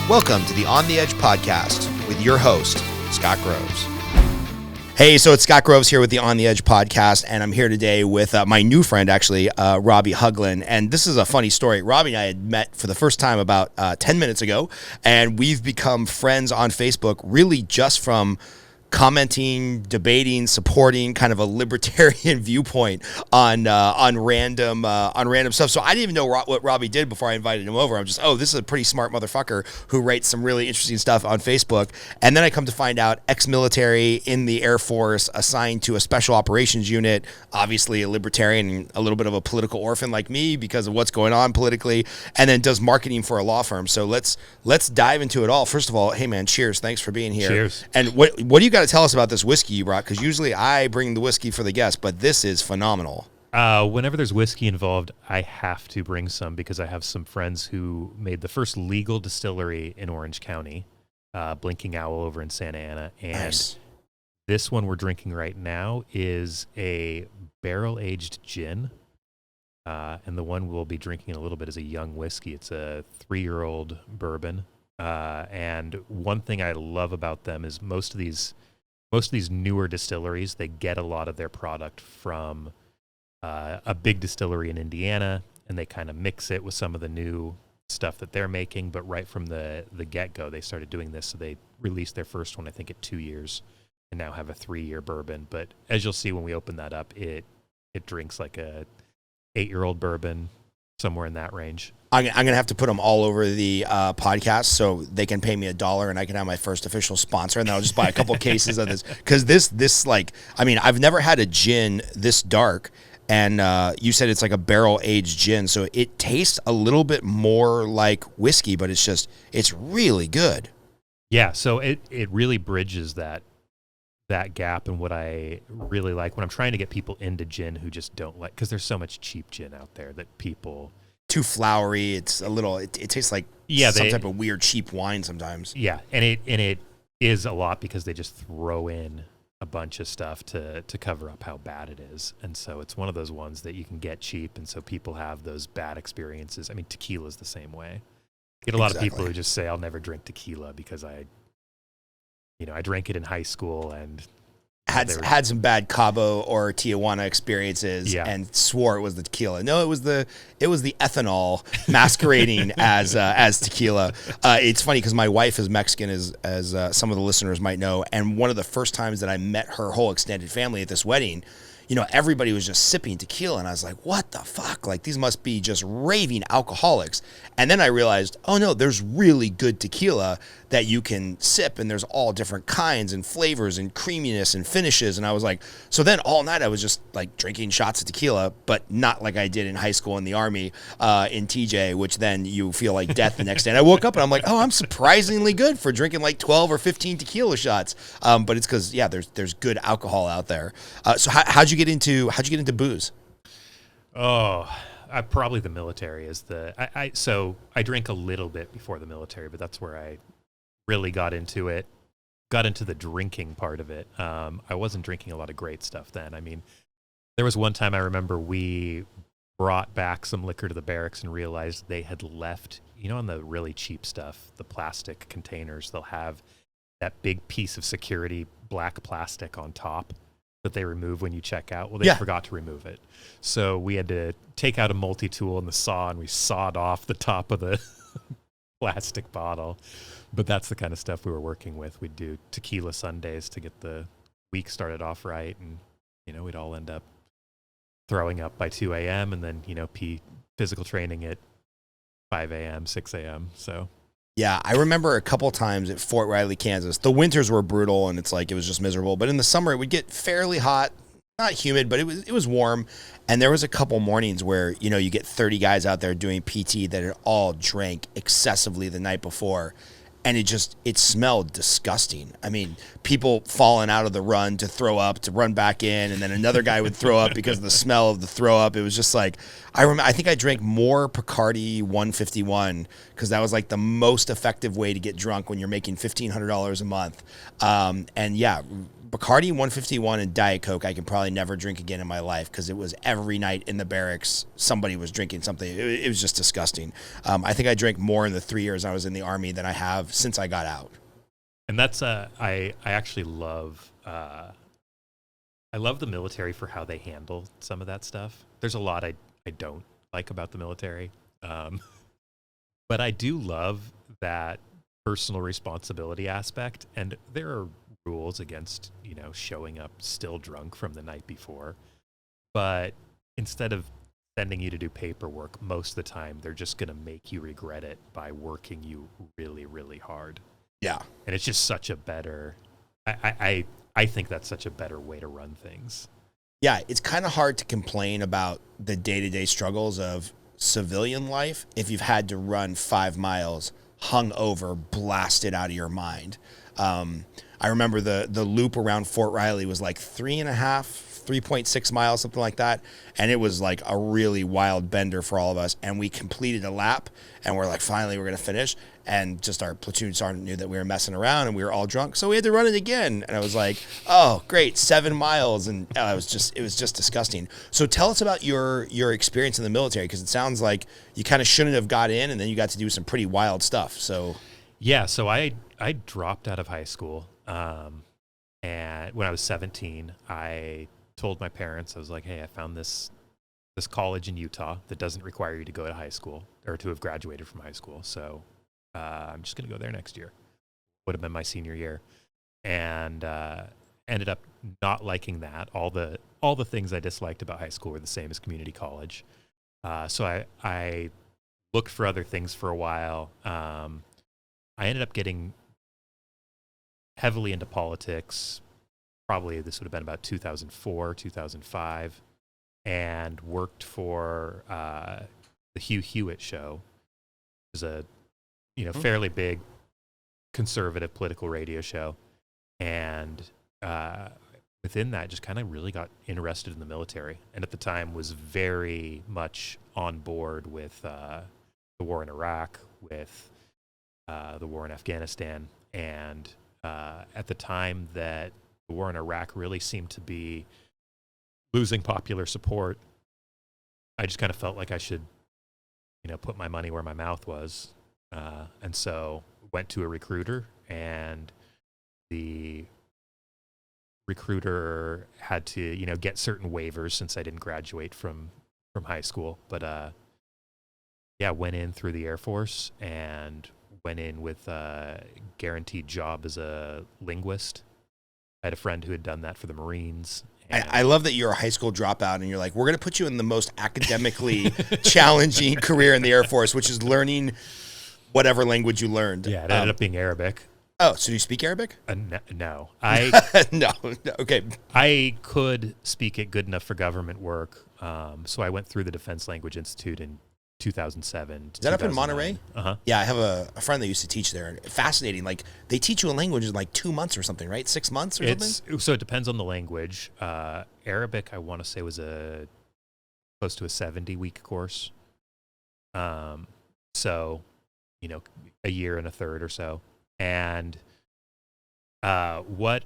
Welcome to the On the Edge podcast with your host, Scott Groves. Hey, so it's Scott Groves here with the On the Edge podcast, and I'm here today with my new friend, actually, Robbie Hugland. And this is a funny story. Robbie and I had met for the first time about 10 minutes ago, and we've become friends on Facebook really just from commenting, debating, supporting kind of a libertarian viewpoint on random stuff. So I didn't even know what Robbie did before I invited him over. I'm just, this is a pretty smart motherfucker who writes some really interesting stuff on Facebook. And then I come to find out ex-military in the Air Force, assigned to a special operations unit, obviously a libertarian and a little bit of a political orphan like me because of what's going on politically, and then does marketing for a law firm. So let's dive into it all. First of all, hey man, cheers. Thanks for being here. Cheers. And what do you got to tell us about this whiskey you brought? Because usually I bring the whiskey for the guests, but this is phenomenal. Whenever there's whiskey involved, I have to bring some because I have some friends who made the first legal distillery in Orange County, Blinking Owl over in Santa Ana. And Nice. This one we're drinking right now is a barrel-aged gin. And the one we'll be drinking in a little bit is a young whiskey. It's a 3-year-old bourbon. And one thing I love about them is most of these newer distilleries, they get a lot of their product from a big distillery in Indiana, and they kind of mix it with some of the new stuff that they're making. But right from the get-go, they started doing this. So they released their first one, I think, at 2 years, and now have a 3-year bourbon. But as you'll see when we open that up, it drinks like a 8-year-old bourbon, somewhere in that range. I'm going to have to put them all over the podcast so they can pay me $1 and I can have my first official sponsor, and then I'll just buy a couple cases of this. Because this I've never had a gin this dark, and you said it's like a barrel-aged gin, so it tastes a little bit more like whiskey, but it's really good. Yeah, so it really bridges that gap, and what I really like when I'm trying to get people into gin who just don't like, because there's so much cheap gin out there that people... Too flowery. It's a little. It tastes like some type of weird cheap wine sometimes. Yeah, and it is a lot because they just throw in a bunch of stuff to cover up how bad it is, and so it's one of those ones that you can get cheap, and so people have those bad experiences. I mean, tequila's the same way. You get a lot of people who just say, "I'll never drink tequila because I drank it in high school and." Had some bad Cabo or Tijuana experiences and swore it was the tequila. No, it was the ethanol masquerading as tequila. It's funny because my wife is Mexican, as some of the listeners might know, and one of the first times that I met her whole extended family at this wedding, everybody was just sipping tequila, and I was like, what the fuck? Like, these must be just raving alcoholics. And then I realized, oh no, there's really good tequila that you can sip, and there's all different kinds and flavors and creaminess and finishes. And I was like, so then all night I was just like drinking shots of tequila, but not like I did in high school in the Army in TJ, which then you feel like death the next day. And I woke up and I'm like, I'm surprisingly good for drinking like 12 or 15 tequila shots. But it's because, there's good alcohol out there. So how'd you get into booze? Probably the military is so I drank a little bit before the military, but that's where I really got into the drinking part of it. I wasn't drinking a lot of great stuff then. I mean, there was one time I remember we brought back some liquor to the barracks and realized they had left, on the really cheap stuff, the plastic containers, they'll have that big piece of security black plastic on top that they remove when you check out. Well, they forgot to remove it. So we had to take out a multi-tool and the saw, and we sawed off the top of the plastic bottle. But that's the kind of stuff we were working with. We'd do tequila Sundays to get the week started off right, and, we'd all end up throwing up by 2 a.m. and then, physical training at 5 a.m., 6 a.m., so... Yeah, I remember a couple times at Fort Riley, Kansas. The winters were brutal, and it's like it was just miserable. But in the summer, it would get fairly hot, not humid, but it was warm. And there was a couple mornings where you get 30 guys out there doing PT that had all drank excessively the night before, and it smelled disgusting. I mean, people falling out of the run to throw up, to run back in, and then another guy would throw up because of the smell of the throw up. It was just like, I think I drank more Bacardi 151 because that was like the most effective way to get drunk when you're making $1,500 a month. And yeah, Bacardi 151 and Diet Coke I can probably never drink again in my life because it was every night in the barracks somebody was drinking something. It was just disgusting. I think I drank more in the 3 years I was in the Army than I have since I got out. And that's I actually love I love the military for how they handle some of that stuff. There's a lot I don't like about the military, but I do love that personal responsibility aspect. And there are rules against, showing up still drunk from the night before. But instead of sending you to do paperwork, most of the time they're just going to make you regret it by working you really, really hard. Yeah. And it's just such a better, I think that's such a better way to run things. Yeah, it's kind of hard to complain about the day-to-day struggles of civilian life if you've had to run 5 miles hungover, blasted out of your mind. I remember the loop around Fort Riley was like 3.6 miles, something like that. And it was like a really wild bender for all of us. And we completed a lap and we're like, finally, we're going to finish. And just our platoon sergeant knew that we were messing around and we were all drunk. So we had to run it again. And I was like, oh, great, 7 miles. And it was just disgusting. So tell us about your experience in the military, because it sounds like you kind of shouldn't have got in and then you got to do some pretty wild stuff. So yeah, so I dropped out of high school. And when I was 17, I told my parents, I was like, hey, I found this college in Utah that doesn't require you to go to high school or to have graduated from high school. So I'm just going to go there next year. Would have been my senior year. And ended up not liking that. All the things I disliked about high school were the same as community college. So I looked for other things for a while. I ended up getting heavily into politics. Probably this would have been about 2004, 2005, and worked for the Hugh Hewitt Show. It was a fairly big conservative political radio show, and within that, just kind of really got interested in the military, and at the time was very much on board with the war in Iraq, with the war in Afghanistan, and at the time that the war in Iraq really seemed to be losing popular support, I just kind of felt like I should, put my money where my mouth was. And so went to a recruiter, and the recruiter had to, get certain waivers since I didn't graduate from high school. But went in through the Air Force and went in with a guaranteed job as a linguist. I had a friend who had done that for the Marines. I love that you're a high school dropout and you're like, we're going to put you in the most academically challenging career in the Air Force, which is learning whatever language you learned. Yeah, it ended up being Arabic. Oh, so do you speak Arabic? No. No. Okay. I could speak it good enough for government work. So I went through the Defense Language Institute in 2007. Is that up in Monterey? Uh-huh. Yeah, I have a friend that used to teach there. Fascinating. Like, they teach you a language in like 2 months or something, right? 6 months or something? So it depends on the language. Arabic, I want to say, was close to a 70-week course. So, a year and a third or so. And what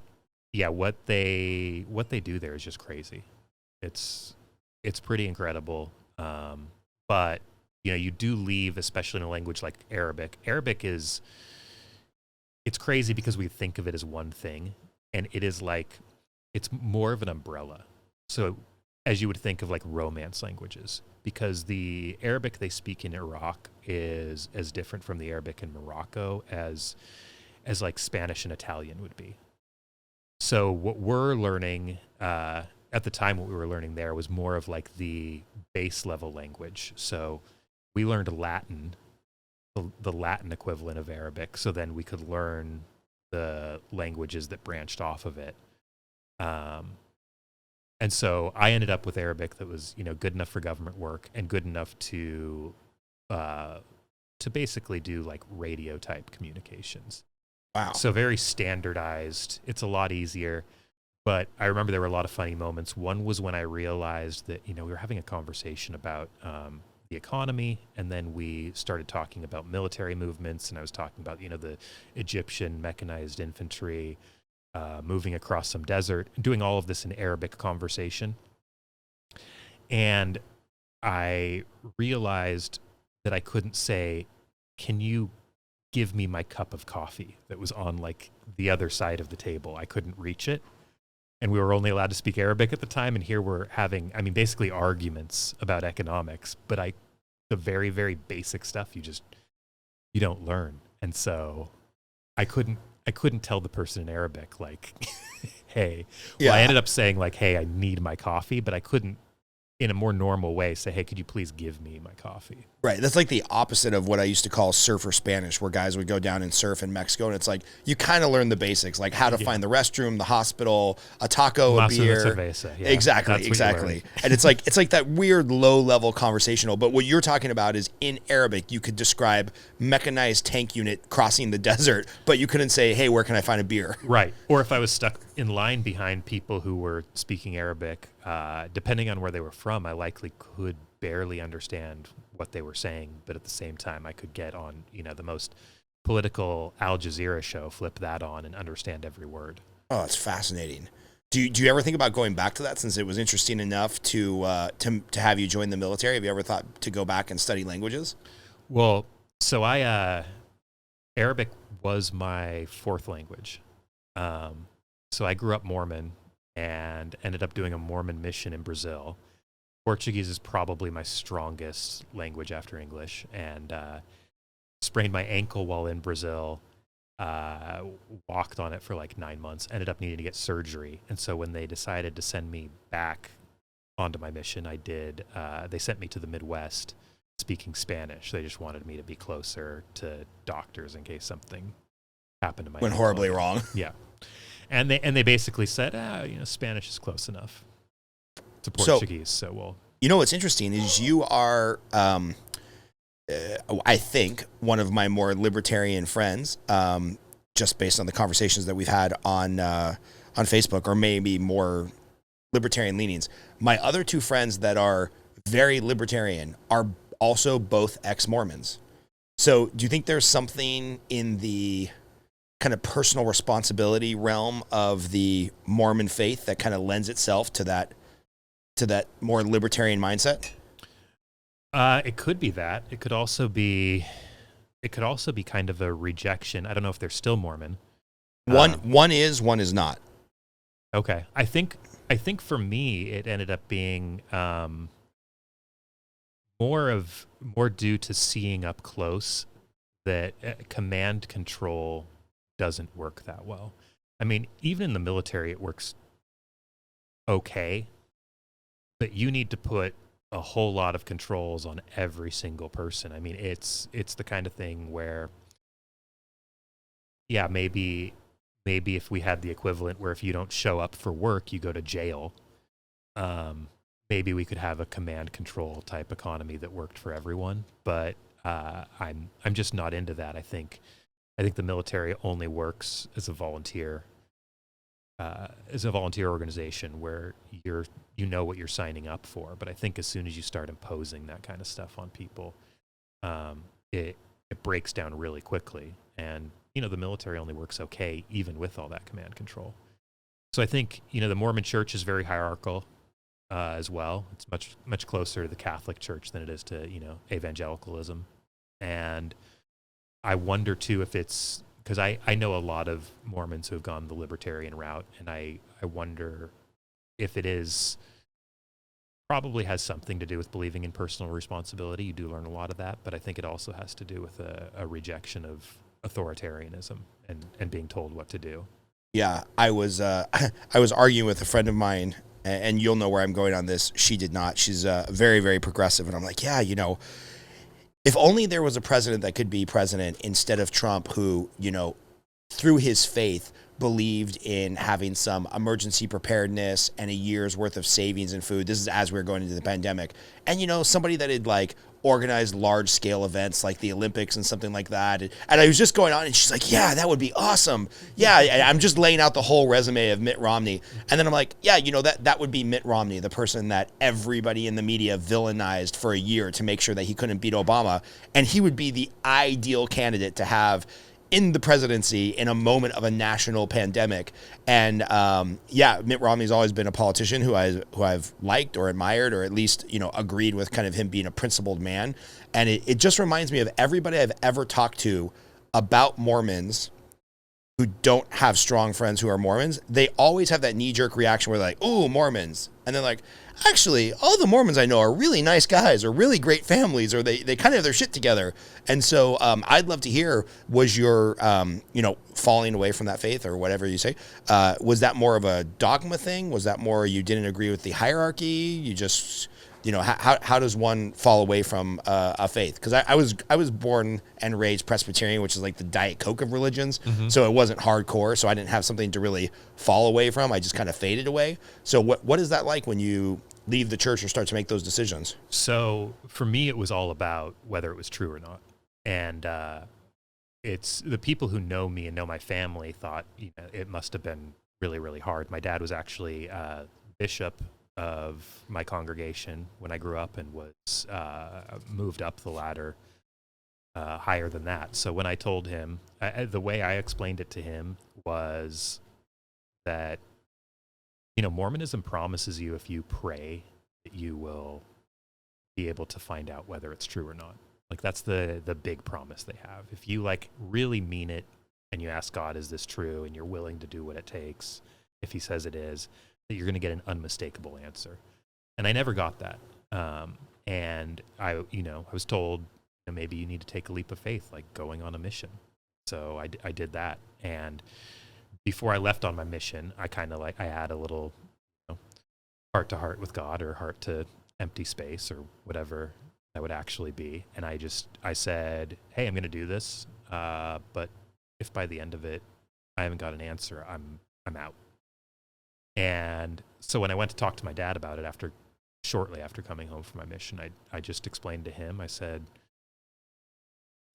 they do there is just crazy. It's pretty incredible. But you do leave, especially in a language like Arabic. Arabic it's crazy because we think of it as one thing, and it's more of an umbrella. So as you would think of like Romance languages, because the Arabic they speak in Iraq is as different from the Arabic in Morocco as like Spanish and Italian would be. So what we're learning, at the time what we were learning there was more of like the base level language. So we learned Latin, the Latin equivalent of Arabic, so then we could learn the languages that branched off of it. And so I ended up with Arabic that was, good enough for government work and good enough to basically do like radio type communications. Wow. So very standardized. It's a lot easier. But I remember there were a lot of funny moments. One was when I realized that, we were having a conversation about the economy, and then we started talking about military movements, and I was talking about, the Egyptian mechanized infantry, moving across some desert, doing all of this in Arabic conversation. And I realized that I couldn't say, can you give me my cup of coffee, that was on like the other side of the table. I couldn't reach it. And we were only allowed to speak Arabic at the time. And here we're having, I mean, basically arguments about economics, but the very, very basic stuff you don't learn. And so I couldn't tell the person in Arabic, like, hey, well, I ended up saying like, hey, I need my coffee, but I couldn't in a more normal way say, hey, could you please give me my coffee? Right. That's like the opposite of what I used to call surfer Spanish, where guys would go down and surf in Mexico. And it's like, you kind of learn the basics, like how to find the restroom, the hospital, a taco, a beer. Cerveza. Yeah, exactly. And it's like that weird low level conversational. But what you're talking about is in Arabic, you could describe mechanized tank unit crossing the desert, but you couldn't say, hey, where can I find a beer? Right. Or if I was stuck in line behind people who were speaking Arabic, depending on where they were from, I likely could barely understand what they were saying, but at the same time I could get on, the most political Al Jazeera show, flip that on and understand every word. Oh, it's fascinating. Do you ever think about going back to that, since it was interesting enough to have you join the military? Have you ever thought to go back and study languages? Well, so Arabic was my fourth language. So I grew up Mormon and ended up doing a Mormon mission in Brazil. Portuguese is probably my strongest language after English, and sprained my ankle while in Brazil, walked on it for like 9 months, ended up needing to get surgery. And so when they decided to send me back onto my mission, they sent me to the Midwest speaking Spanish. They just wanted me to be closer to doctors in case something happened to my went ankle. Horribly wrong. Yeah. And they basically said, Spanish is close enough to Portuguese, so we'll... What's interesting is you are, I think, one of my more libertarian friends, just based on the conversations that we've had on Facebook, or maybe more libertarian leanings. My other two friends that are very libertarian are also both ex-Mormons. So do you think there's something in the kind of personal responsibility realm of the Mormon faith that kind of lends itself to that more libertarian mindset? It could be that. It could also be kind of a rejection. I don't know if they're still Mormon. One is, one is not. Okay. I think for me it ended up being more due to seeing up close that command control doesn't work that well. I mean, even in the military it works okay, but you need to put a whole lot of controls on every single person. I mean, it's the kind of thing where, yeah, maybe if we had the equivalent where if you don't show up for work, you go to jail, maybe we could have a command control type economy that worked for everyone. But I'm just not into that. I think the military only works as a volunteer organization where you know what you're signing up for. But I think as soon as you start imposing that kind of stuff on people, it breaks down really quickly. And the military only works okay even with all that command control. So I think the Mormon Church is very hierarchical as well. It's much closer to the Catholic Church than it is to evangelicalism. And I wonder too if it's because I know a lot of Mormons who have gone the libertarian route, and I wonder if it probably has something to do with believing in personal responsibility. You do learn a lot of that, but I think it also has to do with a rejection of authoritarianism and being told what to do. Yeah, I was arguing with a friend of mine, and you'll know where I'm going on this. She did not. She's very, very progressive, and I'm like, yeah, if only there was a president that could be president instead of Trump, who, through his faith, believed in having some emergency preparedness and a year's worth of savings in food. This is as we were going into the pandemic. And, somebody that had organized large scale events like the Olympics and something like that. And I was just going on, and she's like, yeah, that would be awesome. Yeah, I'm just laying out the whole resume of Mitt Romney. And then I'm like, yeah, that would be Mitt Romney, the person that everybody in the media villainized for a year to make sure that he couldn't beat Obama. And he would be the ideal candidate to have in the presidency in a moment of a national pandemic. And Mitt Romney's always been a politician who I've liked or admired, or at least, agreed with kind of him being a principled man. And it just reminds me of everybody I've ever talked to about Mormons who don't have strong friends who are Mormons. They always have that knee-jerk reaction where they're like, ooh, Mormons. And they're like, actually, all the Mormons I know are really nice guys or really great families, or they kind of have their shit together. And so I'd love to hear, was your, falling away from that faith or whatever you say, was that more of a dogma thing? Was that more you didn't agree with the hierarchy? You just... how does one fall away from a faith? Because I was born and raised Presbyterian, which is like the Diet Coke of religions. Mm-hmm. So it wasn't hardcore. So I didn't have something to really fall away from. I just kind of faded away. So what is that like when you leave the church or start to make those decisions? So for me, it was all about whether it was true or not. And it's the people who know me and know my family thought it must have been really, really hard. My dad was actually bishop of my congregation when I grew up and was moved up the ladder higher than that. So when I told him, the way I explained it to him was that, Mormonism promises you if you pray that you will be able to find out whether it's true or not. Like that's the big promise they have. If you really mean it and you ask God, is this true? And you're willing to do what it takes, if he says it is, that you're going to get an unmistakable answer. And I never got that. And I was told, maybe you need to take a leap of faith, like going on a mission. So I did that. And before I left on my mission, I I had a little heart to heart with God, or heart to empty space, or whatever that would actually be. And I said, hey, I'm going to do this. But if by the end of it, I haven't got an answer, I'm out. And so when I went to talk to my dad about it shortly after coming home from my mission, I just explained to him, I said,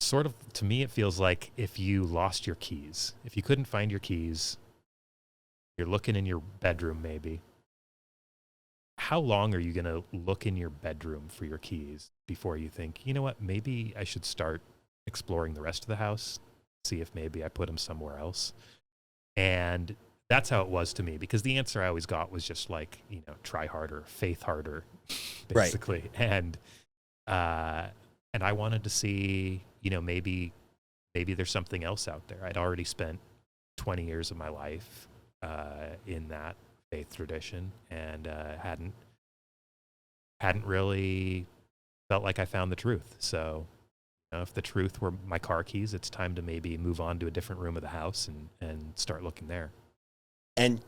sort of, to me, it feels like if you lost your keys, if you couldn't find your keys, you're looking in your bedroom maybe. How long are you going to look in your bedroom for your keys before you think, you know what, maybe I should start exploring the rest of the house, see if maybe I put them somewhere else? And that's how it was to me, because the answer I always got was just try harder, faith harder, basically. Right. And I wanted to see, maybe there's something else out there. I'd already spent 20 years of my life in that faith tradition, and hadn't really felt like I found the truth. So, if the truth were my car keys, it's time to maybe move on to a different room of the house and start looking there. And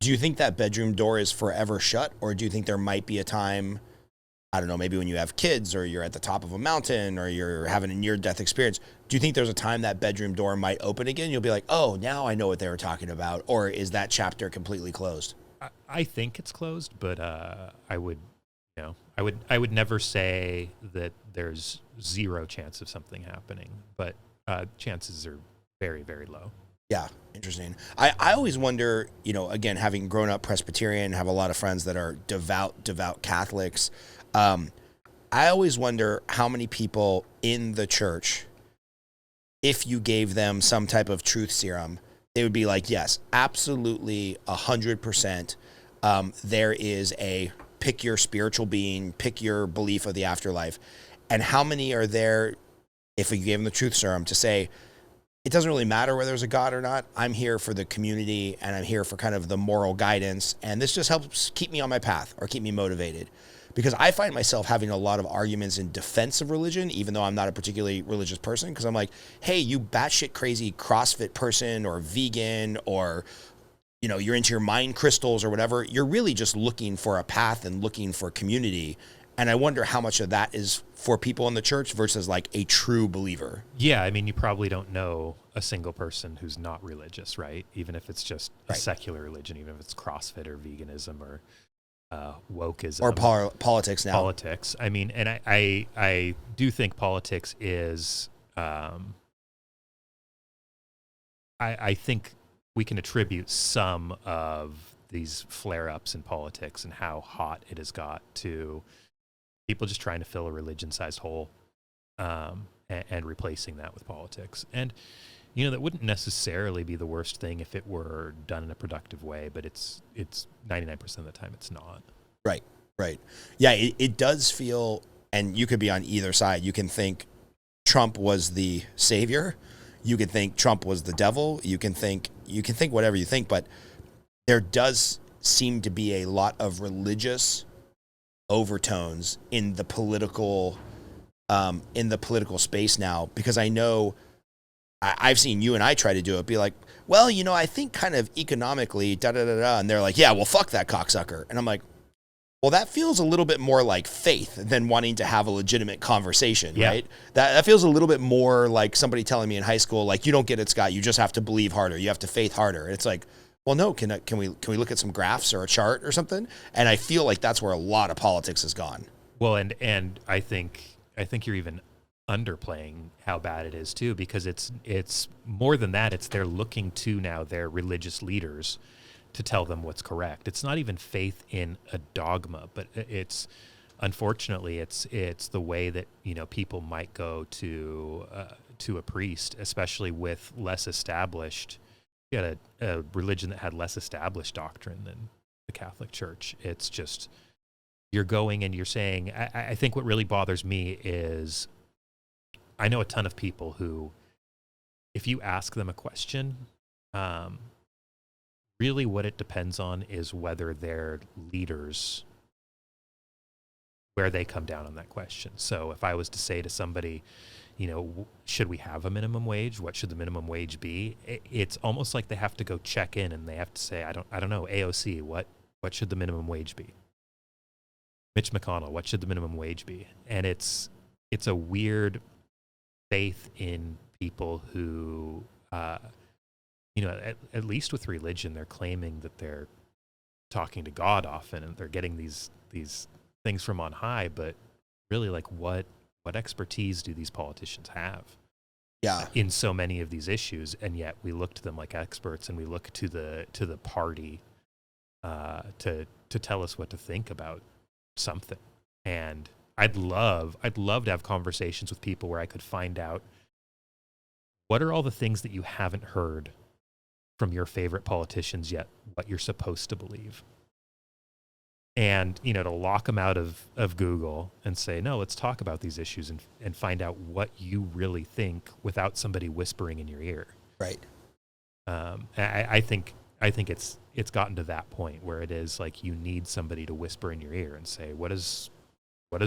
do you think that bedroom door is forever shut, or do you think there might be a time, I don't know, maybe when you have kids or you're at the top of a mountain or you're having a near-death experience, do you think there's a time that bedroom door might open again? You'll be like, oh, now I know what they were talking about. Or is that chapter completely closed? I think it's closed, but I would never say that there's zero chance of something happening, but chances are very, very low. Yeah, interesting. I always wonder, again, having grown up Presbyterian, have a lot of friends that are devout Catholics. I always wonder how many people in the church, if you gave them some type of truth serum, they would be like, yes, absolutely 100%. There is a pick your spiritual being, pick your belief of the afterlife. And how many are there, if you gave them the truth serum, to say, it doesn't really matter whether there's a God or not. I'm here for the community, and I'm here for kind of the moral guidance. And this just helps keep me on my path or keep me motivated. Because I find myself having a lot of arguments in defense of religion, even though I'm not a particularly religious person. Because I'm like, hey, you batshit crazy CrossFit person or vegan, or, you're into your mind crystals or whatever. You're really just looking for a path and looking for community. And I wonder how much of that is for people in the church versus like a true believer. Yeah, I mean, you probably don't know a single person who's not religious, right? Even if it's just a secular religion, even if it's CrossFit or veganism or wokeism. Or politics now. Politics. I mean, and I do think politics is, I think we can attribute some of these flare-ups in politics and how hot it has got to people just trying to fill a religion-sized hole and replacing that with politics. And, that wouldn't necessarily be the worst thing if it were done in a productive way, but it's 99% of the time it's not. Right. Yeah, it does feel, and you could be on either side. You can think Trump was the savior. You can think Trump was the devil. You can think whatever you think, but there does seem to be a lot of religious overtones in the political space now, because I know I've seen you and I try to do it, be like, well, I think kind of economically, and they're like, yeah, well, fuck that cocksucker. And I'm like, well, that feels a little bit more like faith than wanting to have a legitimate conversation, right? That feels a little bit more like somebody telling me in high school, like, you don't get it, Scott, you just have to believe harder, you have to faith harder. And it's like, well, no, can we look at some graphs or a chart or something? And I feel like that's where a lot of politics has gone. Well, and I think you're even underplaying how bad it is too, because it's more than that. It's they're looking to now their religious leaders to tell them what's correct. It's not even faith in a dogma, but it's unfortunately it's the way that people might go to a priest, especially with less established. You had a religion that had less established doctrine than the Catholic Church. It's just you're going and you're saying. I think what really bothers me is I know a ton of people who, if you ask them a question, really what it depends on is whether their leaders, where they come down on that question. So if I was to say to somebody, should we have a minimum wage? What should the minimum wage be? It's almost like they have to go check in and they have to say, I don't know, AOC, what should the minimum wage be? Mitch McConnell, what should the minimum wage be? And it's a weird faith in people who, at least with religion, they're claiming that they're talking to God often and they're getting these things from on high, but really, like, what expertise do these politicians have? Yeah. In so many of these issues, and yet we look to them like experts, and we look to the party to tell us what to think about something. And I'd love to have conversations with people where I could find out what are all the things that you haven't heard from your favorite politicians yet, what you're supposed to believe. And, to lock them out of Google and say, no, let's talk about these issues and find out what you really think without somebody whispering in your ear. Right. I think it's gotten to that point where it is like you need somebody to whisper in your ear and say, what does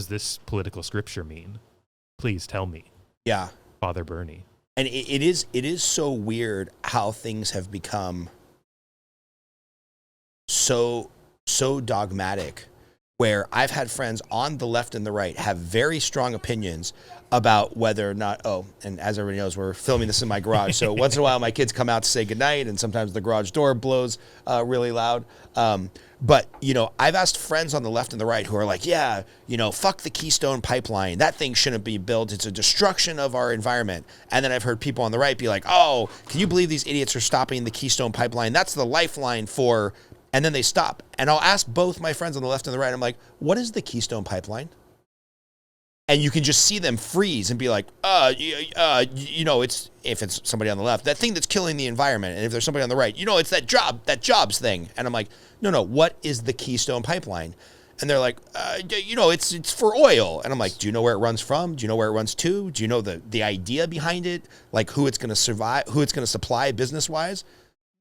this political scripture mean? Please tell me. Yeah. Father Bernie. And it is so weird how things have become so dogmatic, where I've had friends on the left and the right have very strong opinions about whether or not, and as everybody knows, we're filming this in my garage. So once in a while, my kids come out to say goodnight, and sometimes the garage door blows really loud. But, I've asked friends on the left and the right who are like, yeah, fuck the Keystone Pipeline. That thing shouldn't be built. It's a destruction of our environment. And then I've heard people on the right be like, oh, can you believe these idiots are stopping the Keystone Pipeline? That's the lifeline for... And then they stop. And I'll ask both my friends on the left and the right, I'm like, what is the Keystone Pipeline? And you can just see them freeze and be like, it's, if it's somebody on the left, that thing that's killing the environment. And if there's somebody on the right, it's that jobs thing. And I'm like, no, what is the Keystone Pipeline? And they're like, it's for oil. And I'm like, do you know where it runs from? Do you know where it runs to? Do you know the idea behind it? Like who it's going to survive, who it's going to supply business-wise?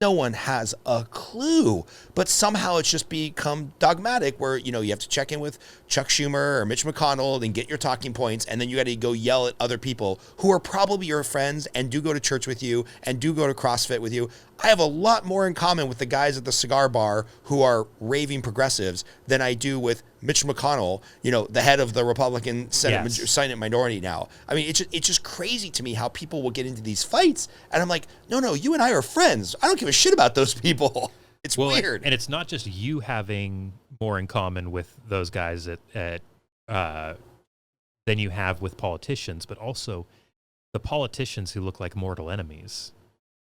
No one has a clue, but somehow it's just become dogmatic where, you have to check in with Chuck Schumer or Mitch McConnell and get your talking points. And then you got to go yell at other people who are probably your friends and do go to church with you and do go to CrossFit with you. I have a lot more in common with the guys at the cigar bar who are raving progressives than I do with Mitch McConnell, the head of the Republican Senate minority now. I mean, it's just crazy to me how people will get into these fights. And I'm like, no, you and I are friends. I don't give a shit about those people. It's weird. And it's not just you having more in common with those guys than you have with politicians, but also the politicians who look like mortal enemies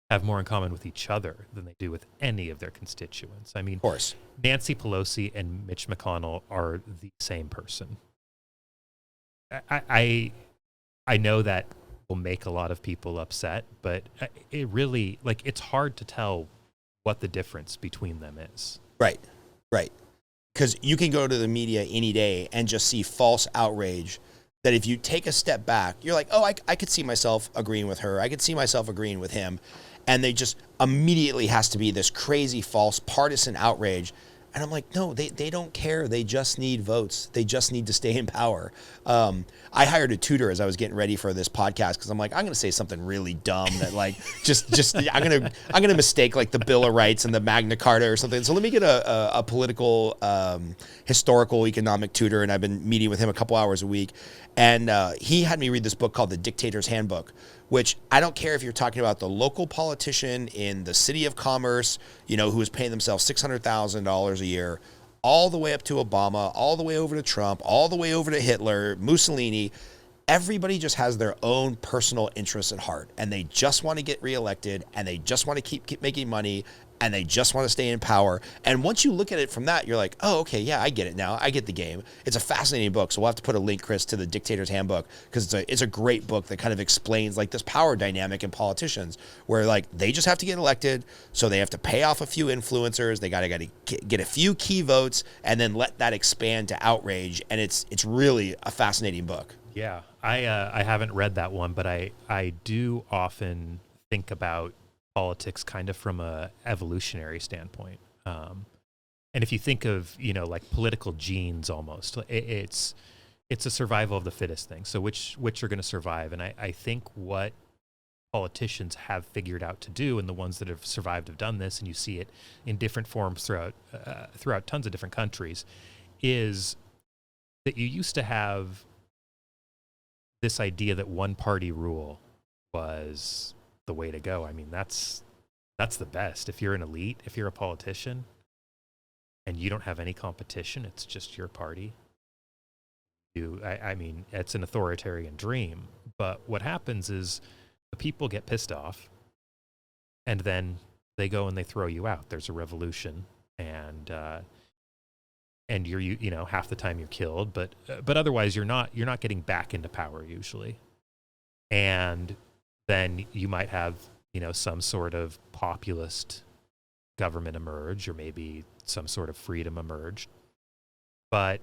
have more in common with each other than they do with any of their constituents. I mean, of course, Nancy Pelosi and Mitch McConnell are the same person. I know that will make a lot of people upset, but it really, like, it's hard to tell what the difference between them is. Right. Because you can go to the media any day and just see false outrage that if you take a step back, you're like, oh, I could see myself agreeing with her. I could see myself agreeing with him. And they just immediately has to be this crazy, false, partisan outrage. And I'm like, no, they don't care. They just need votes. They just need to stay in power. I hired a tutor as I was getting ready for this podcast because I'm like, I'm going to say something really dumb that like just I'm gonna mistake like the Bill of Rights and the Magna Carta or something. So let me get a political, historical, economic tutor, and I've been meeting with him a couple hours a week. And he had me read this book called The Dictator's Handbook, which I don't care if you're talking about the local politician in the city of commerce, who is paying themselves $600,000 a year, all the way up to Obama, all the way over to Trump, all the way over to Hitler, Mussolini. Everybody just has their own personal interests at heart, and they just want to get reelected, and they just want to keep making money, and they just want to stay in power. And once you look at it from that, you're like, oh, okay, yeah, I get it now. I get the game. It's a fascinating book. So we'll have to put a link, Chris, to the Dictator's Handbook, because it's a great book that kind of explains like this power dynamic in politicians where like they just have to get elected. So they have to pay off a few influencers. They got to get a few key votes and then let that expand to outrage. And it's really a fascinating book. Yeah, I haven't read that one, but I do often think about politics kind of from a evolutionary standpoint. And if you think of, like political genes almost, it's a survival of the fittest thing. So which are going to survive? And I think what politicians have figured out to do, and the ones that have survived have done this, and you see it in different forms throughout tons of different countries, is that you used to have this idea that one party rule was the way to go. I mean, that's the best. If you're an elite, if you're a politician and you don't have any competition, it's just your party. I mean, it's an authoritarian dream, but what happens is the people get pissed off and then they go and they throw you out. There's a revolution and you're half the time you're killed, but otherwise you're not getting back into power usually. And then you might have, some sort of populist government emerge, or maybe some sort of freedom emerge. But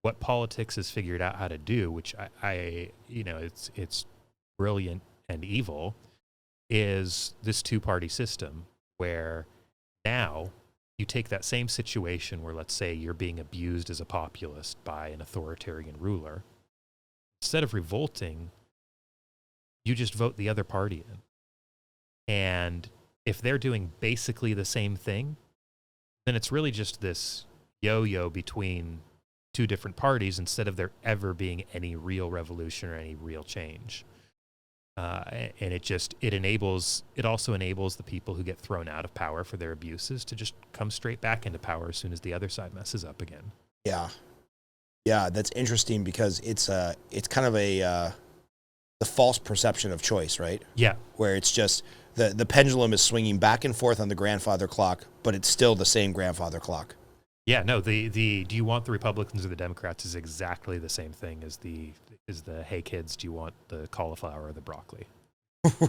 what politics has figured out how to do, which it's brilliant and evil, is this two-party system where now you take that same situation where, let's say, you're being abused as a populist by an authoritarian ruler. Instead of revolting, you just vote the other party in. And if they're doing basically the same thing, then it's really just this yo-yo between two different parties instead of there ever being any real revolution or any real change. And it also enables the people who get thrown out of power for their abuses to just come straight back into power as soon as the other side messes up again. Yeah, that's interesting because it's kind of the false perception of choice, right? Yeah. Where it's just the pendulum is swinging back and forth on the grandfather clock, but it's still the same grandfather clock. Yeah, no, the do you want the Republicans or the Democrats is exactly the same thing as the hey kids, do you want the cauliflower or the broccoli?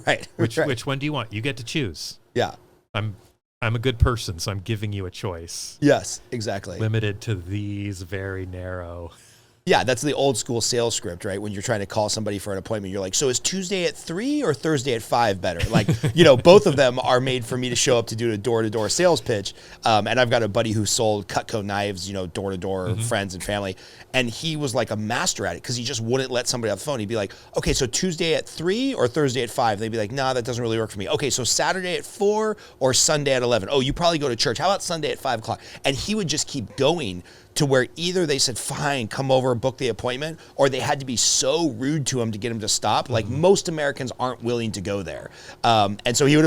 Right. Which one do you want? You get to choose. Yeah. I'm a good person, so I'm giving you a choice. Yes, exactly. Limited to these very narrow. Yeah, that's the old school sales script, right? When you're trying to call somebody for an appointment, you're like, so is Tuesday at 3 or Thursday at 5 better? Like, both of them are made for me to show up to do a door-to-door sales pitch. And I've got a buddy who sold Cutco knives, door-to-door, friends and family. And he was like a master at it because he just wouldn't let somebody off the phone. He'd be like, okay, so Tuesday at 3 or Thursday at 5? They'd be like, nah, that doesn't really work for me. Okay, so Saturday at 4 or Sunday at 11? Oh, you probably go to church. How about Sunday at 5 o'clock? And he would just keep going to where either they said, fine, come over, book the appointment, or they had to be so rude to him to get him to stop. Like most Americans aren't willing to go there. And so he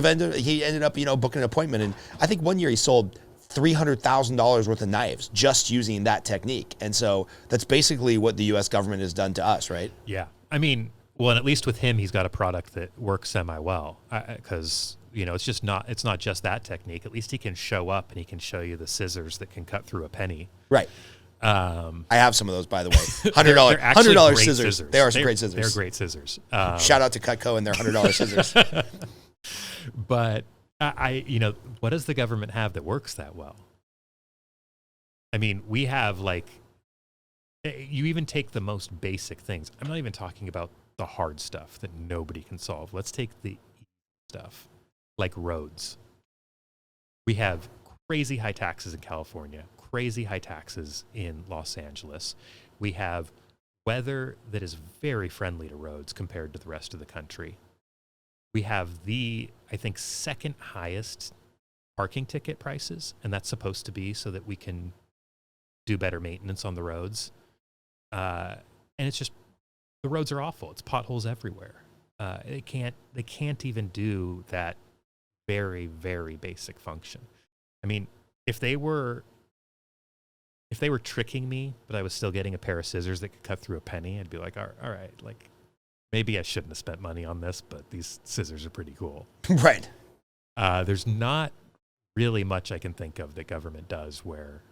ended up, booking an appointment. And I think one year he sold $300,000 worth of knives just using that technique. And so that's basically what the U.S. government has done to us, right? Yeah. I mean, well, and at least with him, he's got a product that works semi-well because, it's not just that technique. At least he can show up and he can show you the scissors that can cut through a penny. Right. I have some of those, by the way. $100 scissors. They are some great scissors. They're great scissors. Shout out to Cutco and their $100 scissors. But what does the government have that works that well? I mean, we have you even take the most basic things. I'm not even talking about the hard stuff that nobody can solve. Let's take the stuff like roads. We have crazy high taxes in California, crazy high taxes in Los Angeles. We have weather that is very friendly to roads compared to the rest of the country. We have I think, second highest parking ticket prices, and that's supposed to be so that we can do better maintenance on the roads. And it's just, the roads are awful. It's potholes everywhere. They can't even do that very, very basic function. I mean, if they were tricking me, but I was still getting a pair of scissors that could cut through a penny, I'd be like, all right, maybe I shouldn't have spent money on this, but these scissors are pretty cool. Right. There's not really much I can think of that government does where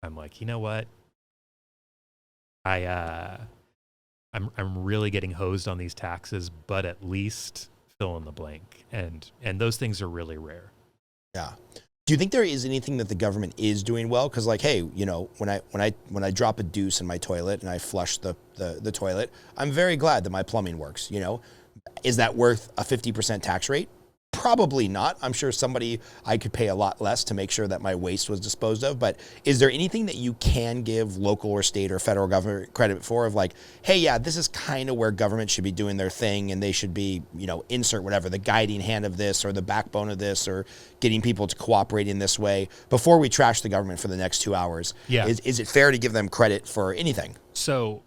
I'm like, you know what? I'm really getting hosed on these taxes, but at least fill in the blank. And those things are really rare. Yeah. Do you think there is anything that the government is doing well? Because hey, when I drop a deuce in my toilet and I flush the toilet, I'm very glad that my plumbing works. Is that worth a 50% tax rate? Probably not. I'm sure I could pay a lot less to make sure that my waste was disposed of. But is there anything that you can give local or state or federal government credit for of hey, yeah, this is kind of where government should be doing their thing and they should be, insert whatever, the guiding hand of this or the backbone of this or getting people to cooperate in this way before we trash the government for the next 2 hours? Yeah. Is it fair to give them credit for anything? So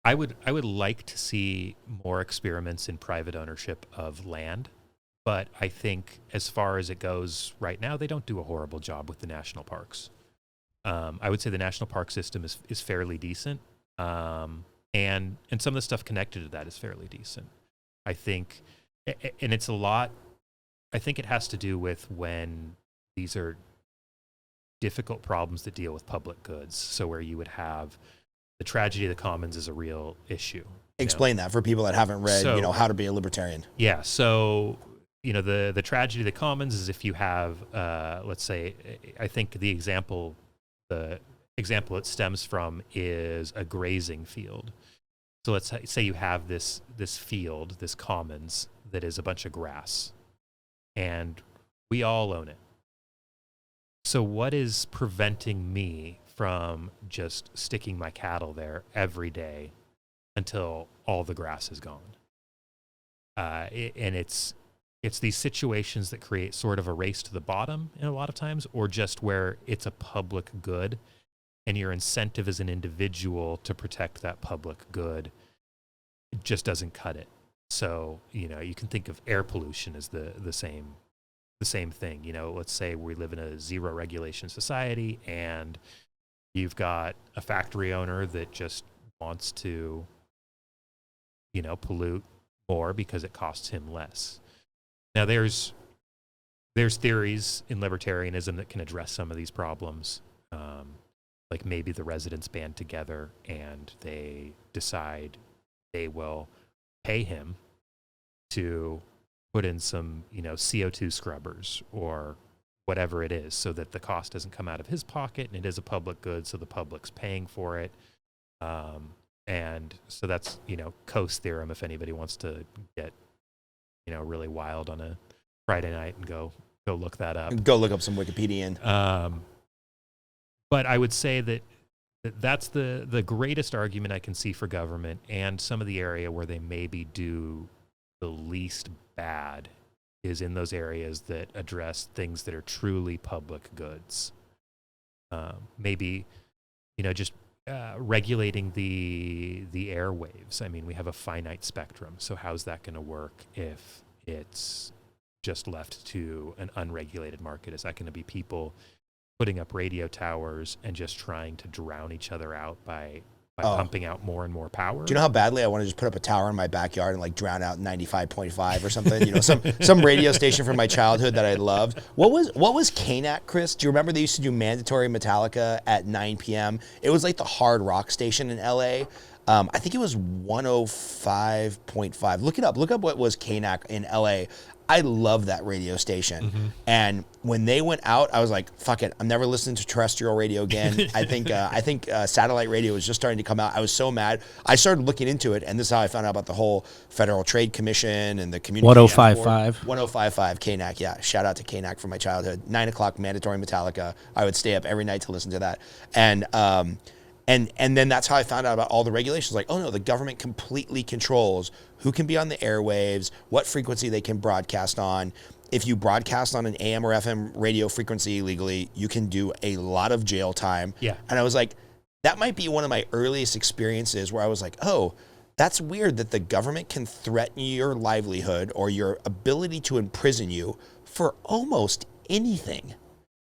I would like to see more experiments in private ownership of land. But I think as far as it goes right now, they don't do a horrible job with the national parks. I would say the national park system is fairly decent. And some of the stuff connected to that is fairly decent. I think, and it's a lot, I think it has to do with when these are difficult problems that deal with public goods. So where you would have the tragedy of the commons is a real issue. Explain that for people that haven't read, How to Be a Libertarian. Yeah. So, the tragedy of the commons is if you have, let's say, I think the example it stems from is a grazing field. So let's say you have this field, this commons that is a bunch of grass, and we all own it. So what is preventing me from just sticking my cattle there every day until all the grass is gone? And it's these situations that create sort of a race to the bottom in a lot of times, or just where it's a public good and your incentive as an individual to protect that public good just doesn't cut it. So, you can think of air pollution as the same thing. Let's say we live in a zero regulation society and you've got a factory owner that just wants to, pollute more because it costs him less. Now, there's theories in libertarianism that can address some of these problems. Like maybe the residents band together and they decide they will pay him to put in some, CO2 scrubbers or whatever it is so that the cost doesn't come out of his pocket and it is a public good, so the public's paying for it. And so that's, Coase theorem if anybody wants to get really wild on a Friday night and go look that up. Go look up some Wikipedian. But I would say that's the greatest argument I can see for government, and some of the area where they maybe do the least bad is in those areas that address things that are truly public goods. Maybe, just regulating the airwaves. I mean, we have a finite spectrum, so how's that going to work if it's just left to an unregulated market? Is that going to be people putting up radio towers and just trying to drown each other out by by pumping out more and more power. Do you know how badly I want to just put up a tower in my backyard and like drown out 95.5 or something? You know, some radio station from my childhood that I loved. What was KNAC, Chris? Do you remember they used to do mandatory Metallica at 9 p.m.? It was like the hard rock station in LA. I think it was 105.5. Look it up. Look up what was KNAC in LA. I love that radio station. Mm-hmm. And when they went out, I was like, fuck it. I'm never listening to terrestrial radio again. I think satellite radio was just starting to come out. I was so mad. I started looking into it, and this is how I found out about the whole Federal Trade Commission and the community. 1055. 1055 KNAC, yeah. Shout out to KNAC from my childhood. 9 o'clock mandatory Metallica. I would stay up every night to listen to that. And then that's how I found out about all the regulations. Like, oh no, the government completely controls who can be on the airwaves, what frequency they can broadcast on. If you broadcast on an AM or FM radio frequency illegally, you can do a lot of jail time. Yeah. And I was like, that might be one of my earliest experiences where I was like, oh, that's weird that the government can threaten your livelihood or your ability to imprison you for almost anything.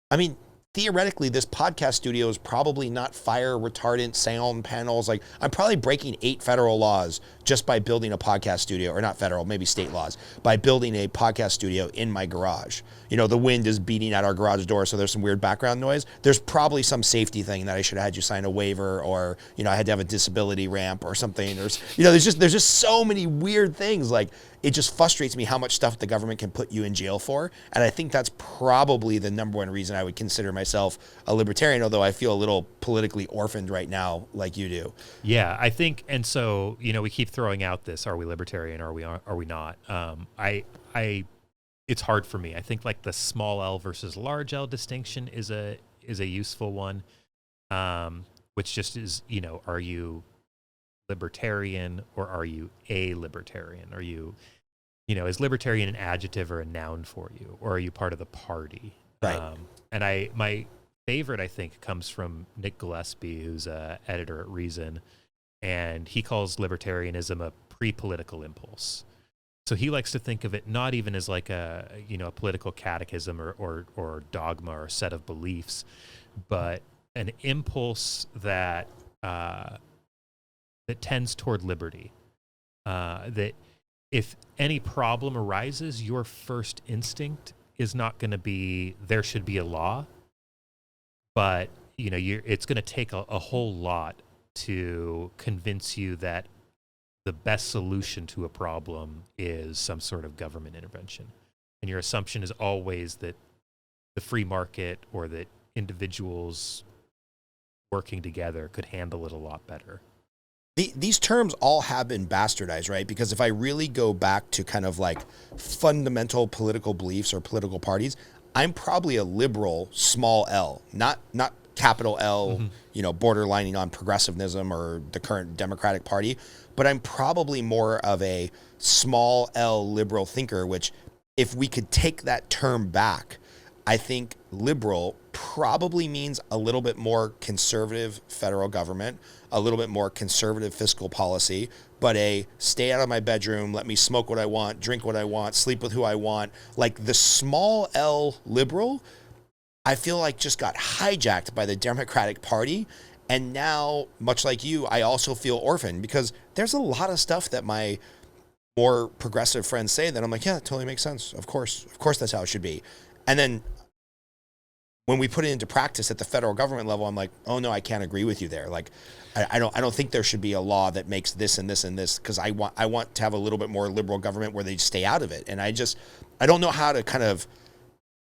I mean, theoretically, this podcast studio is probably not fire retardant sound panels. Like, I'm probably breaking 8 federal laws just by building a podcast studio, or not federal, maybe state laws, by building a podcast studio in my garage. You know, the wind is beating at our garage door, so there's some weird background noise. There's probably some safety thing that I should have had you sign a waiver, or, you know, I had to have a disability ramp or something. Or, you know, there's just so many weird things. Like, it just frustrates me how much stuff the government can put you in jail for. And I think that's probably the number one reason I would consider myself a libertarian, although I feel a little politically orphaned right now, like you do. Yeah, I think, and so, you know, we keep throwing out this, are we libertarian, are we not? It's hard for me. I think like the small L versus large L distinction is a useful one, which just is, you know, are you libertarian or are you a libertarian? Are you, you know, is libertarian an adjective or a noun for you, or are you part of the party? Right. And my favorite, I think, comes from Nick Gillespie, who's a editor at Reason, and he calls libertarianism a pre-political impulse. So he likes to think of it not even as like a, you know, a political catechism or dogma or set of beliefs, but an impulse that tends toward liberty. That if any problem arises, your first instinct is not going to be there should be a law, but you know, it's going to take a whole lot to convince you that the best solution to a problem is some sort of government intervention. And your assumption is always that the free market or that individuals working together could handle it a lot better. These terms all have been bastardized, right? Because if I really go back to kind of like fundamental political beliefs or political parties, I'm probably a liberal, small L, not capital L, mm-hmm. you know, borderlining on progressivism or the current Democratic Party, but I'm probably more of a small L liberal thinker, which if we could take that term back, I think liberal probably means a little bit more conservative federal government, a little bit more conservative fiscal policy, but a stay out of my bedroom, let me smoke what I want, drink what I want, sleep with who I want. Like the small L liberal, I feel like just got hijacked by the Democratic Party. And now, much like you, I also feel orphaned because there's a lot of stuff that my more progressive friends say that I'm like, yeah, it totally makes sense. Of course that's how it should be. And then when we put it into practice at the federal government level, I'm like, oh no, I can't agree with you there. Like, I don't think there should be a law that makes this and this and this, because I want to have a little bit more liberal government where they stay out of it. And I don't know how to kind of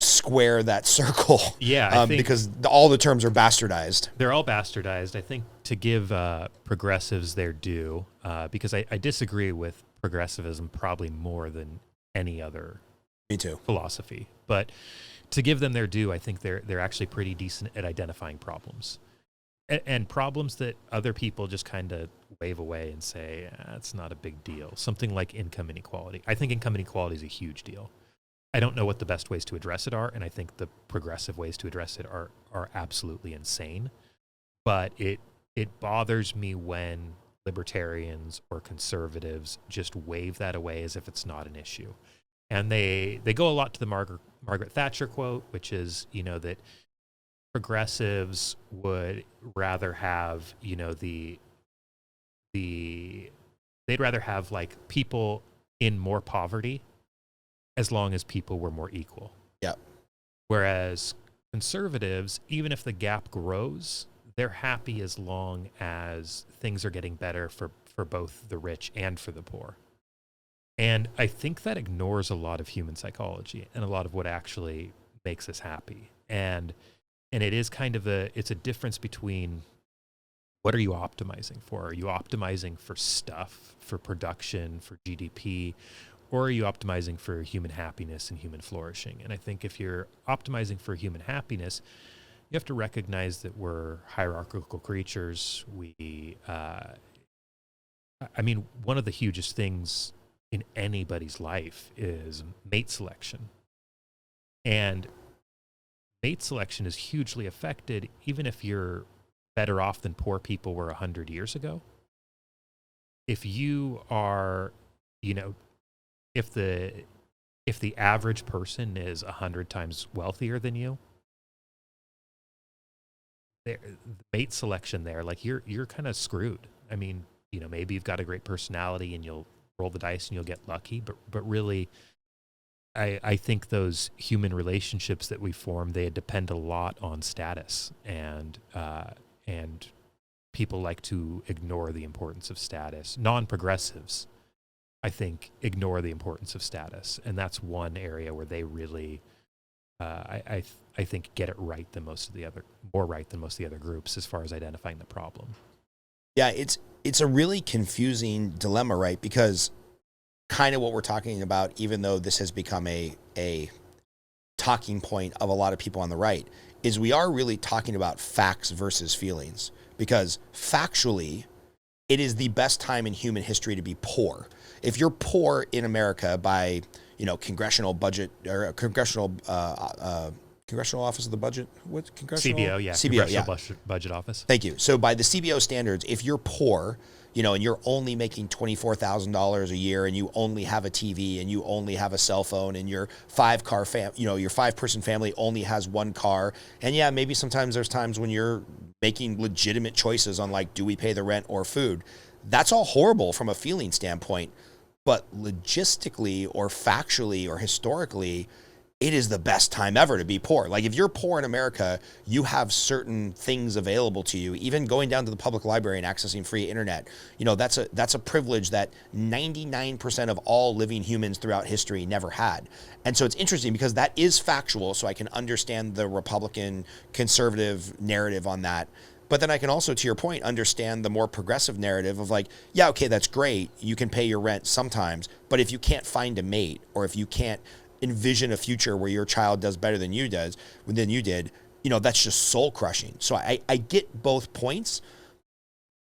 square that circle. Yeah, I think because all the terms are bastardized. They're all bastardized. I think to give progressives their due, because I disagree with progressivism probably more than any other Me too. philosophy. But to give them their due, I think they're actually pretty decent at identifying problems. And problems that other people just kind of wave away and say, it's not a big deal. Something like income inequality. I think income inequality is a huge deal. I don't know what the best ways to address it are, and I think the progressive ways to address it are absolutely insane. But it bothers me when libertarians or conservatives just wave that away as if it's not an issue. And they go a lot to the Margaret Thatcher quote, which is, you know, that progressives would rather have, you know, the they'd rather have like people in more poverty as long as people were more equal. Yeah. Whereas conservatives, even if the gap grows, they're happy as long as things are getting better for both the rich and for the poor. And I think that ignores a lot of human psychology and a lot of what actually makes us happy. And it is kind of it's a difference between what are you optimizing for? Are you optimizing for stuff, for production, for GDP, or are you optimizing for human happiness and human flourishing? And I think if you're optimizing for human happiness, you have to recognize that we're hierarchical creatures. One of the hugest things in anybody's life is mate selection. And mate selection is hugely affected even if you're better off than poor people were 100 years ago. If you are, if the average person is 100 times wealthier than you, the mate selection there, like you're kind of screwed. I mean, maybe you've got a great personality and you'll roll the dice and you'll get lucky, but really, I think those human relationships that we form, they depend a lot on status, and people like to ignore the importance of status. Non-progressives, I think, ignore the importance of status, and that's one area where they really, I think, get it right than most of the other, more right than most of the other groups as far as identifying the problem. Yeah, it's a really confusing dilemma, right? Because kind of what we're talking about, even though this has become a talking point of a lot of people on the right, is we are really talking about facts versus feelings. Because factually, it is the best time in human history to be poor. If you're poor in America by, congressional budget or congressional Office of the Budget, what's congressional? CBO, yeah. CBO, Congressional Budget Office. Thank you. So by the CBO standards, if you're poor, and you're only making $24,000 a year, and you only have a TV, and you only have a cell phone, and your your 5-person family only has one car, and yeah, maybe sometimes there's times when you're making legitimate choices on like, do we pay the rent or food? That's all horrible from a feeling standpoint, but logistically or factually or historically, it is the best time ever to be poor. Like if you're poor in America, you have certain things available to you, even going down to the public library and accessing free internet. That's a privilege that 99% of all living humans throughout history never had. And so it's interesting because that is factual, so I can understand the Republican conservative narrative on that. But then I can also, to your point, understand the more progressive narrative of like, yeah, okay, that's great. You can pay your rent sometimes, but if you can't find a mate, or if you can't envision a future where your child does better than you did, that's just soul crushing. So I get both points.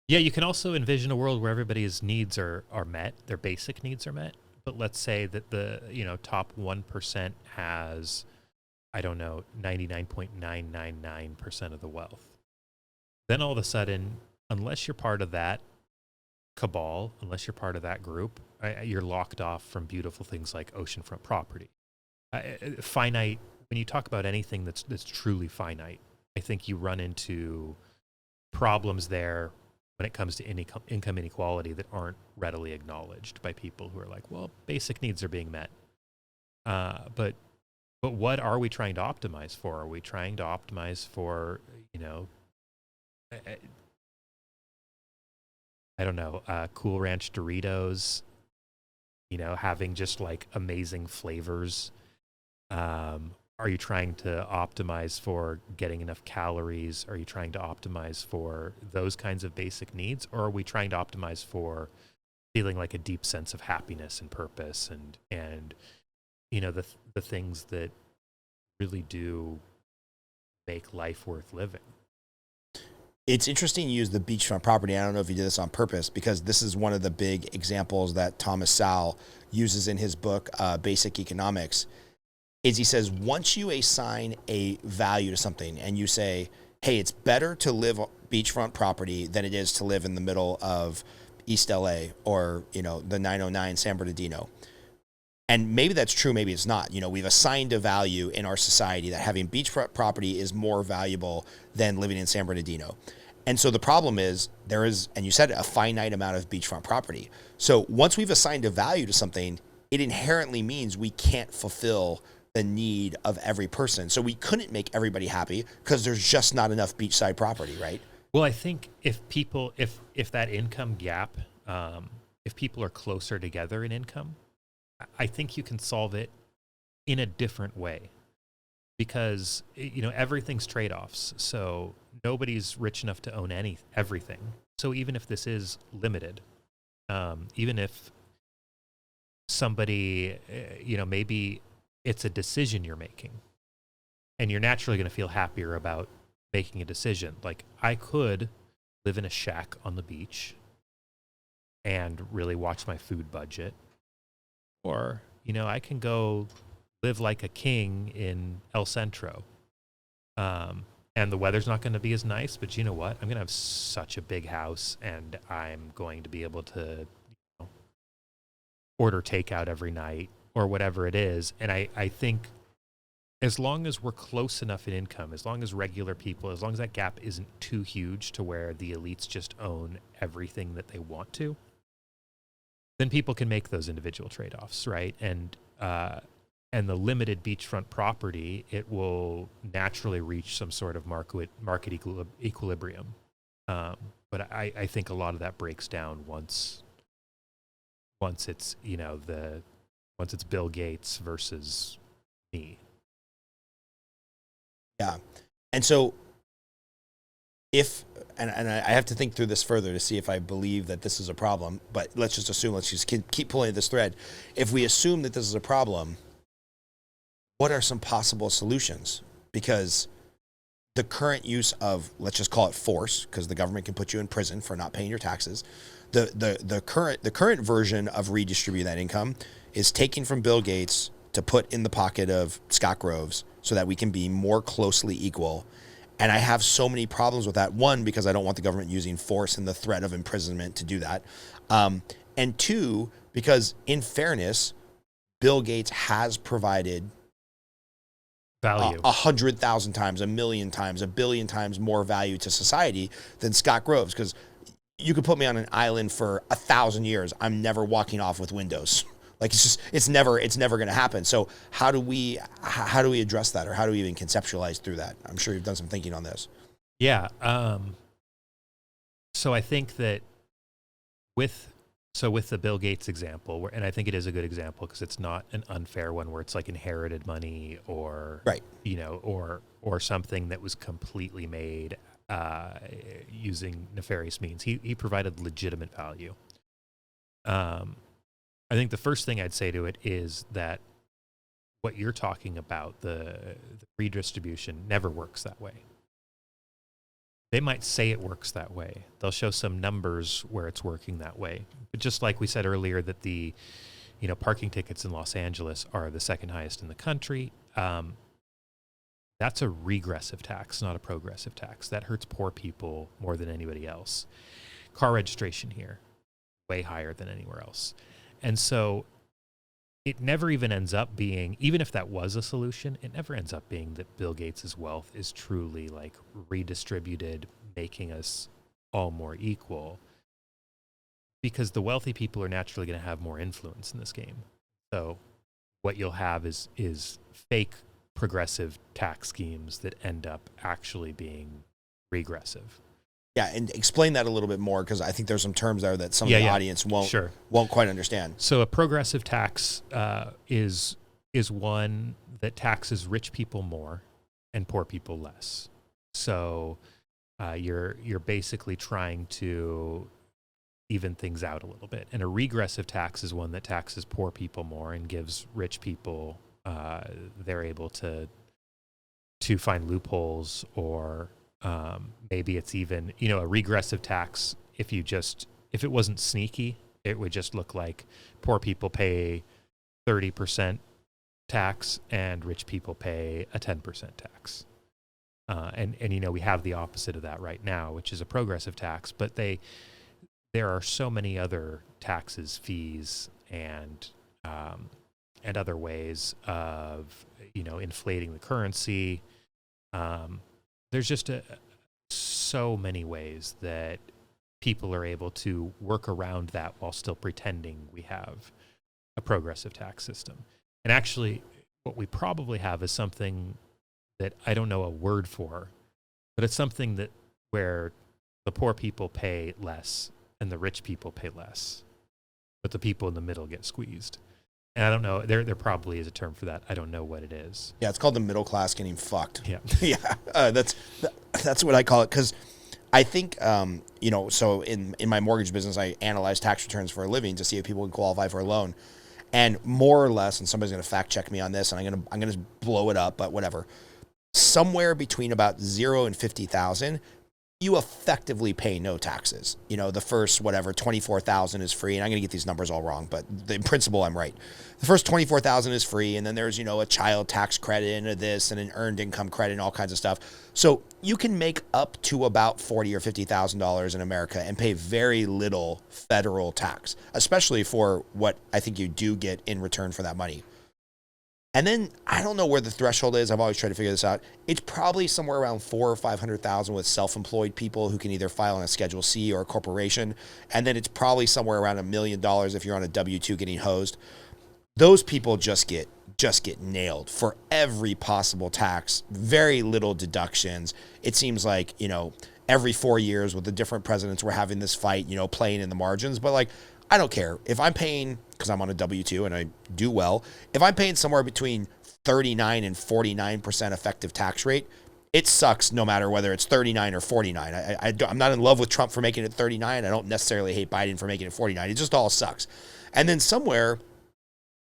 Yeah, you can also envision a world where everybody's needs are met, their basic needs are met. But let's say that the top 1% has, 99.999% of the wealth. Then all of a sudden, unless you're part of that cabal, unless you're part of that group, you're locked off from beautiful things like oceanfront property. Finite, when you talk about anything that's truly finite, I think you run into problems there when it comes to income inequality that aren't readily acknowledged by people who are like, well, basic needs are being met. But what are we trying to optimize for? Are we trying to optimize for, Cool Ranch Doritos, having just like amazing flavors? Are you trying to optimize for getting enough calories? Are you trying to optimize for those kinds of basic needs? Or are we trying to optimize for feeling like a deep sense of happiness and purpose and the things that really do make life worth living? It's interesting you use the beachfront property. I don't know if you did this on purpose, because this is one of the big examples that Thomas Sowell uses in his book, Basic Economics, is he says, once you assign a value to something and you say, hey, it's better to live beachfront property than it is to live in the middle of East LA or, the 909 San Bernardino. And maybe that's true, maybe it's not. We've assigned a value in our society that having beachfront property is more valuable than living in San Bernardino. And so the problem is there is, and you said it, a finite amount of beachfront property. So once we've assigned a value to something, it inherently means we can't fulfill the need of every person. So we couldn't make everybody happy because there's just not enough beachside property, right? Well, I think if that income gap, if people are closer together in income, I think you can solve it in a different way, because everything's trade-offs. So nobody's rich enough to own everything. So even if this is limited, even if somebody, maybe it's a decision you're making, and you're naturally going to feel happier about making a decision. Like, I could live in a shack on the beach and really watch my food budget, or I can go live like a king in El Centro, and the weather's not going to be as nice, but you know what? I'm going to have such a big house, and I'm going to be able to order takeout every night or whatever it is. And I think as long as we're close enough in income, as long as regular people, as long as that gap isn't too huge to where the elites just own everything that they want to, then people can make those individual trade-offs, right? And the limited beachfront property, it will naturally reach some sort of market equilibrium. But I think a lot of that breaks down once it's once it's Bill Gates versus me. Yeah. And so and I have to think through this further to see if I believe that this is a problem, but let's just keep pulling at this thread. If we assume that this is a problem, what are some possible solutions? Because the current use of, let's just call it force, because the government can put you in prison for not paying your taxes. The current version of redistributing that income is taking from Bill Gates to put in the pocket of Scott Groves so that we can be more closely equal. And I have so many problems with that. One, because I don't want the government using force and the threat of imprisonment to do that. And two, because in fairness, Bill Gates has provided value 100,000 times, 1,000,000 times, 1,000,000,000 times more value to society than Scott Groves. Because you could put me on an island for 1,000 years, I'm never walking off with windows. Like, it's never going to happen. So how do we address that, or how do we even conceptualize through that? I'm sure you've done some thinking on this. Yeah. So I think that with the Bill Gates example, and I think it is a good example because it's not an unfair one where it's like inherited money or, right, or something that was completely made using nefarious means. He provided legitimate value. I think the first thing I'd say to it is that what you're talking about, the redistribution, never works that way. They might say it works that way. They'll show some numbers where it's working that way. But just like we said earlier that the parking tickets in Los Angeles are the second highest in the country, that's a regressive tax, not a progressive tax. That hurts poor people more than anybody else. Car registration here, way higher than anywhere else. And so it never even ends up being, even if that was a solution, it never ends up being that Bill Gates' wealth is truly like redistributed, making us all more equal. Because the wealthy people are naturally going to have more influence in this game. So what you'll have is fake progressive tax schemes that end up actually being regressive. Yeah, and explain that a little bit more, because I think there's some terms there that some of the audience won't quite understand. So a progressive tax is one that taxes rich people more and poor people less. So you're basically trying to even things out a little bit. And a regressive tax is one that taxes poor people more and gives rich people they're able to find loopholes, or maybe it's even, a regressive tax. If it wasn't sneaky, it would just look like poor people pay 30% tax and rich people pay a 10% tax. And we have the opposite of that right now, which is a progressive tax, but there are so many other taxes, fees, and other ways of, inflating the currency. There's just so many ways that people are able to work around that while still pretending we have a progressive tax system. And actually, what we probably have is something that I don't know a word for, but it's something that where the poor people pay less and the rich people pay less, but the people in the middle get squeezed. And I don't know, there probably is a term for that. I don't know what it is. Yeah, it's called the middle class getting fucked. Yeah. Yeah, that's what I call it, because I think, so in my mortgage business, I analyze tax returns for a living to see if people can qualify for a loan. And more or less, and somebody's going to fact check me on this, and I'm going to blow it up, but whatever. Somewhere between about 0 and 50,000, you effectively pay no taxes. The first, 24,000 is free. And I'm going to get these numbers all wrong, but in principle, I'm right. The first 24,000 is free. And then there's, a child tax credit and this and an earned income credit and all kinds of stuff. So you can make up to about $40,000 or $50,000 in America and pay very little federal tax, especially for what I think you do get in return for that money. And then I don't know where the threshold is. I've always tried to figure this out. It's probably somewhere around 400,000 or 500,000 with self-employed people who can either file on a Schedule C or a corporation. And then it's probably somewhere around $1 million if you're on a W-2 getting hosed. Those people just get nailed for every possible tax, very little deductions. It seems like, every 4 years with the different presidents, we're having this fight, playing in the margins. But I don't care if I'm paying, because I'm on a W-2 and I do well, if I'm paying somewhere between 39 and 49% effective tax rate, it sucks no matter whether it's 39 or 49. I'm not in love with Trump for making it 39. I don't necessarily hate Biden for making it 49. It just all sucks. And then somewhere,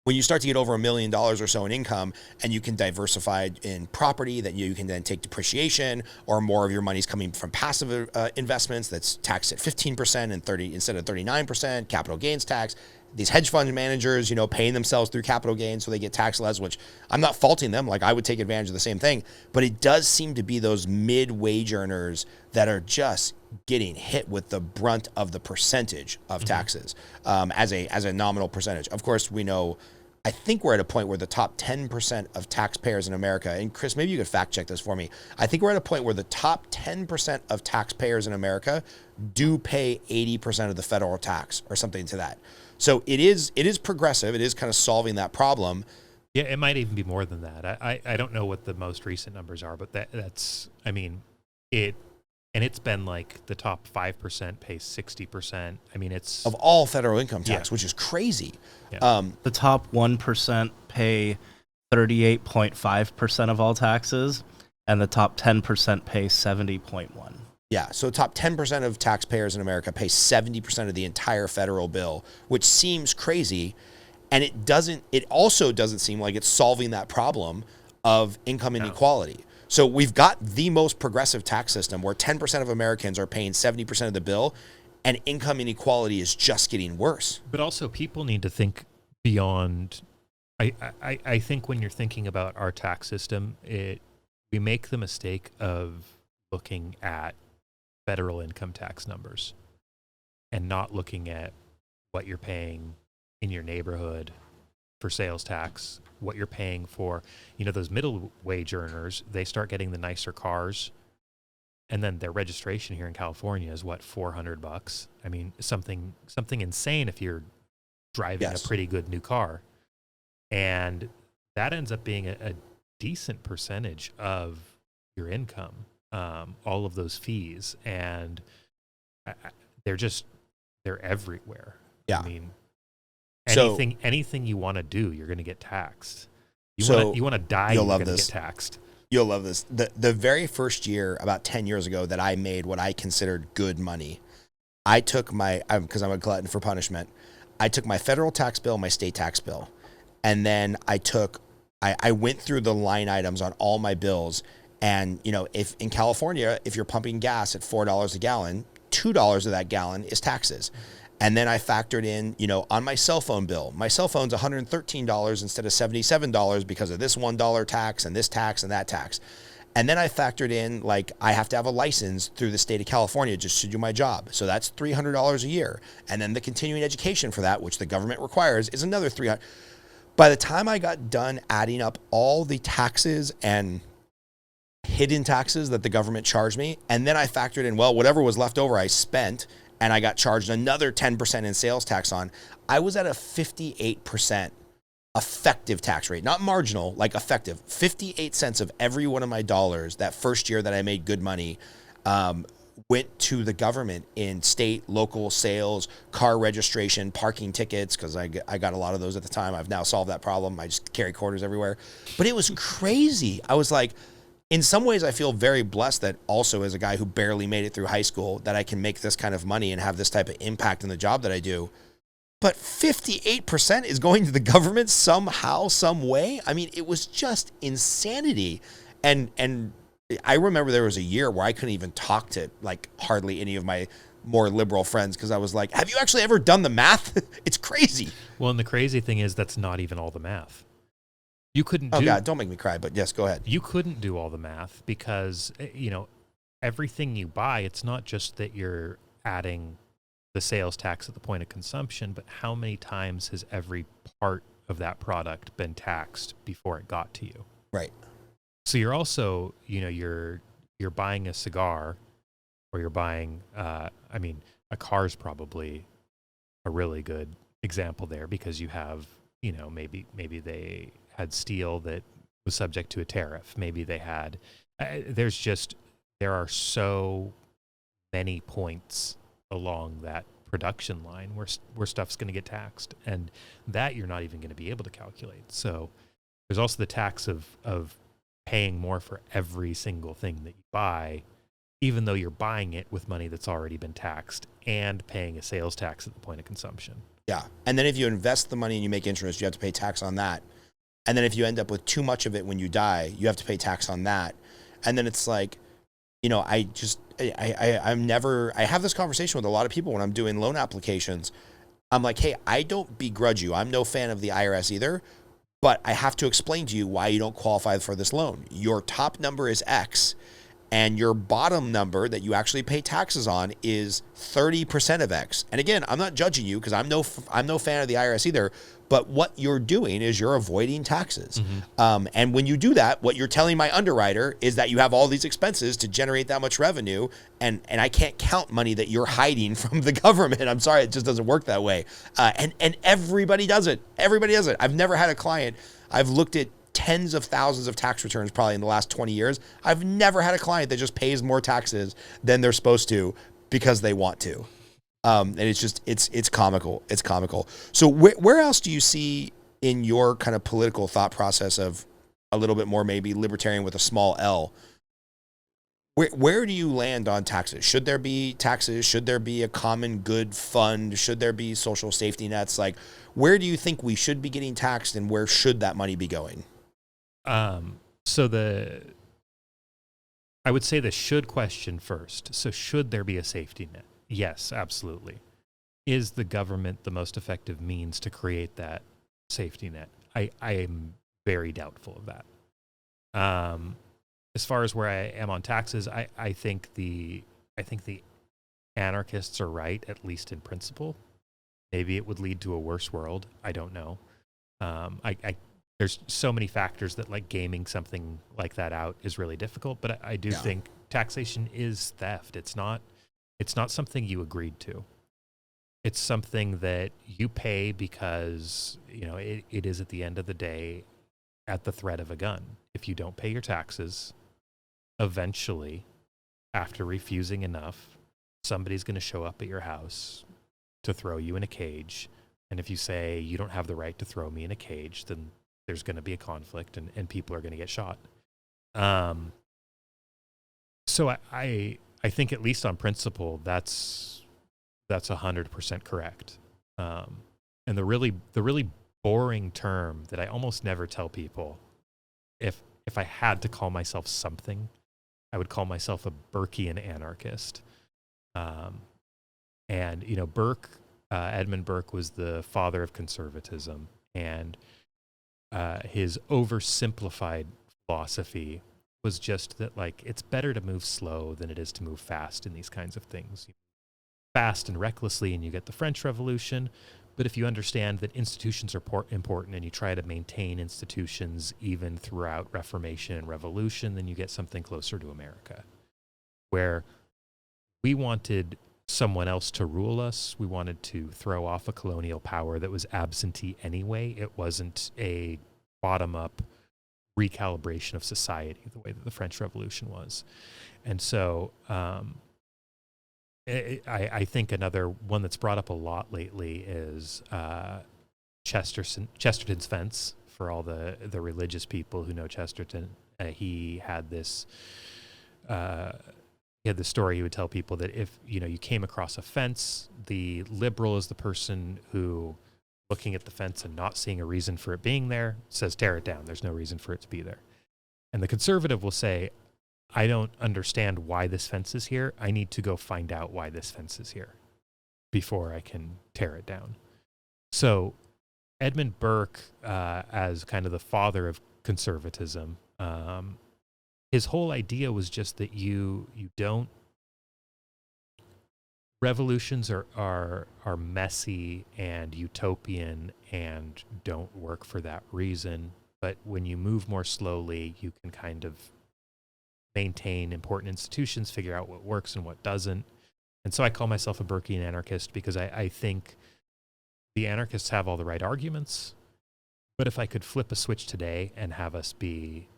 when you start to get over $1 million or so in income and you can diversify in property, that you can then take depreciation, or more of your money's coming from passive investments that's taxed at 15% and 30 instead of 39%, capital gains tax. These hedge fund managers, paying themselves through capital gains so they get taxed less, which I'm not faulting them. I would take advantage of the same thing. But it does seem to be those mid-wage earners that are just getting hit with the brunt of the percentage of taxes as a nominal percentage. Of course, we know, I think we're at a point where the top 10% of taxpayers in America, and Chris, maybe you could fact check this for me. I think we're at a point where the top 10% of taxpayers in America do pay 80% of the federal tax or something to that. So it is progressive. It is kind of solving that problem. Yeah, it might even be more than that. I don't know what the most recent numbers are, but that's, it's been like the top 5% pay 60%. It's of all federal income tax, which is crazy. Yeah. The top 1% pay 38.5% of all taxes, and the top 10% pay 70.1%. Yeah, so top 10% of taxpayers in America pay 70% of the entire federal bill, which seems crazy. And it also doesn't seem like it's solving that problem of income inequality. So we've got the most progressive tax system where 10% of Americans are paying 70% of the bill, and income inequality is just getting worse. But also people need to think beyond. I think when you're thinking about our tax system, we make the mistake of looking at federal income tax numbers and not looking at what you're paying in your neighborhood for sales tax, what you're paying for, those middle wage earners. They start getting the nicer cars, and then their registration here in California is what, $400? Something insane if you're driving a pretty good new car. And that ends up being a decent percentage of your income, all of those fees. And they're everywhere. Yeah. Anything you want to do, you're going to get taxed. You want to die, you're going to get taxed. You'll love this. The very first year, about 10 years ago, that I made what I considered good money, I took because I'm a glutton for punishment, I took my federal tax bill, my state tax bill, and then I went through the line items on all my bills. And, if in California, if you're pumping gas at $4 a gallon, $2 of that gallon is taxes. And then I factored in, on my cell phone bill. My cell phone's $113 instead of $77 because of this $1 tax and this tax and that tax. And then I factored in, I have to have a license through the state of California just to do my job. So that's $300 a year. And then the continuing education for that, which the government requires, is another $300. By the time I got done adding up all the taxes and hidden taxes that the government charged me. And then I factored in, well, whatever was left over, I spent, and I got charged another 10% in sales tax on. I was at a 58% effective tax rate, not marginal, like effective. 58 cents of every one of my dollars that first year that I made good money went to the government in state, local sales, car registration, parking tickets, because I got a lot of those at the time. I've now solved that problem. I just carry quarters everywhere. But it was crazy. I was like, in some ways, I feel very blessed that also as a guy who barely made it through high school, that I can make this kind of money and have this type of impact in the job that I do. But 58% is going to the government somehow, some way. I mean, it was just insanity. And I remember there was a year where I couldn't even talk to like hardly any of my more liberal friends because I was like, have you actually ever done the math? It's crazy. Well, and the crazy thing is that's not even all the math. You couldn't Oh, God, don't make me cry, but yes, go ahead. You couldn't do all the math because, everything you buy, it's not just that you're adding the sales tax at the point of consumption, but how many times has every part of that product been taxed before it got to you? Right. So you're also, you're buying a cigar, or you're buying, a car's probably a really good example there because you have, maybe they had steel that was subject to a tariff. Maybe they had, there are so many points along that production line where stuff's going to get taxed, and that you're not even going to be able to calculate. So there's also the tax of paying more for every single thing that you buy, even though you're buying it with money that's already been taxed and paying a sales tax at the point of consumption. Yeah. And then if you invest the money and you make interest, you have to pay tax on that. And then if you end up with too much of it when you die, you have to pay tax on that. And then it's like, I have this conversation with a lot of people when I'm doing loan applications. I'm like, hey, I don't begrudge you. I'm no fan of the IRS either, but I have to explain to you why you don't qualify for this loan. Your top number is X, and your bottom number that you actually pay taxes on is 30% of X. And again, I'm not judging you because I'm no fan of the IRS either, but what you're doing is you're avoiding taxes. Mm-hmm. And when you do that, what you're telling my underwriter is that you have all these expenses to generate that much revenue, and I can't count money that you're hiding from the government. I'm sorry, it just doesn't work that way. And everybody does it. Everybody does it. I've never had a client. I've looked at tens of thousands of tax returns probably in the last 20 years. I've never had a client that just pays more taxes than they're supposed to because they want to. And it's just, it's comical. It's comical. So where else do you see in your kind of political thought process of a little bit more maybe libertarian with a small L, where do you land on taxes? Should there be taxes? Should there be a common good fund? Should there be social safety nets? Like, where do you think we should be getting taxed, and where should that money be going? I would say the should question first. So should there be a safety net? Yes, absolutely. Is the government the most effective means to create that safety net? I am very doubtful of that. As far as where I am on taxes, I think the anarchists are right, at least in principle. Maybe it would lead to a worse world. I don't know. There's so many factors that like gaming something like that out is really difficult, but I do think taxation is theft. It's not something you agreed to. It's something that you pay because, it is at the end of the day at the threat of a gun. If you don't pay your taxes, eventually, after refusing enough, somebody's going to show up at your house to throw you in a cage. And if you say you don't have the right to throw me in a cage, then there's going to be a conflict and people are going to get shot. So I think at least on principle, that's 100% correct. And the really boring term that I almost never tell people, if I had to call myself something, I would call myself a Burkean Anarchist. And Edmund Burke was the father of conservatism, and his oversimplified philosophy was just that, like, it's better to move slow than it is to move fast in these kinds of things. Fast and recklessly, and you get the French Revolution, But if you understand that institutions are important and you try to maintain institutions even throughout Reformation and Revolution, then you get something closer to America, where we wanted someone else to rule us. We wanted to throw off a colonial power that was absentee anyway. It wasn't a bottom-up recalibration of society the way that the French Revolution was. And so I think another one that's brought up a lot lately is Chesterton's fence. For all the religious people who know Chesterton, he had this story he would tell people that if you came across a fence, the liberal is the person who, looking at the fence and not seeing a reason for it being there, says tear it down. There's no reason for it to be there. And the conservative will say, I don't understand why this fence is here. I need to go find out why this fence is here before I can tear it down. So Edmund Burke, as kind of the father of conservatism, his whole idea was just that you don't. Revolutions are messy and utopian and don't work for that reason. But when you move more slowly, you can kind of maintain important institutions, figure out what works and what doesn't. And so I call myself a Burkean anarchist because I think the anarchists have all the right arguments. But if I could flip a switch today and have us be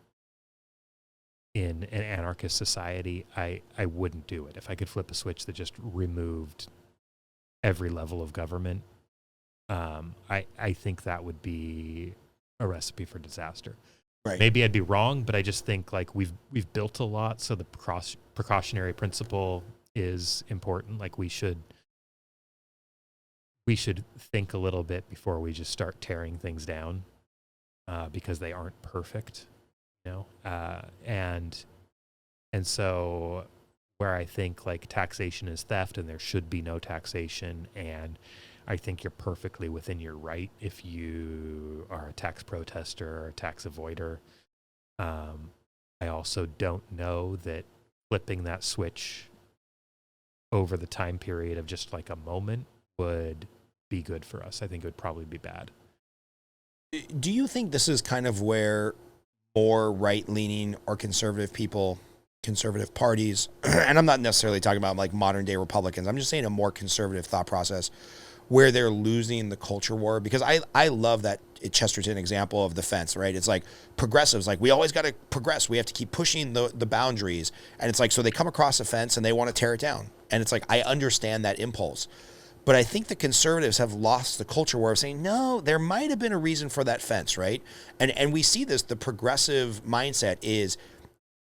in an anarchist society, I wouldn't do it. If I could flip a switch that just removed every level of government, I think that would be a recipe for disaster. Right. Maybe I'd be wrong, but I just think like we've built a lot, so the precautionary principle is important. Like we should think a little bit before we just start tearing things down, because they aren't perfect, and so where I think like taxation is theft and there should be no taxation, and I think you're perfectly within your right if you are a tax protester or a tax avoider. I also don't know that flipping that switch over the time period of just like a moment would be good for us. I think it would probably be bad. Do you think this is kind of where more right-leaning or conservative people, conservative parties, and I'm not necessarily talking about like modern day Republicans, I'm just saying a more conservative thought process, where they're losing the culture war? Because I love that Chesterton example of the fence, right? It's like progressives, like we always got to progress. We have to keep pushing the boundaries. And it's like, so they come across a fence and they want to tear it down. And it's like, I understand that impulse. But I think the conservatives have lost the culture war of saying, no, there might have been a reason for that fence, right? And we see this, the progressive mindset is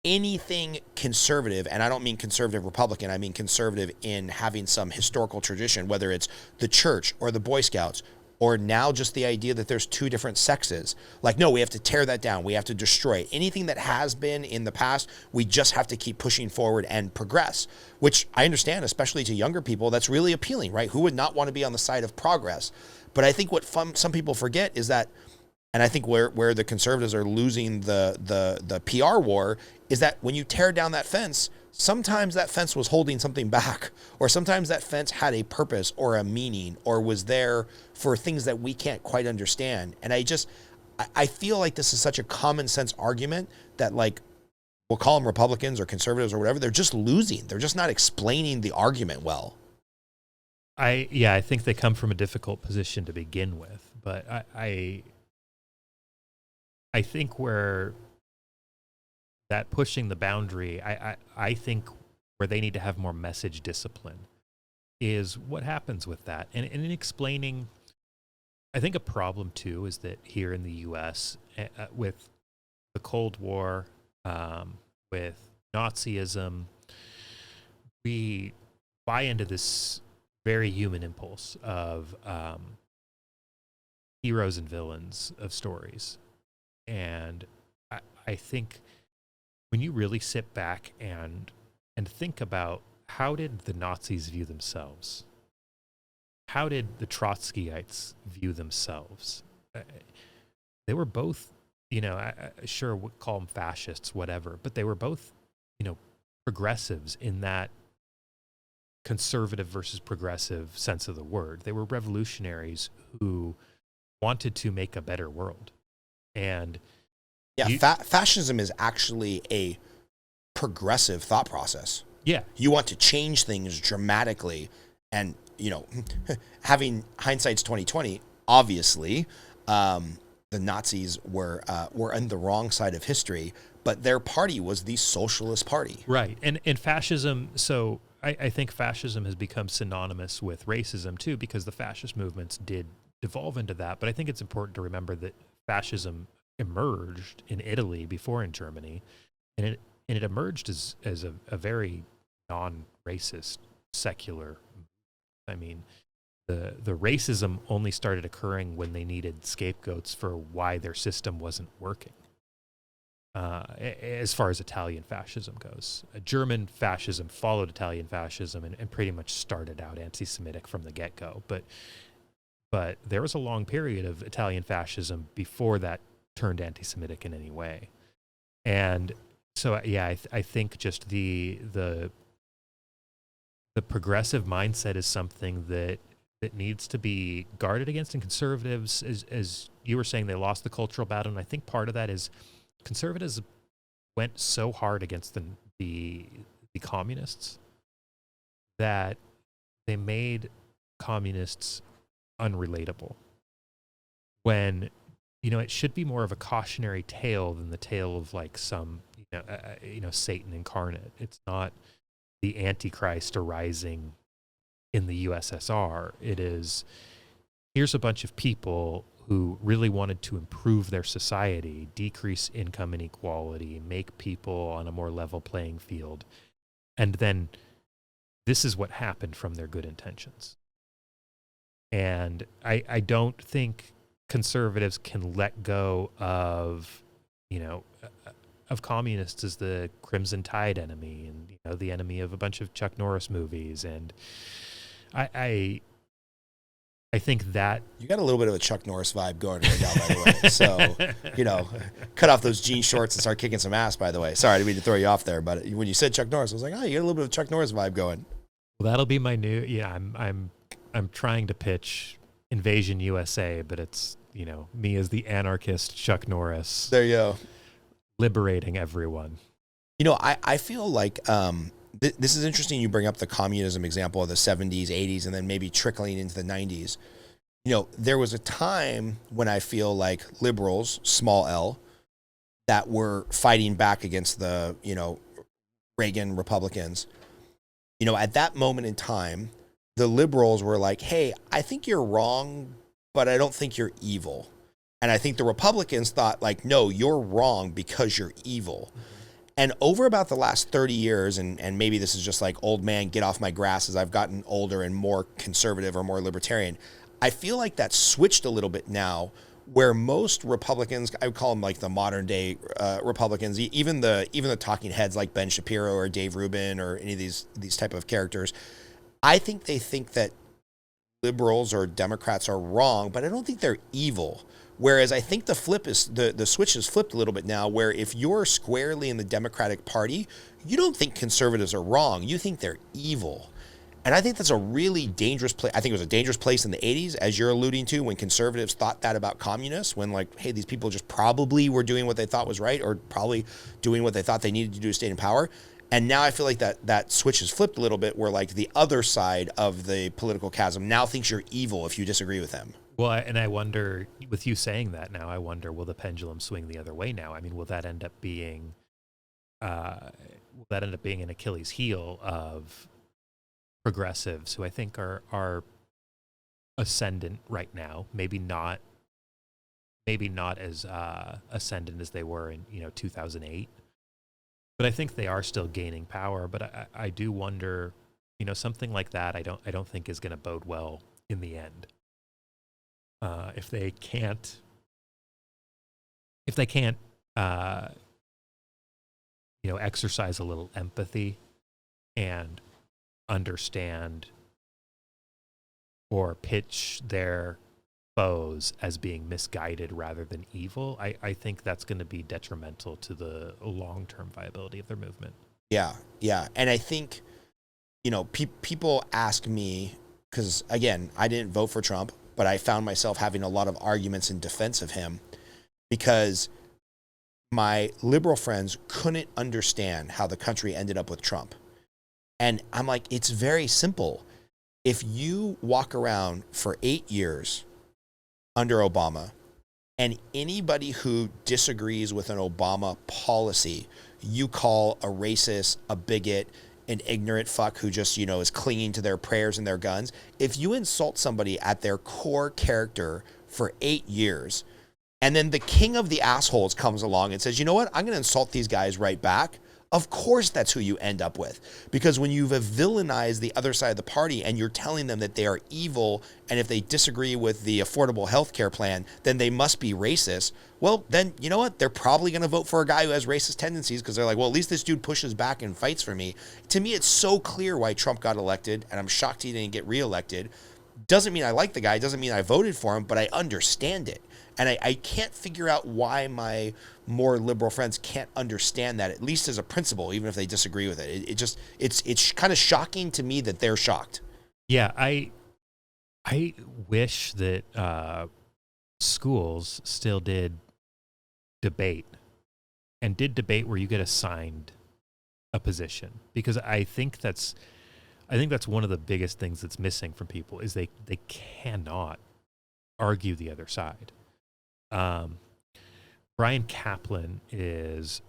anything conservative, and I don't mean conservative Republican, I mean conservative in having some historical tradition, whether it's the church or the Boy Scouts, or now just the idea that there's two different sexes. Like, no, we have to tear that down. We have to destroy anything that has been in the past. We just have to keep pushing forward and progress, which I understand, especially to younger people, that's really appealing, right? Who would not want to be on the side of progress? But I think what some people forget is that, and I think where the conservatives are losing the PR war, is that when you tear down that fence, sometimes that fence was holding something back, or sometimes that fence had a purpose or a meaning, or was there for things that we can't quite understand. And I feel like this is such a common sense argument that, like, we'll call them Republicans or conservatives or whatever, they're just losing. They're just not explaining the argument well. I think they come from a difficult position to begin with, but I think where that pushing the boundary, I think where they need to have more message discipline is what happens with that. And in explaining, I think a problem too is that here in the U.S., with the Cold War, with Nazism, we buy into this very human impulse of heroes and villains of stories. And I think when you really sit back and think about, how did the Nazis view themselves? How did the Trotskyites view themselves? They were both, sure, we'll call them fascists, whatever, but they were both, progressives in that conservative versus progressive sense of the word. They were revolutionaries who wanted to make a better world. And fascism is actually a progressive thought process. Yeah. You want to change things dramatically, and having hindsight's 2020, obviously, the Nazis were on the wrong side of history, but their party was the socialist party. Right. And fascism, so I think fascism has become synonymous with racism too, because the fascist movements did devolve into that. But I think it's important to remember that fascism emerged in Italy before in Germany, and it emerged as a very non-racist, secular. I mean, the racism only started occurring when they needed scapegoats for why their system wasn't working. As far as Italian fascism goes, German fascism followed Italian fascism and pretty much started out anti-Semitic from the get-go. But there was a long period of Italian fascism before that turned anti-Semitic in any way. And so, yeah, I think just the progressive mindset is something that needs to be guarded against. And conservatives, as you were saying, they lost the cultural battle. And I think part of that is conservatives went so hard against the communists that they made communists unrelatable. When it should be more of a cautionary tale than the tale of like some Satan incarnate. It's not the Antichrist arising in the USSR. It is, here's a bunch of people who really wanted to improve their society, decrease income inequality, make people on a more level playing field. And then this is what happened from their good intentions. And I don't think conservatives can let go of communists as the Crimson Tide enemy and the enemy of a bunch of Chuck Norris movies. And I think that you got a little bit of a Chuck Norris vibe going right now, by the way. So, cut off those jean shorts and start kicking some ass, by the way. Sorry, I didn't mean to throw you off there, but when you said Chuck Norris, I was like, oh, you got a little bit of Chuck Norris vibe going. Well, that'll be my new, I'm trying to pitch Invasion USA, but it's, me as the anarchist Chuck Norris. There you go. Liberating everyone. I feel like this is interesting. You bring up the communism example of the 70s, 80s, and then maybe trickling into the 90s. There was a time when I feel like liberals, small L, that were fighting back against the, Reagan Republicans. At that moment in time, the liberals were like, hey, I think you're wrong, but I don't think you're evil. And I think the Republicans thought like, no, you're wrong because you're evil. And over about the last 30 years, and maybe this is just like old man, get off my grass as I've gotten older and more conservative or more libertarian, I feel like that switched a little bit now, where most Republicans, I would call them like the modern day Republicans, even the talking heads like Ben Shapiro or Dave Rubin or any of these type of characters, I think they think that liberals or Democrats are wrong, but I don't think they're evil. Whereas I think the flip is the switch is flipped a little bit now, where if you're squarely in the Democratic Party, you don't think conservatives are wrong. You think they're evil. And I think that's a really dangerous place. I think it was a dangerous place in the 80s, as you're alluding to, when conservatives thought that about communists, when like, hey, these people just probably were doing what they thought was right, or probably doing what they thought they needed to do to stay in power. And now I feel like that switch has flipped a little bit, where like the other side of the political chasm now thinks you're evil if you disagree with them. Well, and I wonder, with you saying that now, I wonder, will the pendulum swing the other way now? I mean, will that end up being an Achilles heel of progressives who I think are ascendant right now? Maybe not as ascendant as they were in 2008, but I think they are still gaining power. But I do wonder, something like that. I don't think is going to bode well in the end. If they can't exercise a little empathy and understand or pitch their foes as being misguided rather than evil, I think that's going to be detrimental to the long-term viability of their movement. Yeah. And I think people ask me, because again, I didn't vote for Trump, but I found myself having a lot of arguments in defense of him because my liberal friends couldn't understand how the country ended up with Trump. And I'm like, it's very simple. If you walk around for 8 years under Obama, and anybody who disagrees with an Obama policy, you call a racist, a bigot, an ignorant fuck who just, is clinging to their prayers and their guns. If you insult somebody at their core character for 8 years, and then the king of the assholes comes along and says, you know what, I'm going to insult these guys right back. Of course, that's who you end up with. Because when you've villainized the other side of the party and you're telling them that they are evil, and if they disagree with the affordable health care plan, then they must be racist. Well, then, you know what? They're probably going to vote for a guy who has racist tendencies because they're like, well, at least this dude pushes back and fights for me. To me, it's so clear why Trump got elected, and I'm shocked he didn't get reelected. Doesn't mean I like the guy. Doesn't mean I voted for him, but I understand it. And I can't figure out why my more liberal friends can't understand that, at least as a principle, even if they disagree with it. It's kind of shocking to me that they're shocked. Yeah, I wish that schools still did debate and did debate where you get assigned a position, because I think that's one of the biggest things that's missing from people is they cannot argue the other side. Brian Kaplan is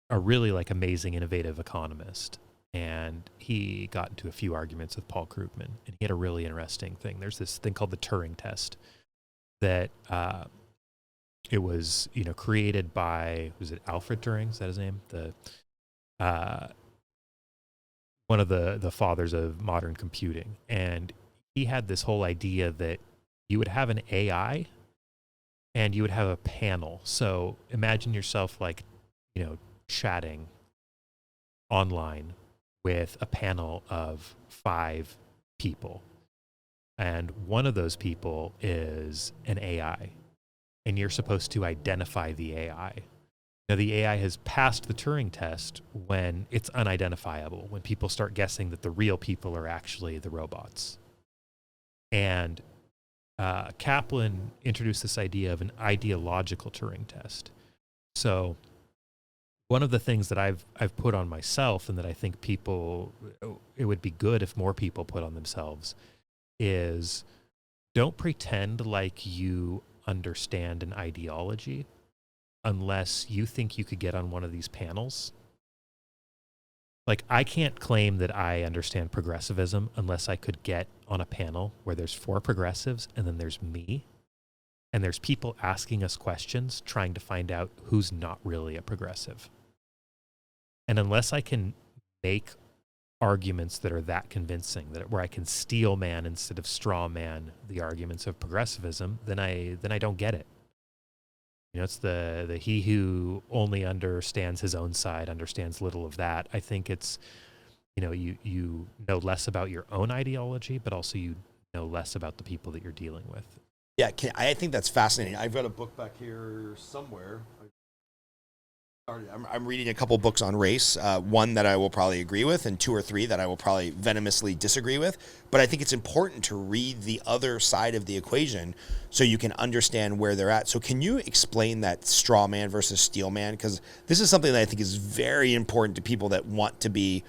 a really amazing, innovative economist, and he got into a few arguments with Paul Krugman, and he had a really interesting thing. There's this thing called the Turing test that it was created by, was it Alfred Turing? Is that his name? One of the fathers of modern computing, and he had this whole idea that you would have an AI and you would have a panel. So imagine yourself chatting online with a panel of 5 people. And one of those people is an AI. And you're supposed to identify the AI. Now, the AI has passed the Turing test when it's unidentifiable, when people start guessing that the real people are actually the robots. And Kaplan introduced this idea of an ideological Turing test. So one of the things that I've put on myself, and that I think it would be good if more people put on themselves, is don't pretend like you understand an ideology unless you think you could get on one of these panels. I can't claim that I understand progressivism unless I could get on a panel where there's 4 progressives and then there's me, and there's people asking us questions trying to find out who's not really a progressive. And unless I can make arguments that are that convincing, where I can steel man instead of straw man the arguments of progressivism, then I don't get it. It's the he who only understands his own side understands little of that. I think it's, you know less about your own ideology, but also you know less about the people that you're dealing with. Yeah, I think that's fascinating. I've got a book back here somewhere. I'm reading a couple books on race, one that I will probably agree with, and 2 or 3 that I will probably venomously disagree with. But I think it's important to read the other side of the equation so you can understand where they're at. So can you explain that straw man versus steel man? Because this is something that I think is very important to people that want to be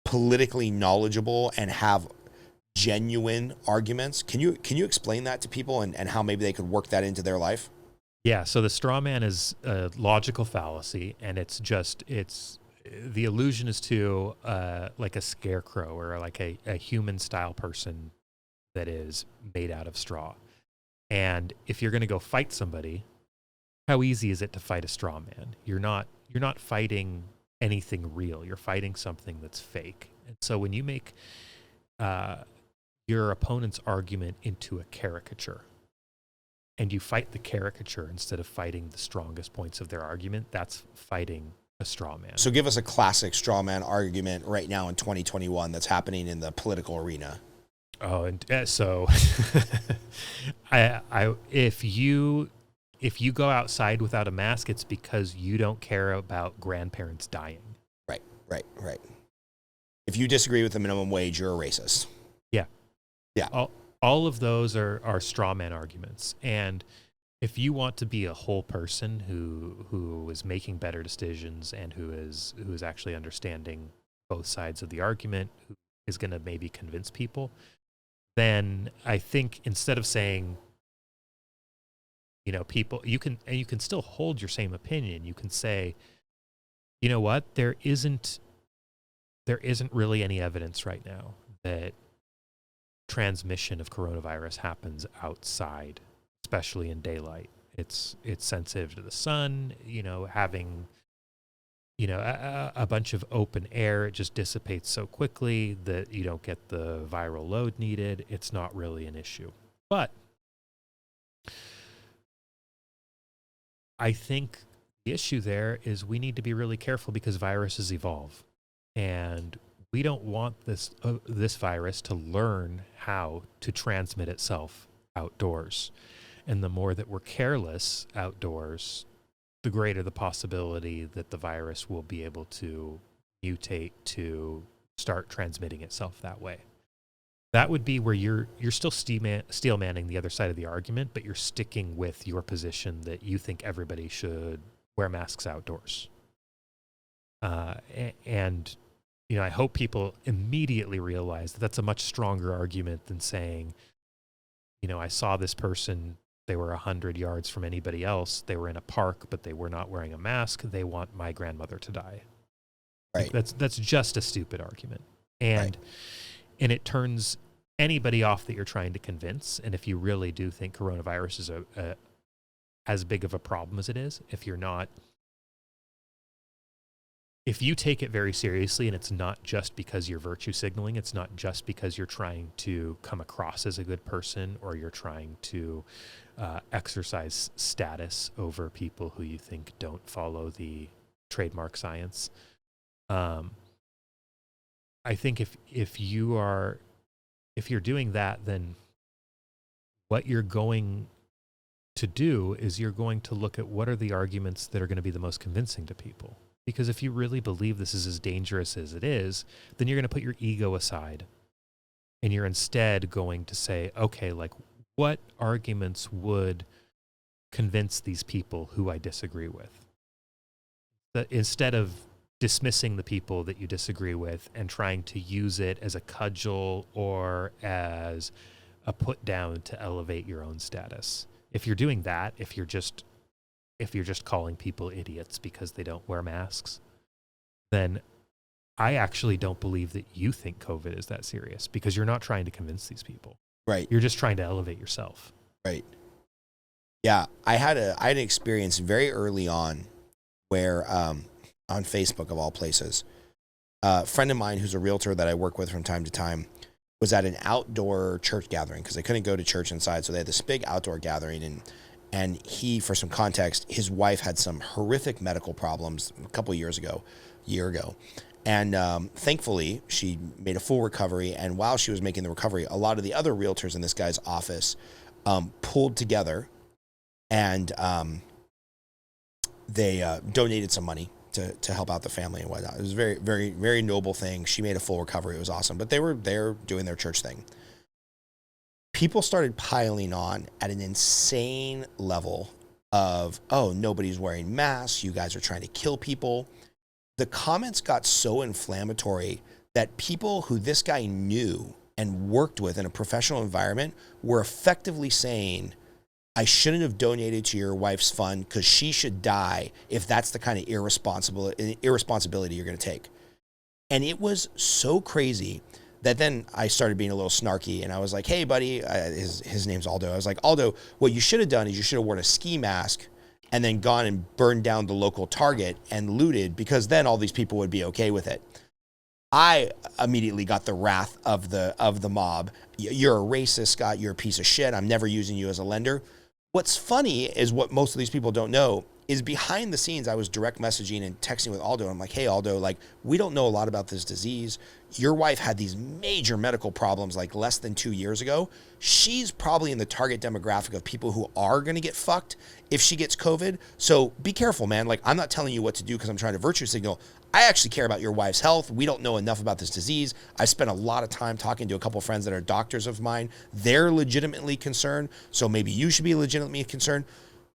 politically knowledgeable and have genuine arguments. Can you explain that to people and how maybe they could work that into their life? Yeah, so the straw man is a logical fallacy, and it's the illusion is to like a scarecrow or like a human-style person that is made out of straw. And if you're going to go fight somebody, how easy is it to fight a straw man? You're not fighting anything real. You're fighting something that's fake. And so when you make your opponent's argument into a caricature, and you fight the caricature instead of fighting the strongest points of their argument, that's fighting a straw man. So give us a classic straw man argument right now in 2021 that's happening in the political arena. Oh, and so if you go outside without a mask, it's because you don't care about grandparents dying. Right. if you disagree with the minimum wage, you're a racist. Yeah. Yeah. All of those are straw man arguments. And if you want to be a whole person who is making better decisions and who is actually understanding both sides of the argument, who is going to maybe convince people, then I think instead of saying, people, you can still hold your same opinion. You can say, you know what, there isn't really any evidence right now that transmission of coronavirus happens outside, especially in daylight. It's sensitive to the sun, having a bunch of open air, it just dissipates so quickly that you don't get the viral load needed. It's not really an issue. But I think the issue there is we need to be really careful because viruses evolve. And we don't want this virus to learn how to transmit itself outdoors. And the more that we're careless outdoors, the greater the possibility that the virus will be able to mutate to start transmitting itself that way. That would be where you're still steel manning the other side of the argument, but you're sticking with your position that you think everybody should wear masks outdoors. And I hope people immediately realize that that's a much stronger argument than saying, I saw this person, they were 100 yards from anybody else. They were in a park, but they were not wearing a mask. They want my grandmother to die. Right. That's just a stupid argument. And it turns anybody off that you're trying to convince. And if you really do think coronavirus is as big of a problem as it is, if you take it very seriously and it's not just because you're virtue signaling, it's not just because you're trying to come across as a good person or you're trying to exercise status over people who you think don't follow the trademark science. I think if you're doing that, then what you're going to do is you're going to look at what are the arguments that are going to be the most convincing to people. Because if you really believe this is as dangerous as it is, then you're going to put your ego aside. And you're instead going to say, okay, like what arguments would convince these people who I disagree with? Instead of dismissing the people that you disagree with and trying to use it as a cudgel or as a put down to elevate your own status. If you're doing that, if you're just calling people idiots because they don't wear masks, then I actually don't believe that you think COVID is that serious because you're not trying to convince these people. Right. You're just trying to elevate yourself. Right. Yeah. I had an experience very early on where, on Facebook of all places, a friend of mine who's a realtor that I work with from time to time was at an outdoor church gathering because they couldn't go to church inside. So they had this big outdoor gathering and he, for some context, his wife had some horrific medical problems a year ago. And thankfully, she made a full recovery. And while she was making the recovery, a lot of the other realtors in this guy's office pulled together and they donated some money to help out the family and whatnot. It was a very, very, very noble thing. She made a full recovery. It was awesome. But they were there doing their church thing. People started piling on at an insane level of, oh, nobody's wearing masks. You guys are trying to kill people. The comments got so inflammatory that people who this guy knew and worked with in a professional environment were effectively saying, I shouldn't have donated to your wife's fund because she should die if that's the kind of irresponsibility you're going to take. And it was so crazy that then I started being a little snarky and I was like, hey, buddy, his name's Aldo. I was like, Aldo, what you should have done is you should have worn a ski mask and then gone and burned down the local Target and looted because then all these people would be okay with it. I immediately got the wrath of the mob. You're a racist, Scott. You're a piece of shit. I'm never using you as a lender. What's funny is what most of these people don't know is behind the scenes, I was direct messaging and texting with Aldo. I'm like, hey, Aldo, like, we don't know a lot about this disease. Your wife had these major medical problems like less than 2 years ago. She's probably in the target demographic of people who are going to get fucked if she gets COVID. So be careful, man. Like, I'm not telling you what to do because I'm trying to virtue signal. I actually care about your wife's health. We don't know enough about this disease. I spent a lot of time talking to a couple of friends that are doctors of mine. They're legitimately concerned. So maybe you should be legitimately concerned.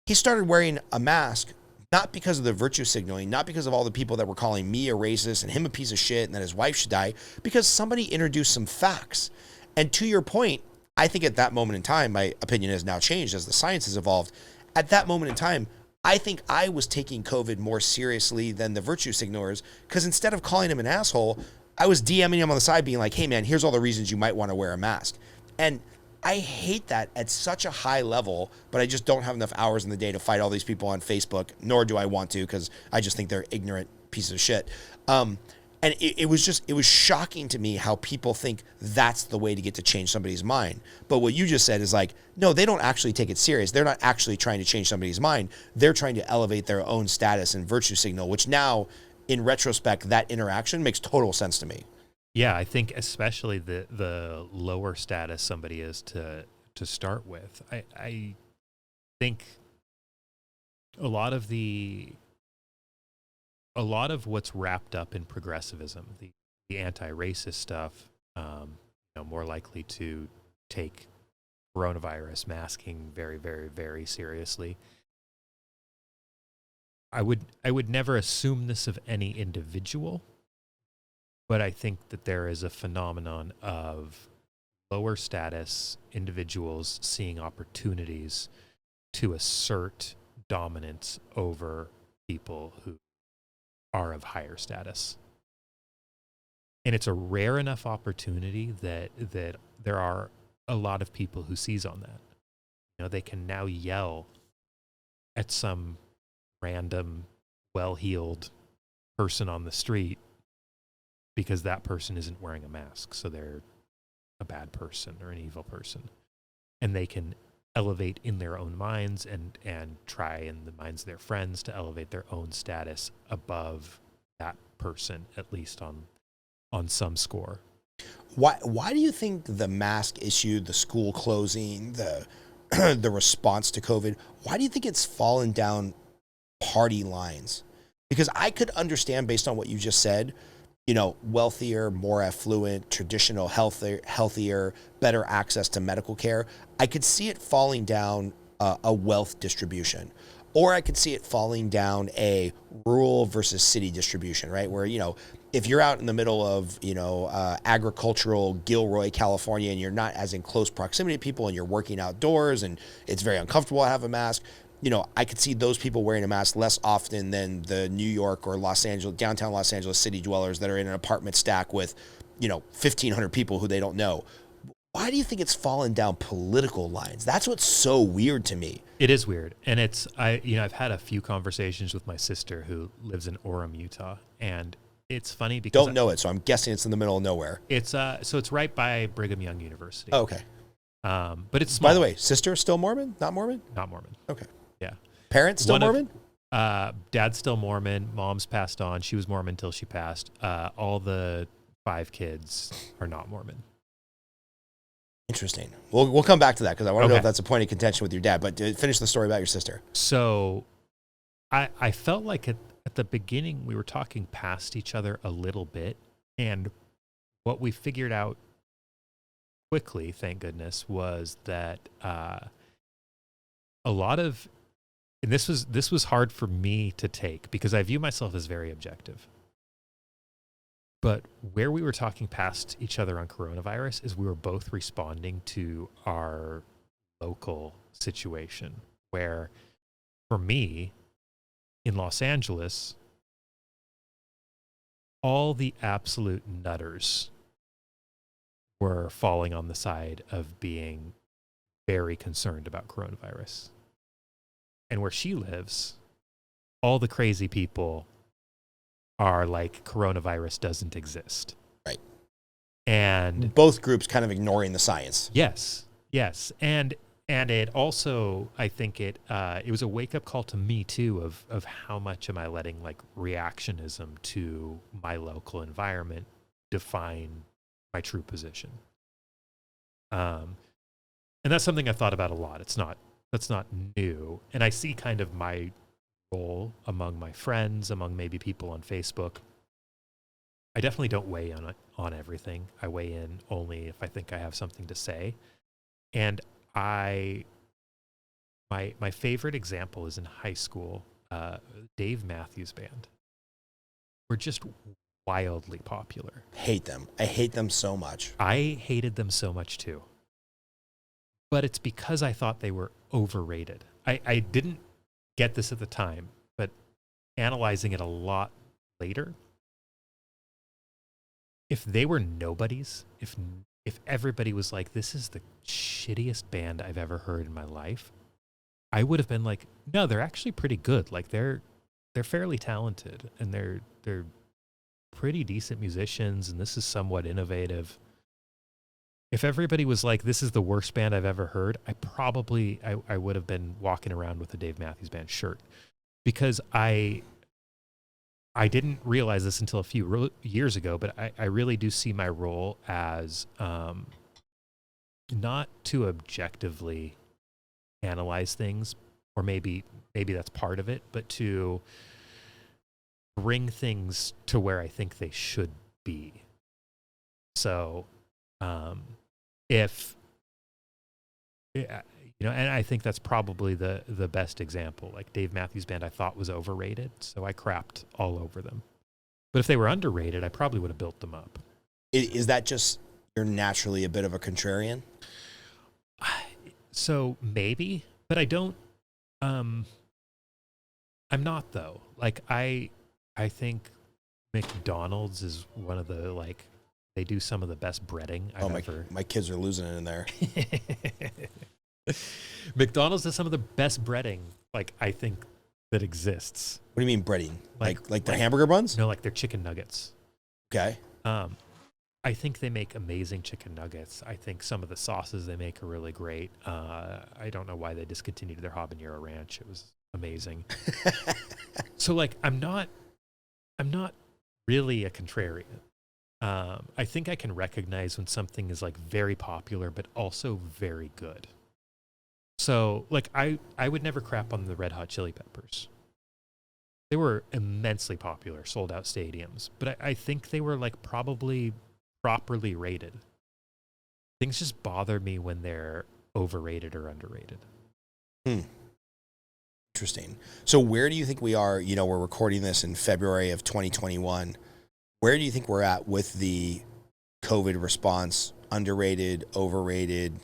He started wearing a mask, not because of the virtue signaling, not because of all the people that were calling me a racist and him a piece of shit and that his wife should die, because somebody introduced some facts. And to your point, I think at that moment in time, my opinion has now changed as the science has evolved. At that moment in time, I think I was taking COVID more seriously than the virtue signalers, because instead of calling him an asshole, I was DMing him on the side being like, hey man, here's all the reasons you might want to wear a mask. And I hate that at such a high level, but I just don't have enough hours in the day to fight all these people on Facebook, nor do I want to, because I just think they're ignorant pieces of shit. And it was shocking to me how people think that's the way to get to change somebody's mind. But what you just said is like, no, they don't actually take it serious. They're not actually trying to change somebody's mind. They're trying to elevate their own status and virtue signal, which now, in retrospect, that interaction makes total sense to me. Yeah, I think especially the lower status somebody is to start with. I think a lot of what's wrapped up in progressivism, the anti-racist stuff, more likely to take coronavirus masking very, very, very seriously. I would never assume this of any individual. But I think that there is a phenomenon of lower status individuals seeing opportunities to assert dominance over people who are of higher status. And it's a rare enough opportunity that there are a lot of people who seize on that. You know, they can now yell at some random, well-heeled person on the street because that person isn't wearing a mask, so they're a bad person or an evil person. And they can elevate in their own minds and try in the minds of their friends to elevate their own status above that person, at least on some score. Why do you think the mask issue, the school closing, the response to COVID, why do you think it's fallen down party lines? Because I could understand, based on what you just said, wealthier, more affluent, traditional, healthier, better access to medical care. I could see it falling down a wealth distribution, or I could see it falling down a rural versus city distribution, right? Where, if you're out in the middle of, agricultural Gilroy, California, and you're not as in close proximity to people and you're working outdoors and it's very uncomfortable to have a mask, I could see those people wearing a mask less often than the New York or downtown Los Angeles city dwellers that are in an apartment stack with, 1,500 people who they don't know. Why do you think it's fallen down political lines? That's what's so weird to me. It is weird. And I've had a few conversations with my sister who lives in Orem, Utah. And it's funny because don't know it. So I'm guessing it's in the middle of nowhere. So it's right by Brigham Young University. Oh, okay. But it's small. By the way, sister still Mormon? Not Mormon? Not Mormon. Okay. Yeah. Parents still Mormon? Dad's still Mormon. Mom's passed on. She was Mormon until she passed. All the 5 kids are not Mormon. Interesting. We'll come back to that because I want to know if that's a point of contention with your dad. But finish the story about your sister. So I felt like at the beginning we were talking past each other a little bit. And what we figured out quickly, thank goodness, was that a lot of, and this was hard for me to take because I view myself as very objective. But where we were talking past each other on coronavirus is we were both responding to our local situation, where for me in Los Angeles, all the absolute nutters were falling on the side of being very concerned about coronavirus. And where she lives, all the crazy people are like, coronavirus doesn't exist. Right. And both groups kind of ignoring the science. Yes. And And it also, I think it was a wake up call to me too of how much am I letting like reactionism to my local environment define my true position. And that's something I've thought about a lot. That's not new. And I see kind of my role among my friends, among maybe people on Facebook. I definitely don't weigh in on everything. I weigh in only if I think I have something to say. And my favorite example is in high school. Dave Matthews Band were just wildly popular. Hate them. I hate them so much. I hated them so much too. But it's because I thought they were overrated. I didn't get this at the time, but analyzing it a lot later, if they were nobodies, if everybody was like, this is the shittiest band I've ever heard in my life, I would have been like, no, they're actually pretty good. Like they're fairly talented and they're pretty decent musicians and this is somewhat innovative. If everybody was like, this is the worst band I've ever heard, I would have been walking around with a Dave Matthews Band shirt, because I didn't realize this until a few years ago, but I really do see my role as not to objectively analyze things, or maybe that's part of it, but to bring things to where I think they should be. So, if and I think that's probably the best example. Like Dave Matthews Band, I thought was overrated, so I crapped all over them. But if they were underrated, I probably would have built them up. Is that just you're naturally a bit of a contrarian? So maybe, but I don't. I'm not though. Like I think McDonald's is one of the like. They do some of the best breading I've ever. My kids are losing it in there. McDonald's does some of the best breading, like I think, that exists. What do you mean breading? Like their hamburger buns? No, like their chicken nuggets. Okay. I think they make amazing chicken nuggets. I think some of the sauces they make are really great. I don't know why they discontinued their habanero ranch. It was amazing. So like I'm not really a contrarian. I think I can recognize when something is like very popular, but also very good. So like I would never crap on the Red Hot Chili Peppers. They were immensely popular, sold out stadiums, but I think they were like probably properly rated. Things just bother me when they're overrated or underrated. Interesting. So where do you think we are? You know, we're recording this in February of 2021. Where do you think we're at with the COVID response? Underrated, overrated?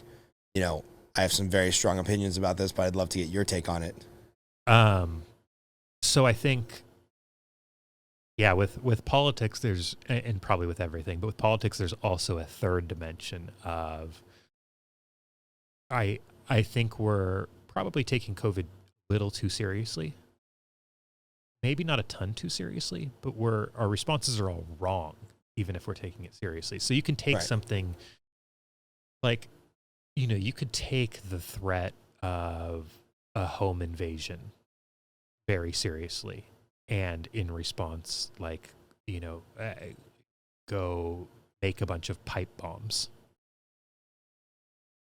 You know, I have some very strong opinions about this, but I'd love to get your take on it. So I think, yeah, with politics, there's, and probably with everything, but with politics, there's also a third dimension of, I think we're probably taking COVID a little too seriously. Maybe not a ton too seriously, but our responses are all wrong, even if we're taking it seriously. So you can take something like, you could take the threat of a home invasion very seriously. And in response, like, go make a bunch of pipe bombs.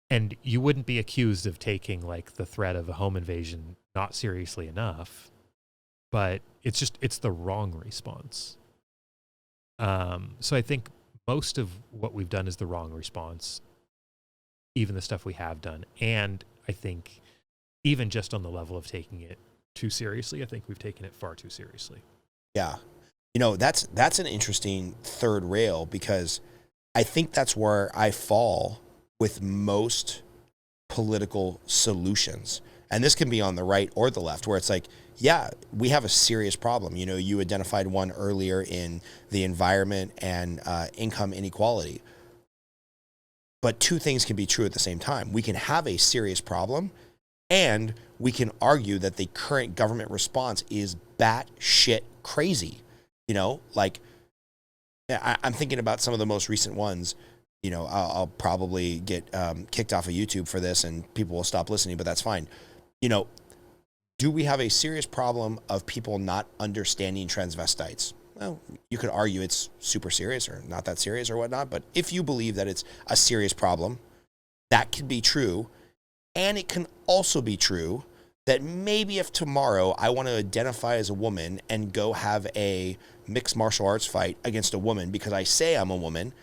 And you wouldn't be accused of taking like the threat of a home invasion not seriously enough. But it's the wrong response. So I think most of what we've done is the wrong response, even the stuff we have done. And I think even just on the level of taking it too seriously, I think we've taken it far too seriously. Yeah. That's an interesting third rail, because I think that's where I fall with most political solutions. And this can be on the right or the left, where it's like, yeah, we have a serious problem. You identified one earlier in the environment and income inequality. But two things can be true at the same time. We can have a serious problem, and we can argue that the current government response is batshit crazy. I'm thinking about some of the most recent ones. I'll probably get kicked off of YouTube for this and people will stop listening, but that's fine. Do we have a serious problem of people not understanding transvestites? Well, you could argue it's super serious or not that serious or whatnot, but if you believe that it's a serious problem, that can be true. And it can also be true that maybe if tomorrow I want to identify as a woman and go have a mixed martial arts fight against a woman because I say I'm a woman,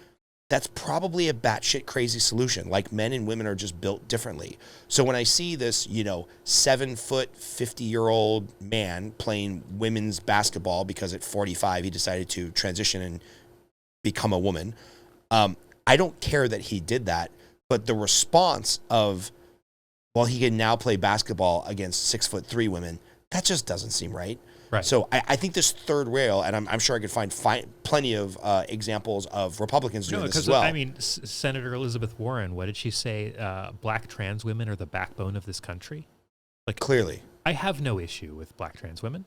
that's probably a batshit crazy solution. Like, men and women are just built differently. So when I see this, 7 foot, 50-year-old man playing women's basketball because at 45 he decided to transition and become a woman, I don't care that he did that. But the response of, well, he can now play basketball against 6'3" women, that just doesn't seem right. Right. So I think this third rail, and I'm sure I could find plenty of examples of Republicans doing this as well. I mean, Senator Elizabeth Warren, what did she say? Black trans women are the backbone of this country. Like, clearly, I have no issue with black trans women.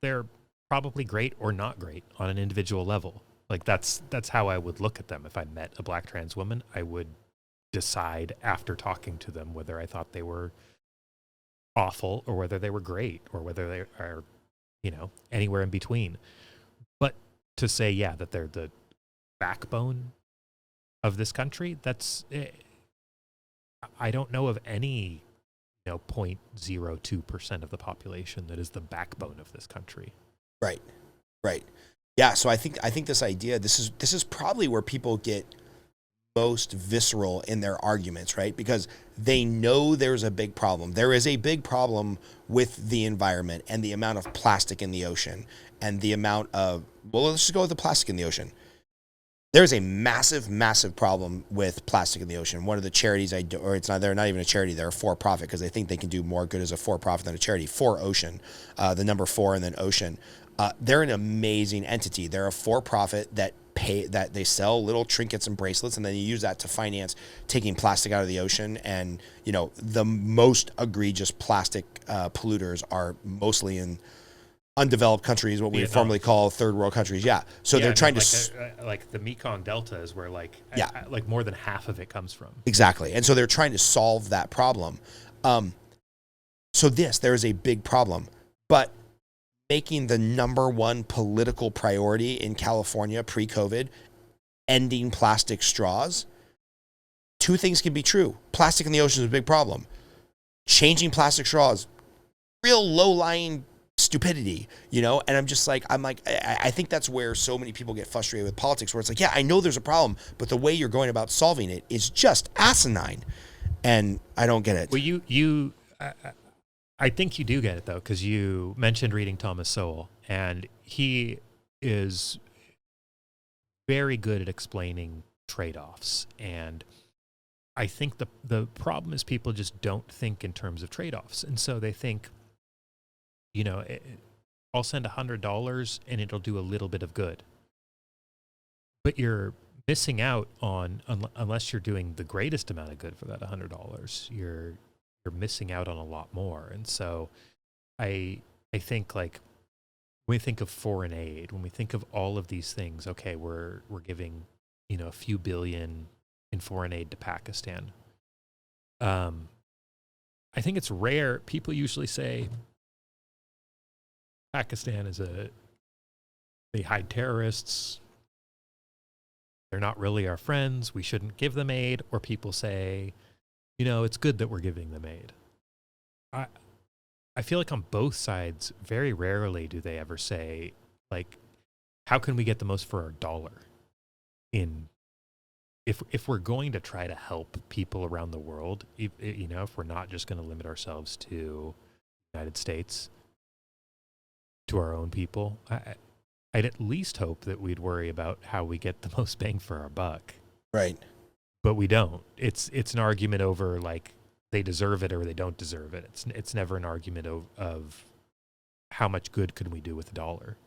They're probably great or not great on an individual level. Like, that's how I would look at them. If I met a black trans woman, I would decide after talking to them whether I thought they were awful or whether they were great or whether they are, anywhere in between. But to say, that they're the backbone of this country, that's, I don't know of any, 0.02% of the population that is the backbone of this country. Right. Yeah. So I think this idea, this is probably where people get most visceral in their arguments, right? Because they know there's a big problem. There is a big problem with the environment and the amount of plastic in the ocean and the amount of, let's just go with the plastic in the ocean. There's a massive, massive problem with plastic in the ocean. One of the charities they're not even a charity, they're a for-profit because they think they can do more good as a for-profit than a charity. For Ocean, the number 4 and then Ocean. They're an amazing entity. They're a for-profit that they sell little trinkets and bracelets, and then you use that to finance taking plastic out of the ocean. And the most egregious plastic polluters are mostly in undeveloped countries, what we formerly call third world countries. Yeah. So they're trying to like the Mekong Delta is where like more than half of it comes from. Exactly. And so they're trying to solve that problem. So there is a big problem, but making the number one political priority in California pre-COVID, ending plastic straws, two things can be true. Plastic in the ocean is a big problem. Changing plastic straws, real low-lying stupidity, and I think that's where so many people get frustrated with politics, where it's like, I know there's a problem, but the way you're going about solving it is just asinine, and I don't get it. Well, I think you do get it, though, because you mentioned reading Thomas Sowell, and he is very good at explaining trade-offs. And I think the problem is people just don't think in terms of trade-offs. And so they think, I'll send $100 and it'll do a little bit of good. But you're missing out on, unless you're doing the greatest amount of good for that $100, you're missing out on a lot more. And so I think, like, when we think of foreign aid, when we think of all of these things, okay, we're giving, a few billion in foreign aid to Pakistan. I think it's rare. People usually say Pakistan they hide terrorists. They're not really our friends. We shouldn't give them aid. Or people say, it's good that we're giving them aid. I feel like on both sides, very rarely do they ever say, like, how can we get the most for our dollar? If we're going to try to help people around the world, if we're not just going to limit ourselves to the United States, to our own people, I'd at least hope that we'd worry about how we get the most bang for our buck. Right. But we don't. It's an argument over, like, they deserve it or they don't deserve it. It's never an argument of how much good can we do with a dollar.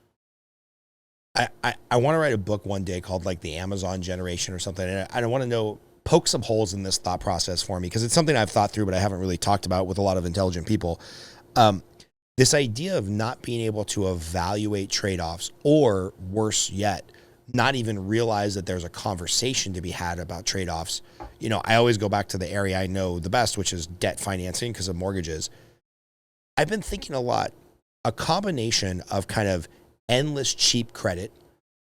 I want to write a book one day called, like, the Amazon Generation or something. And I want to poke some holes in this thought process for me, because it's something I've thought through, but I haven't really talked about with a lot of intelligent people. This idea of not being able to evaluate trade-offs, or worse yet, not even realize that there's a conversation to be had about trade-offs. You know, I always go back to the area I know the best, which is debt financing because of mortgages. I've been thinking a lot, a combination of kind of endless cheap credit.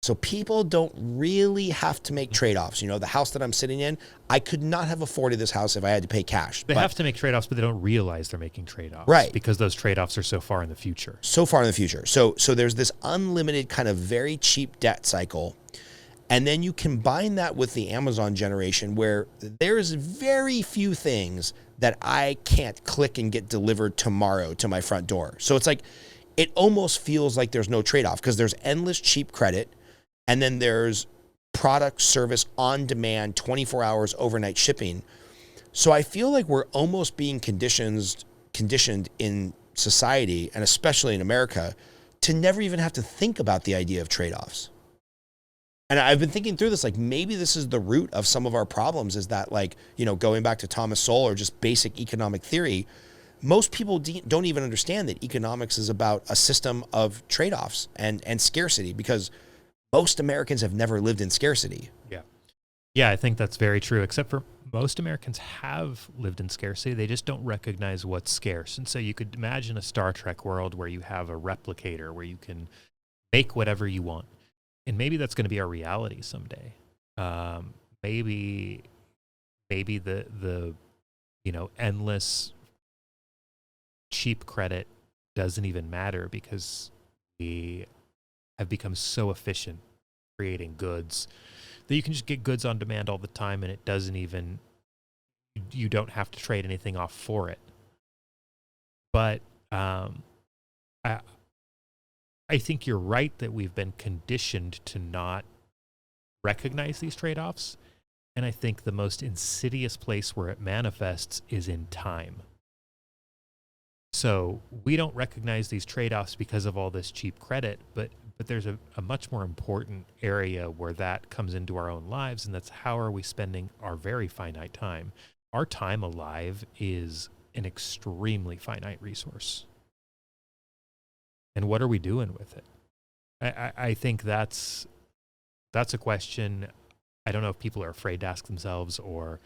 So people don't really have to make trade-offs. You know, the house that I'm sitting in, I could not have afforded this house if I had to pay cash. They have to make trade-offs, but they don't realize they're making trade-offs. Right. Because those trade-offs are so far in the future. So far in the future. So there's this unlimited kind of very cheap debt cycle. And then you combine that with the Amazon generation where there's very few things that I can't click and get delivered tomorrow to my front door. So it's like, it almost feels like there's no trade-off because there's endless cheap credit. And then there's product, service, on demand, 24 hours overnight shipping. So I feel like we're almost being conditioned in society, and especially in America, to never even have to think about the idea of trade-offs. And I've been thinking through this, like maybe this is the root of some of our problems is that, like, you know, going back to Thomas Sowell or just basic economic theory, most people don't even understand that economics is about a system of trade-offs and scarcity, because most Americans have never lived in scarcity. Yeah. Yeah, I think that's very true, except for most Americans have lived in scarcity. They just don't recognize what's scarce. And so you could imagine a Star Trek world where you have a replicator where you can make whatever you want. And maybe that's going to be our reality someday. Maybe the you know, endless cheap credit doesn't even matter because we have become so efficient creating goods that you can just get goods on demand all the time, and it doesn't even, you don't have to trade anything off for it. But I think you're right that we've been conditioned to not recognize these trade-offs, and I think the most insidious place where it manifests is in time. So we don't recognize these trade-offs because of all this cheap credit, but there's a much more important area where that comes into our own lives, and that's how are we spending our very finite time. Our time alive is an extremely finite resource. And what are we doing with it? I think that's a question. I don't know if people are afraid to ask themselves or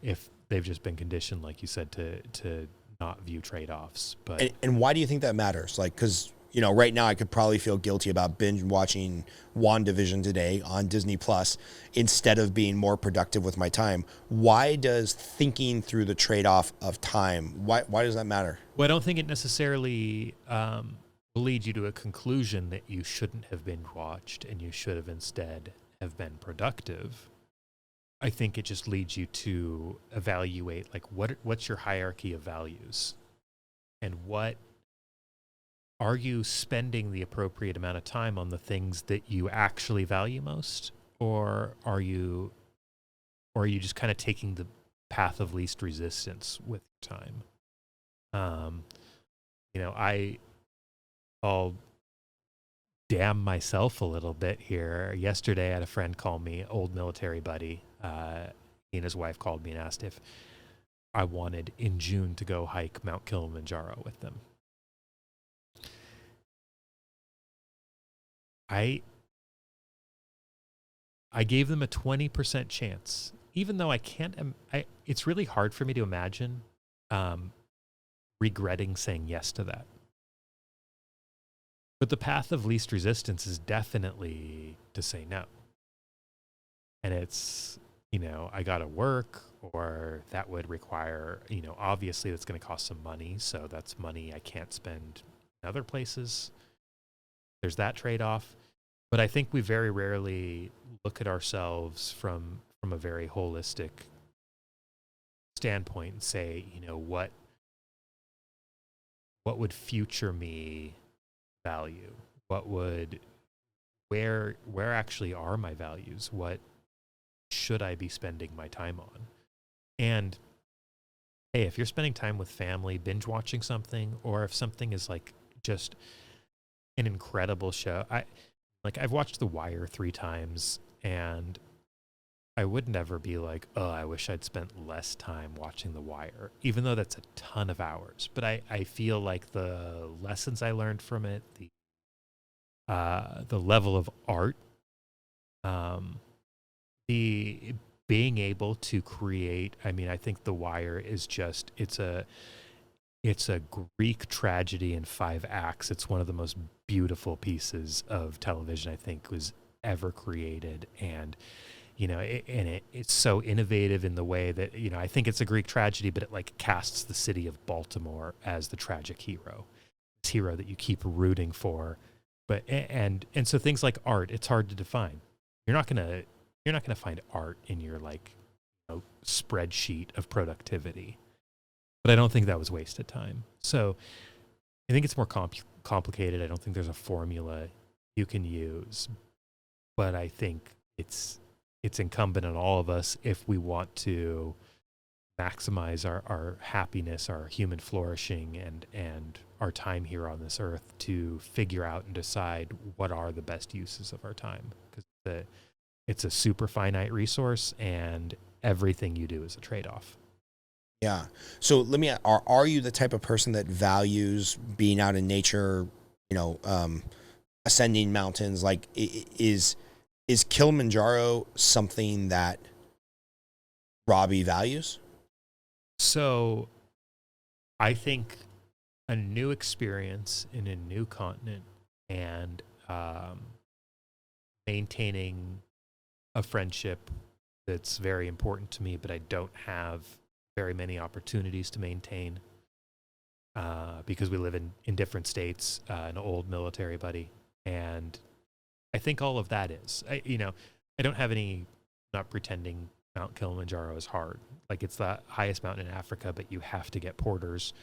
if they've just been conditioned, like you said, to not view trade-offs. But and why do you think that matters? Like, because, you know, right now I could probably feel guilty about binge watching WandaVision today on Disney Plus instead of being more productive with my time. Why does thinking through the trade-off of time, why does that matter? Well, I don't think it necessarily will lead you to a conclusion that you shouldn't have binge watched and you should have instead have been productive. I think it just leads you to evaluate, like, what's your hierarchy of values, and what are you spending the appropriate amount of time on the things that you actually value most, or are you just kind of taking the path of least resistance with time? You know, I'll damn myself a little bit here. Yesterday I had a friend call me, old military buddy. He and his wife called me and asked if I wanted in June to go hike Mount Kilimanjaro with them. I gave them a 20% chance, even though I can't. It's really hard for me to imagine regretting saying yes to that. But the path of least resistance is definitely to say no. And it's, you know, I got to work, or that would require, you know, obviously that's going to cost some money. So that's money I can't spend in other places. There's that trade-off. But I think we very rarely look at ourselves from a very holistic standpoint and say, you know, what would future me value? Where actually are my values? What should I be spending my time on? And hey, if you're spending time with family, binge watching something, or if something is like just an incredible show, I've watched The Wire 3 times, and I would never be like, oh, I wish I'd spent less time watching The Wire, even though that's a ton of hours. But I feel like the lessons I learned from it, the level of art The being able to create, I mean, I think The Wire is just, it's a Greek tragedy in 5 acts. It's one of the most beautiful pieces of television I think was ever created. And, it's so innovative in the way that, I think it's a Greek tragedy, but it like casts the city of Baltimore as the tragic hero, this hero that you keep rooting for. But, and so things like art, it's hard to define. You're not going to find art in your spreadsheet of productivity. But I don't think that was wasted time. So I think it's more complicated. I don't think there's a formula you can use. But I think it's incumbent on all of us, if we want to maximize our happiness, our human flourishing, and our time here on this earth, to figure out and decide what are the best uses of our time. Because it's a super finite resource, and everything you do is a trade-off. Yeah. So let me, are you the type of person that values being out in nature, ascending mountains? Like, is Kilimanjaro something that Robbie values? So I think a new experience in a new continent, and maintaining a friendship that's very important to me, but I don't have very many opportunities to maintain because we live in different states, an old military buddy. And I think all of that is, I don't have any, not pretending Mount Kilimanjaro is hard. Like, it's the highest mountain in Africa, but you have to get porters.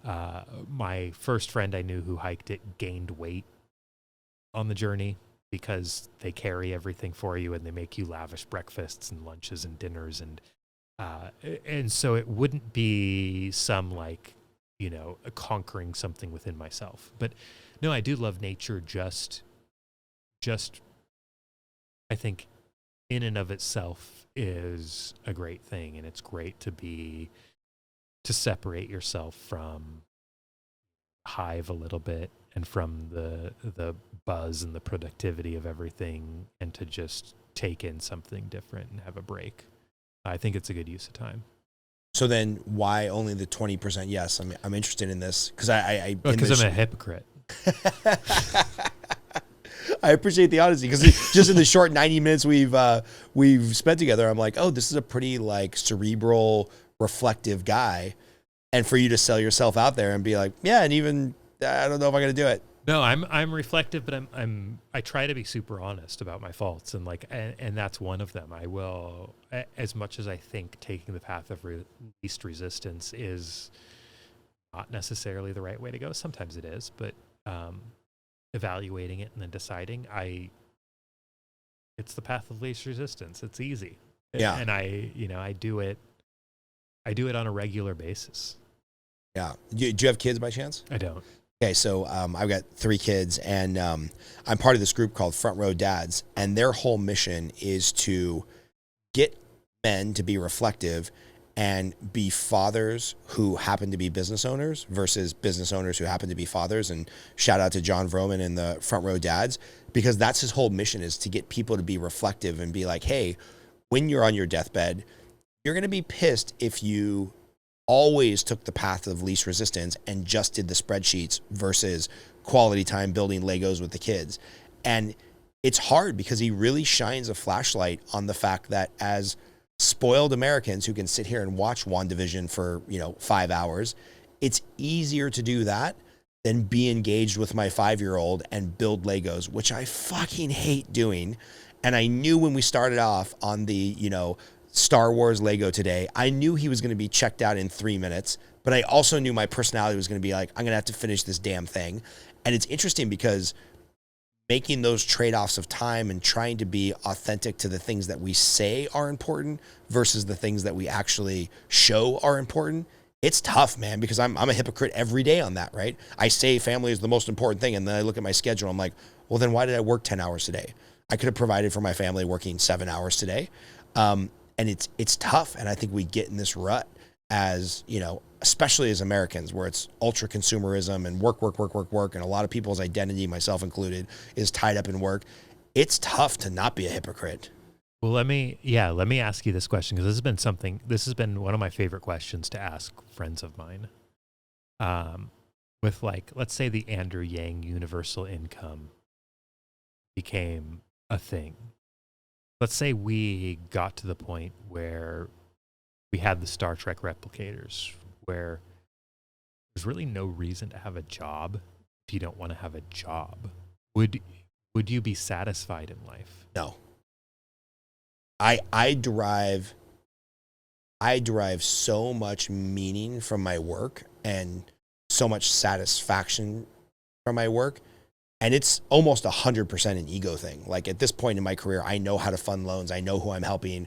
My first friend I knew who hiked it gained weight on the journey because they carry everything for you, and they make you lavish breakfasts and lunches and dinners. And so it wouldn't be some conquering something within myself. But no, I do love nature. Just I think in and of itself is a great thing, and it's great to separate yourself from hive a little bit, and from the buzz and the productivity of everything, and to just take in something different and have a break. I think it's a good use of time. So then why only the 20% yes? I'm interested in this because because I'm a hypocrite. I appreciate the honesty, because just in the short 90 minutes we've spent together, I'm like, oh, this is a pretty cerebral, reflective guy. And for you to sell yourself out there and be like, yeah, and even I don't know if I'm going to do it. No, I'm reflective, but I try to be super honest about my faults, and and that's one of them. I will, as much as I think taking the path of least resistance is not necessarily the right way to go. Sometimes it is, but evaluating it and then deciding, it's the path of least resistance. It's easy. Yeah. And I do it on a regular basis. Yeah. Do you have kids by chance? I don't. Okay, so I've got 3 kids, and I'm part of this group called Front Row Dads, and their whole mission is to get men to be reflective and be fathers who happen to be business owners versus business owners who happen to be fathers. And shout out to John Vroman and the Front Row Dads, because that's his whole mission, is to get people to be reflective and be like, hey, when you're on your deathbed, you're going to be pissed if you always took the path of least resistance and just did the spreadsheets versus quality time building Legos with the kids. And it's hard because he really shines a flashlight on the fact that as spoiled Americans who can sit here and watch WandaVision for 5 hours, it's easier to do that than be engaged with my 5-year-old and build Legos, which I fucking hate doing. And I knew when we started off on the Star Wars Lego today, I knew he was going to be checked out in 3 minutes, but I also knew my personality was going to be like, I'm going to have to finish this damn thing. And it's interesting because making those trade-offs of time and trying to be authentic to the things that we say are important versus the things that we actually show are important, it's tough, man, because I'm a hypocrite every day on that, right? I say family is the most important thing, and then I look at my schedule, I'm like, well, then why did I work 10 hours today? I could have provided for my family working 7 hours today. And it's tough, and I think we get in this rut as, especially as Americans, where it's ultra consumerism and work, and a lot of people's identity, myself included, is tied up in work. it's tough to not be a hypocrite. Well, let me ask you this question, because this has been one of my favorite questions to ask friends of mine. With let's say the Andrew Yang universal income became a thing. Let's say we got to the point where we had the Star Trek replicators, where there's really no reason to have a job if you don't want to have a job. Would you be satisfied in life? No. I derive so much meaning from my work and so much satisfaction from my work. And it's almost 100% an ego thing. Like at this point in my career, I know how to fund loans. I know who I'm helping.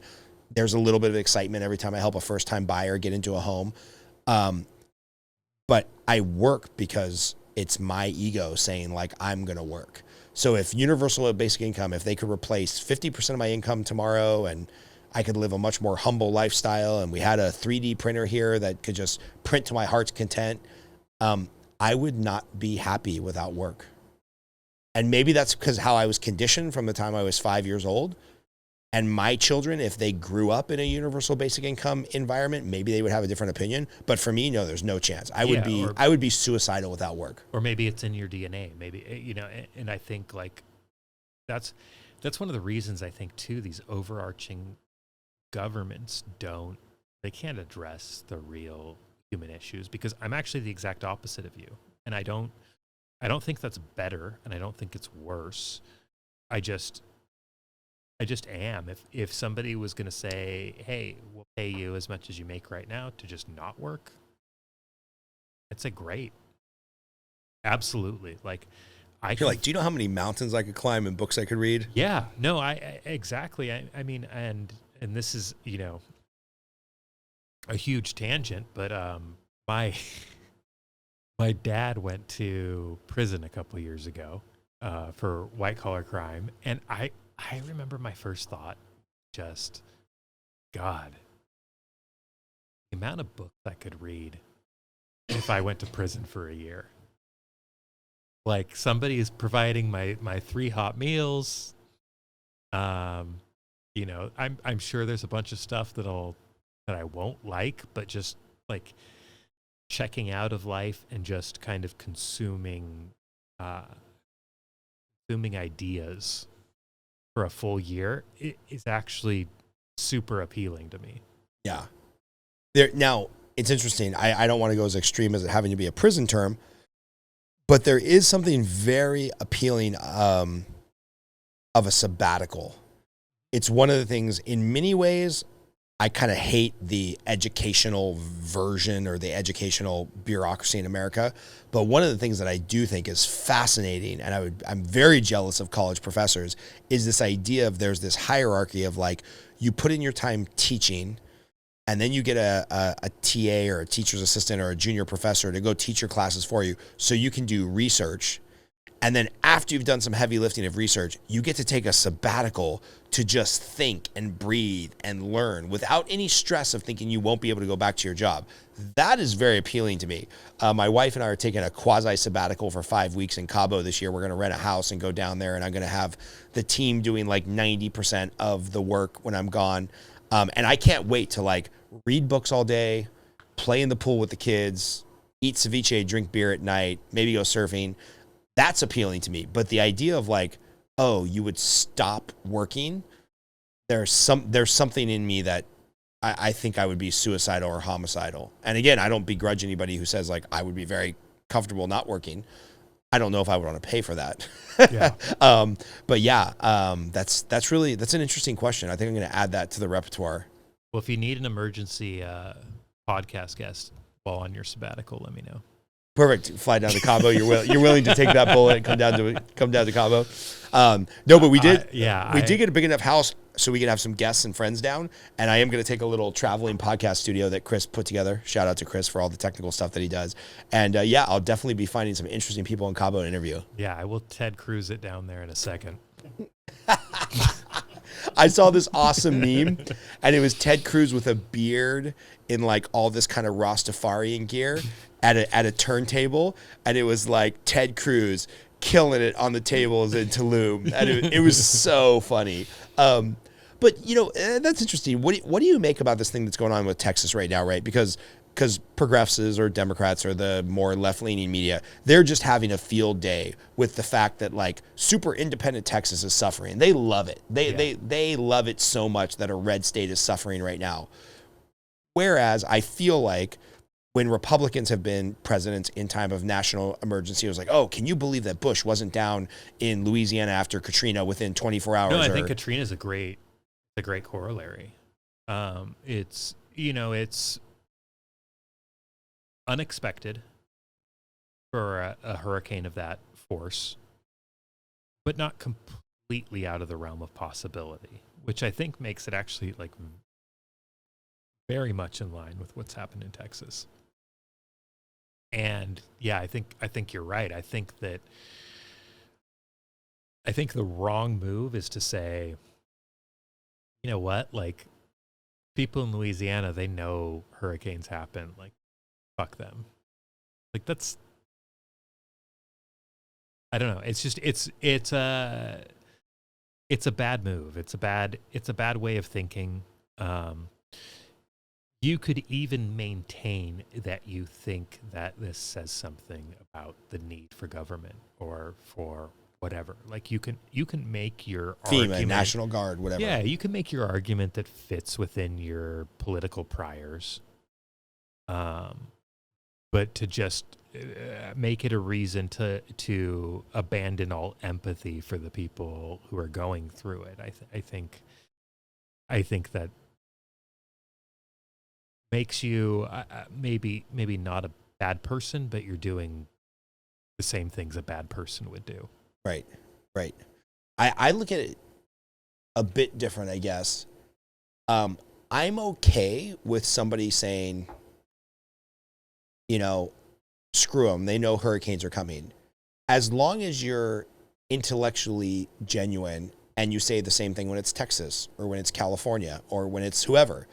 There's a little bit of excitement every time I help a first-time buyer get into a home. But I work because it's my ego saying like, I'm going to work. So if universal basic income, if they could replace 50% of my income tomorrow and I could live a much more humble lifestyle, and we had a 3D printer here that could just print to my heart's content, I would not be happy without work. And maybe that's because how I was conditioned from the time I was 5 years old. And my children, if they grew up in a universal basic income environment, maybe they would have a different opinion. But for me, no, there's no chance. I would be suicidal without work. Or maybe it's in your DNA. Maybe, and I think that's one of the reasons I think too, these overarching governments they can't address the real human issues, because I'm actually the exact opposite of you. And I don't think that's better, and I don't think it's worse. I just am. If somebody was going to say, hey, we'll pay you as much as you make right now to just not work, I'd say great. Absolutely. You're like, do you know how many mountains I could climb and books I could read? Yeah, no, exactly. I mean, and this is, a huge tangent, but my dad went to prison a couple of years ago for white collar crime, and I remember my first thought, just, God, the amount of books I could read if I went to prison for a year. Like, somebody is providing my 3 hot meals. I'm sure there's a bunch of stuff that I won't like, but just like checking out of life and just kind of consuming ideas for a full year, it is actually super appealing to me. Yeah. Now, it's interesting. I don't want to go as extreme as it having to be a prison term, but there is something very appealing of a sabbatical. It's one of the things, in many ways, I kind of hate the educational version or the educational bureaucracy in America. But one of the things that I do think is fascinating, and I'm very jealous of college professors, is this idea of there's this hierarchy of like, you put in your time teaching, and then you get a TA or a teacher's assistant or a junior professor to go teach your classes for you so you can do research. And then after you've done some heavy lifting of research, you get to take a sabbatical to just think and breathe and learn without any stress of thinking you won't be able to go back to your job. That is very appealing to me. My wife and I are taking a quasi sabbatical for 5 weeks in Cabo this year. We're going to rent a house and go down there, and I'm going to have the team doing like 90% of the work when I'm gone. And I can't wait to like read books all day, play in the pool with the kids, eat ceviche, drink beer at night, maybe go surfing. That's appealing to me. But the idea of like, oh, you would stop working, there's something in me that I think I would be suicidal or homicidal. And again, I don't begrudge anybody who says like, I would be very comfortable not working. I don't know if I would want to pay for that. Yeah. But yeah, that's an interesting question. I think I'm going to add that to the repertoire. Well, if you need an emergency podcast guest while on your sabbatical, let me know. Perfect. Fly down to Cabo. You're willing to take that bullet and come down to Cabo. No, but we did get a big enough house so we could have some guests and friends down. And I am going to take a little traveling podcast studio that Chris put together. Shout out to Chris for all the technical stuff that he does. And I'll definitely be finding some interesting people in Cabo to interview. Yeah, I will Ted Cruz it down there in a second. I saw this awesome meme, and it was Ted Cruz with a beard in like all this kind of Rastafarian gear at a turntable, and it was like Ted Cruz killing it on the tables in Tulum. And it was so funny. But, that's interesting. What do you make about this thing that's going on with Texas right now, right? Because progressives or Democrats or the more left-leaning media, they're just having a field day with the fact that like super independent Texas is suffering. They love it. They love it so much that a red state is suffering right now. Whereas I feel like when Republicans have been presidents in time of national emergency, it was like, oh, can you believe that Bush wasn't down in Louisiana after Katrina within 24 hours? No, I think Katrina is a great corollary. It's unexpected for a hurricane of that force, but not completely out of the realm of possibility, which I think makes it actually like very much in line with what's happened in Texas. And yeah, I think you're right. I think the wrong move is to say, you know what, like people in Louisiana, they know hurricanes happen, like fuck them. Like that's, I don't know. It's just, it's a bad move. It's a bad way of thinking. You could even maintain that you think that this says something about the need for government or for whatever. Like you can make your argument, National Guard, whatever. Yeah, you can make your argument that fits within your political priors. But to just make it a reason to abandon all empathy for the people who are going through it, I think that makes you maybe not a bad person, but you're doing the same things a bad person would do. Right. I look at it a bit different, I guess. I'm okay with somebody saying, screw them. They know hurricanes are coming. As long as you're intellectually genuine and you say the same thing when it's Texas or when it's California or when it's whoever.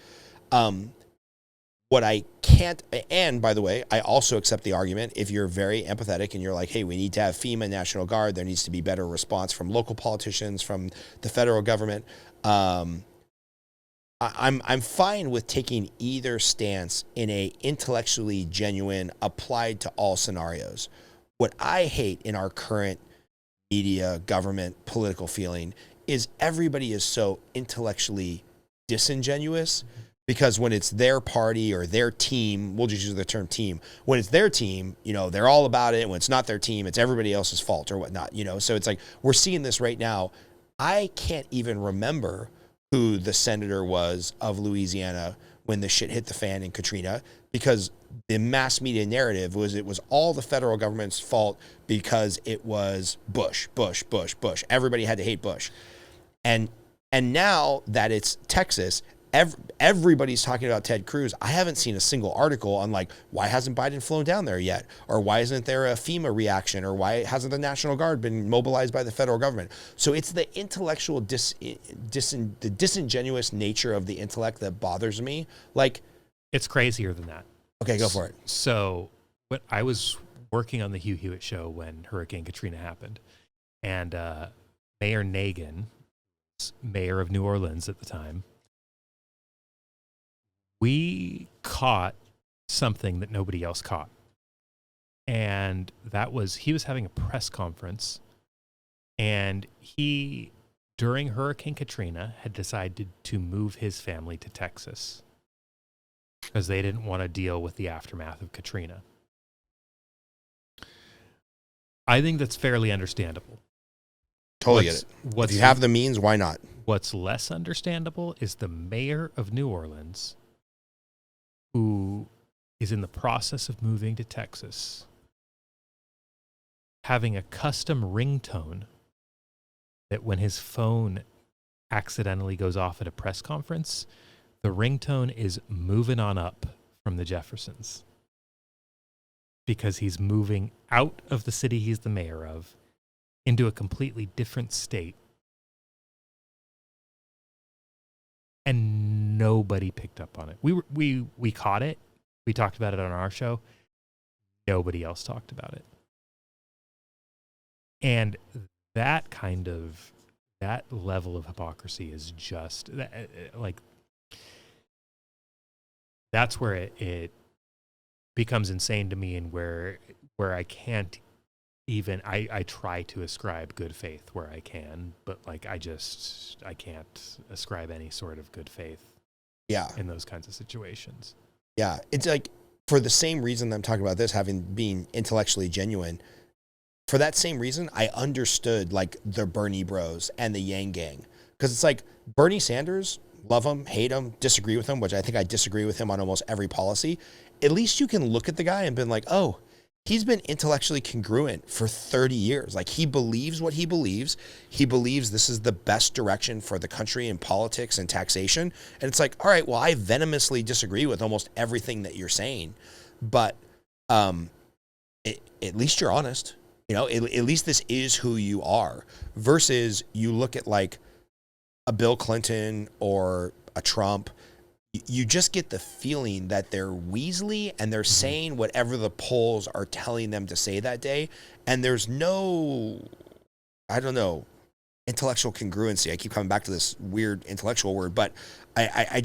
What I can't, and by the way, I also accept the argument if you're very empathetic and you're like, hey, we need to have FEMA, National Guard, there needs to be better response from local politicians, from the federal government. I'm fine with taking either stance in a intellectually genuine, applied to all scenarios. What I hate in our current media, government, political feeling is everybody is so intellectually disingenuous. Because when it's their party or their team, we'll just use the term team. When it's their team, they're all about it. When it's not their team, it's everybody else's fault or whatnot, So it's like we're seeing this right now. I can't even remember who the senator was of Louisiana when the shit hit the fan in Katrina, because the mass media narrative was it was all the federal government's fault because it was Bush. Everybody had to hate Bush. And now that it's Texas, everybody's talking about Ted Cruz. I haven't seen a single article on like, why hasn't Biden flown down there yet? Or why isn't there a FEMA reaction? Or why hasn't the National Guard been mobilized by the federal government? So it's the intellectual, the disingenuous nature of the intellect that bothers me. Like, it's crazier than that. Okay, go for it. So when I was working on the Hugh Hewitt show when Hurricane Katrina happened, and Mayor Nagin, mayor of New Orleans at the time, we caught something that nobody else caught. And that was, he was having a press conference, and he, during Hurricane Katrina, had decided to move his family to Texas because they didn't want to deal with the aftermath of Katrina. I think that's fairly understandable. Totally get it. If you have the means, why not? What's less understandable is the mayor of New Orleans, who is in the process of moving to Texas, having a custom ringtone that when his phone accidentally goes off at a press conference, the ringtone is "Moving on Up" from the Jeffersons, because he's moving out of the city he's the mayor of into a completely different state. And nobody picked up on it. We caught it. We talked about it on our show. Nobody else talked about it. And that level of hypocrisy is just like, that's where it becomes insane to me, and where I can't even, I try to ascribe good faith where I can, but like I can't ascribe any sort of good faith in those kinds of situations. Yeah, it's like, for the same reason that I'm talking about this, being intellectually genuine, for that same reason, I understood like the Bernie bros and the Yang gang. Because it's like, Bernie Sanders, love him, hate him, disagree with him, which I think I disagree with him on almost every policy. At least you can look at the guy and be like, oh, he's been intellectually congruent for 30 years. Like, he believes what he believes. He believes this is the best direction for the country in politics and taxation. And it's like, all right, well, I venomously disagree with almost everything that you're saying, but at least you're honest. You know, at least this is who you are, versus you look at like a Bill Clinton or a Trump, you just get the feeling that they're Weasley and they're saying whatever the polls are telling them to say that day. And there's no, I don't know, intellectual congruency. I keep coming back to this weird intellectual word, but I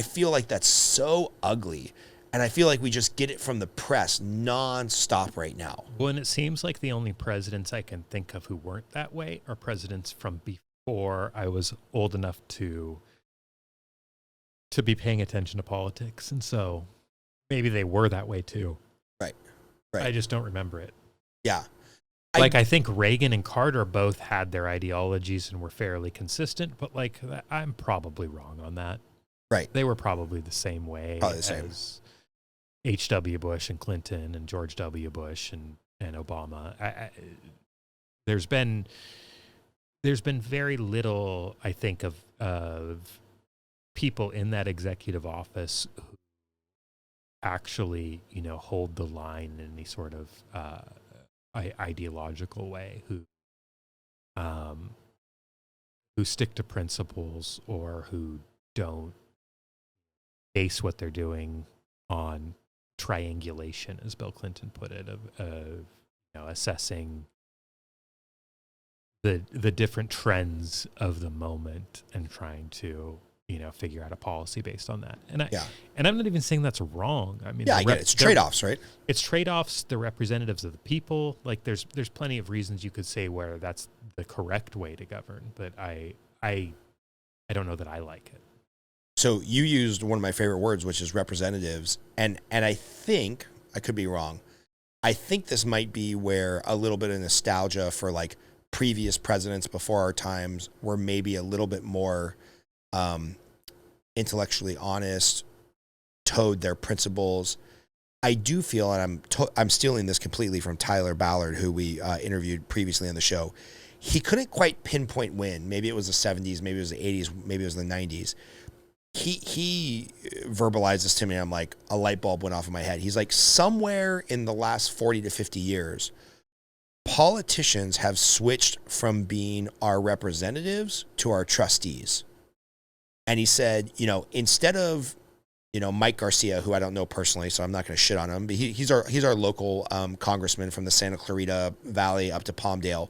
feel like that's so ugly. And I feel like we just get it from the press nonstop right now. Well, and it seems like the only presidents I can think of who weren't that way are presidents from before I was old enough to be paying attention to politics. And so maybe they were that way too. Right. I just don't remember it. Yeah. I think Reagan and Carter both had their ideologies and were fairly consistent, but like, I'm probably wrong on that. Right. They were probably the same way as H.W. Bush and Clinton and George W. Bush and Obama. There's been very little, I think, of people in that executive office who actually, hold the line in any sort of ideological way, who stick to principles, or who don't base what they're doing on triangulation, as Bill Clinton put it, of assessing the different trends of the moment and trying to figure out a policy based on that. And I'm not even saying that's wrong. I mean, I get it. It's trade-offs, right? It's trade-offs. They're representatives of the people. Like, there's plenty of reasons you could say where that's the correct way to govern, but I don't know that I like it. So you used one of my favorite words, which is representatives. And I think, I could be wrong, I think this might be where a little bit of nostalgia for like previous presidents before our times were maybe a little bit more intellectually honest, towed their principles. I do feel, and I'm stealing this completely from Tyler Ballard, who we interviewed previously on the show. He couldn't quite pinpoint when. Maybe it was the 70s, maybe it was the 80s, maybe it was the 90s. He verbalized this to me, and I'm like, a light bulb went off in my head. He's like, somewhere in the last 40 to 50 years, politicians have switched from being our representatives to our trustees. And he said, instead of, Mike Garcia, who I don't know personally, so I'm not going to shit on him, but he's our local congressman from the Santa Clarita Valley up to Palmdale.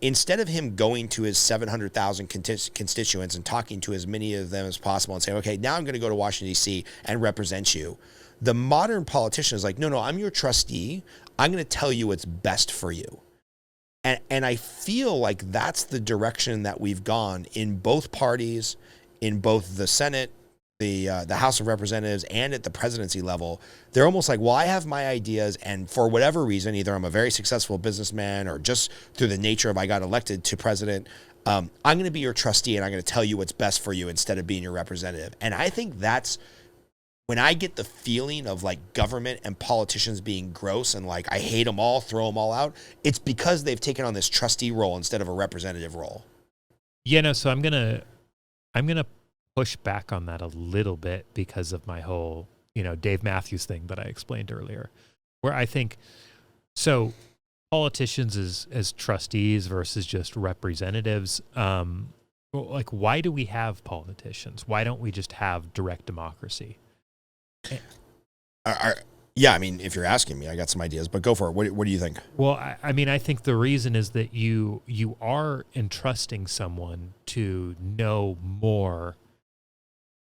Instead of him going to his 700,000 constituents and talking to as many of them as possible and saying, okay, now I'm going to go to Washington, D.C. and represent you, the modern politician is like, no, I'm your trustee. I'm going to tell you what's best for you. And I feel like that's the direction that we've gone in both parties, in both the Senate, the House of Representatives, and at the presidency level. They're almost like, well, I have my ideas, and for whatever reason, either I'm a very successful businessman or just through the nature of I got elected to president, I'm going to be your trustee and I'm going to tell you what's best for you instead of being your representative. And I think that's when I get the feeling of like government and politicians being gross and like I hate them all, throw them all out, it's because they've taken on this trustee role instead of a representative role. So I'm gonna push back on that a little bit because of my whole, Dave Matthews thing that I explained earlier, where I think, so politicians as trustees versus just representatives, like, why do we have politicians? Why don't we just have direct democracy? Yeah, I mean, if you're asking me, I got some ideas, but go for it. What do you think? Well, I mean, I think the reason is that you are entrusting someone to know more,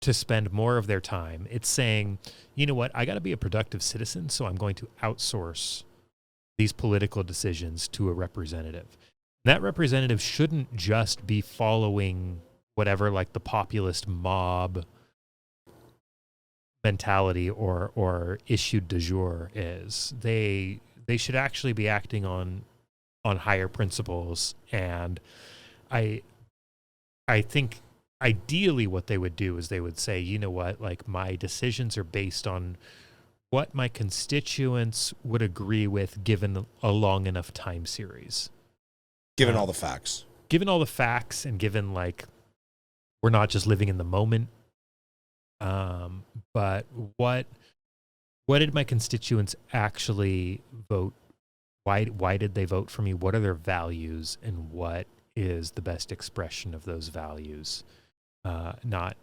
to spend more of their time. It's saying, you know what, I got to be a productive citizen, so I'm going to outsource these political decisions to a representative. That representative shouldn't just be following whatever, like, the populist mob mentality or issue du jour is. They should actually be acting on higher principles, and I think ideally what they would do is they would say, you know what, like, my decisions are based on what my constituents would agree with given a long enough time series. Given all the facts. Given all the facts, and given, like, we're not just living in the moment. But what did my constituents actually vote? Why did they vote for me? What are their values, and what is the best expression of those values? Not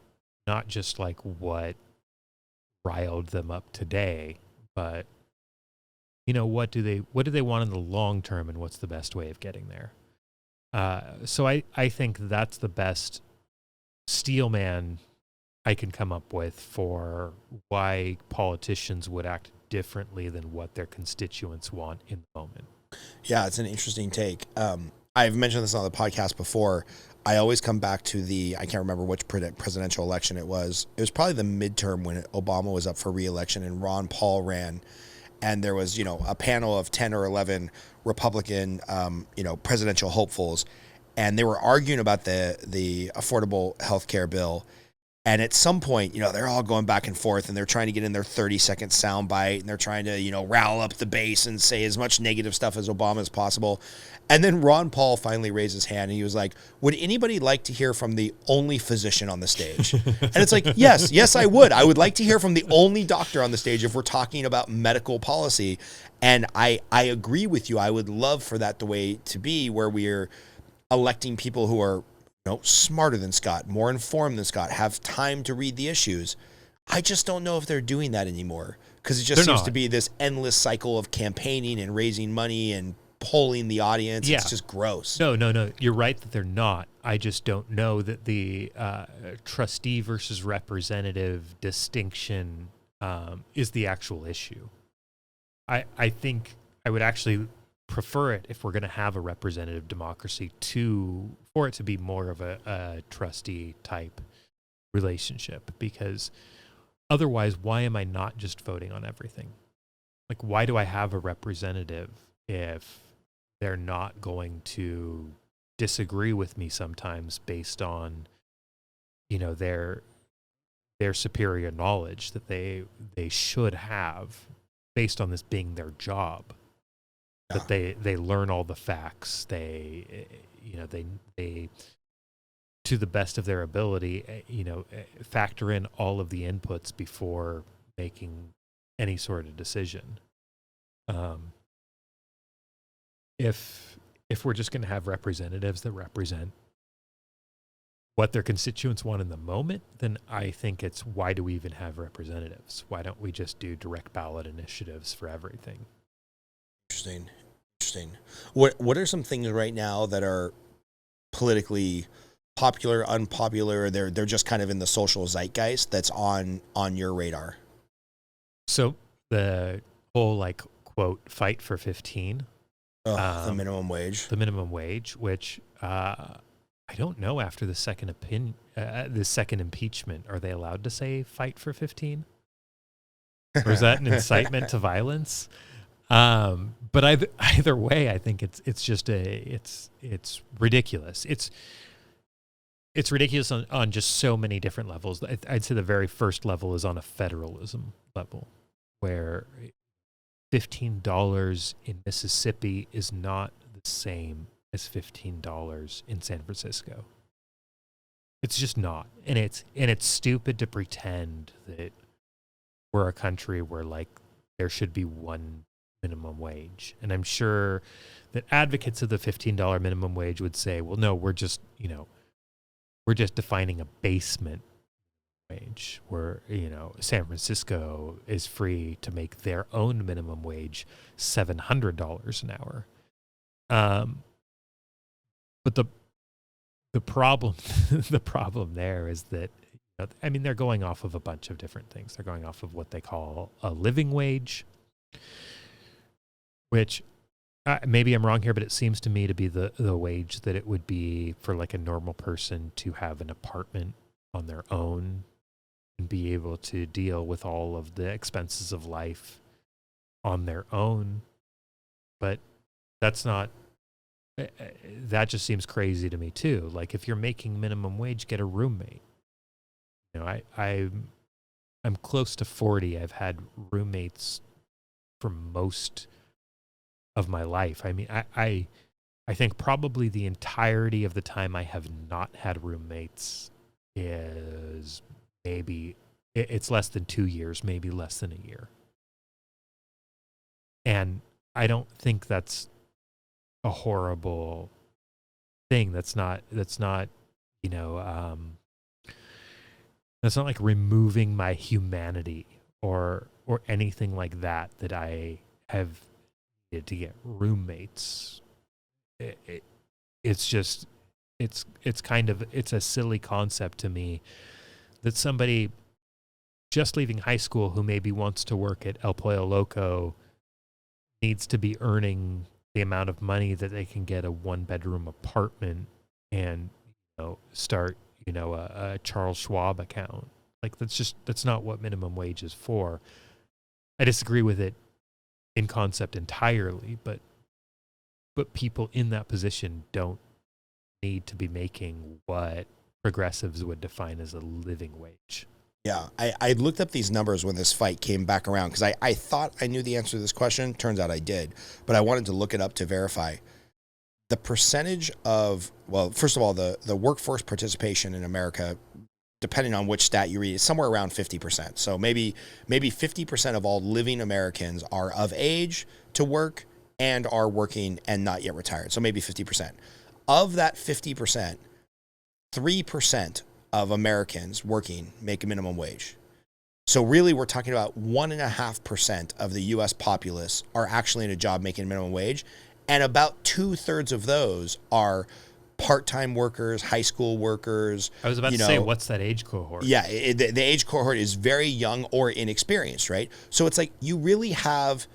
just like what riled them up today, but what do they want in the long term, and what's the best way of getting there? So I think that's the best steel man I can come up with for why politicians would act differently than what their constituents want in the moment. Yeah, it's an interesting take. I've mentioned this on the podcast before. I always come back to I can't remember which presidential election it was. It was probably the midterm when Obama was up for re-election and Ron Paul ran. And there was, a panel of 10 or 11 Republican, presidential hopefuls. And they were arguing about the affordable health care bill. And at some point, they're all going back and forth, and they're trying to get in their 30-second soundbite, and they're trying to, rile up the base and say as much negative stuff as Obama as possible. And then Ron Paul finally raised his hand, and he was like, would anybody like to hear from the only physician on the stage? And it's like, yes, I would. I would like to hear from the only doctor on the stage if we're talking about medical policy. And I agree with you. I would love for that the way to be, where we're electing people who are smarter than Scott, more informed than Scott, have time to read the issues. I just don't know if they're doing that anymore, because it just seems to be this endless cycle of campaigning and raising money and polling the audience. Yeah. It's just gross. No. You're right that they're not. I just don't know that the trustee versus representative distinction is the actual issue. I think I would actually prefer it, if we're going to have a representative democracy, for it to be more of a trustee type relationship, because otherwise, why am I not just voting on everything? Like, why do I have a representative if they're not going to disagree with me sometimes based on their superior knowledge that they should have based on this being their job? That they learn all the facts, they to the best of their ability, factor in all of the inputs before making any sort of decision. If we're just going to have representatives that represent what their constituents want in the moment, then I think it's, why do we even have representatives? Why don't we just do direct ballot initiatives for everything? Interesting. What are some things right now that are politically popular, unpopular? They're just kind of in the social zeitgeist that's on your radar. So the whole, like, quote, fight for 15. The minimum wage. The minimum wage, which I don't know, after the second impeachment, are they allowed to say fight for 15? Or is that an incitement to violence? But either way, I think it's just it's ridiculous. It's ridiculous on just so many different levels. I'd say the very first level is on a federalism level, where $15 in Mississippi is not the same as $15 in San Francisco. It's just not. And it's stupid to pretend that we're a country where, like, there should be one minimum wage. And I'm sure that advocates of the $15 minimum wage would say, well, no, we're just defining a basement wage, where, San Francisco is free to make their own minimum wage $700 an hour. But the problem the problem there is that, they're going off of a bunch of different things. They're going off of what they call a living wage, which maybe I'm wrong here, but it seems to me to be the wage that it would be for like a normal person to have an apartment on their own and be able to deal with all of the expenses of life on their own. But that just seems crazy to me too. Like, if you're making minimum wage, get a roommate. I'm close to 40. I've had roommates for most of my life. I think probably the entirety of the time I have not had roommates is maybe, it's less than 2 years, maybe less than a year. And I don't think that's a horrible thing. That's not like removing my humanity or anything like that I have needed to get roommates. It's just, it's a silly concept to me that somebody just leaving high school who maybe wants to work at El Pollo Loco needs to be earning the amount of money that they can get a 1-bedroom apartment and start a Charles Schwab account. Like, that's not what minimum wage is for. I disagree with it in concept entirely, but people in that position don't need to be making what progressives would define as a living wage. Yeah, I looked up these numbers when this fight came back around because I thought I knew the answer to this question. Turns out I did, but I wanted to look it up to verify. The percentage of, well, first of all, the workforce participation in America, depending on which stat you read, is somewhere around 50%. So maybe 50% of all living Americans are of age to work and are working and not yet retired. So maybe 50%. Of that 50%, 3% of Americans working make a minimum wage. So really, we're talking about 1.5% of the U.S. populace are actually in a job making minimum wage. And about 2/3 of those are part-time workers, high school workers. I was about to say, what's that age cohort? Yeah, the age cohort is very young or inexperienced, right? So it's like you really have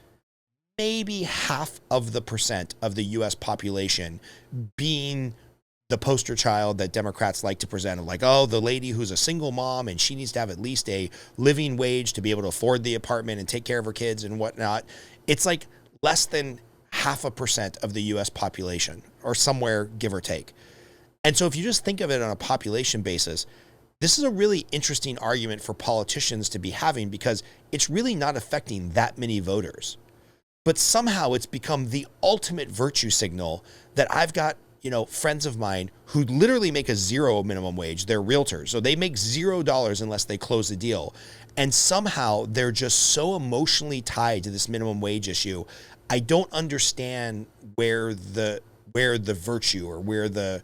maybe 0.5% of the U.S. population being the poster child that Democrats like to present of, like, oh, the lady who's a single mom and she needs to have at least a living wage to be able to afford the apartment and take care of her kids and whatnot. It's like less than 0.5% of the U.S. population, or somewhere give or take. And so if you just think of it on a population basis, this is a really interesting argument for politicians to be having, because it's really not affecting that many voters. But somehow it's become the ultimate virtue signal that I've got, friends of mine who literally make a zero minimum wage. They're realtors. So they make $0 unless they close the deal. And somehow they're just so emotionally tied to this minimum wage issue. I don't understand where the virtue, or where the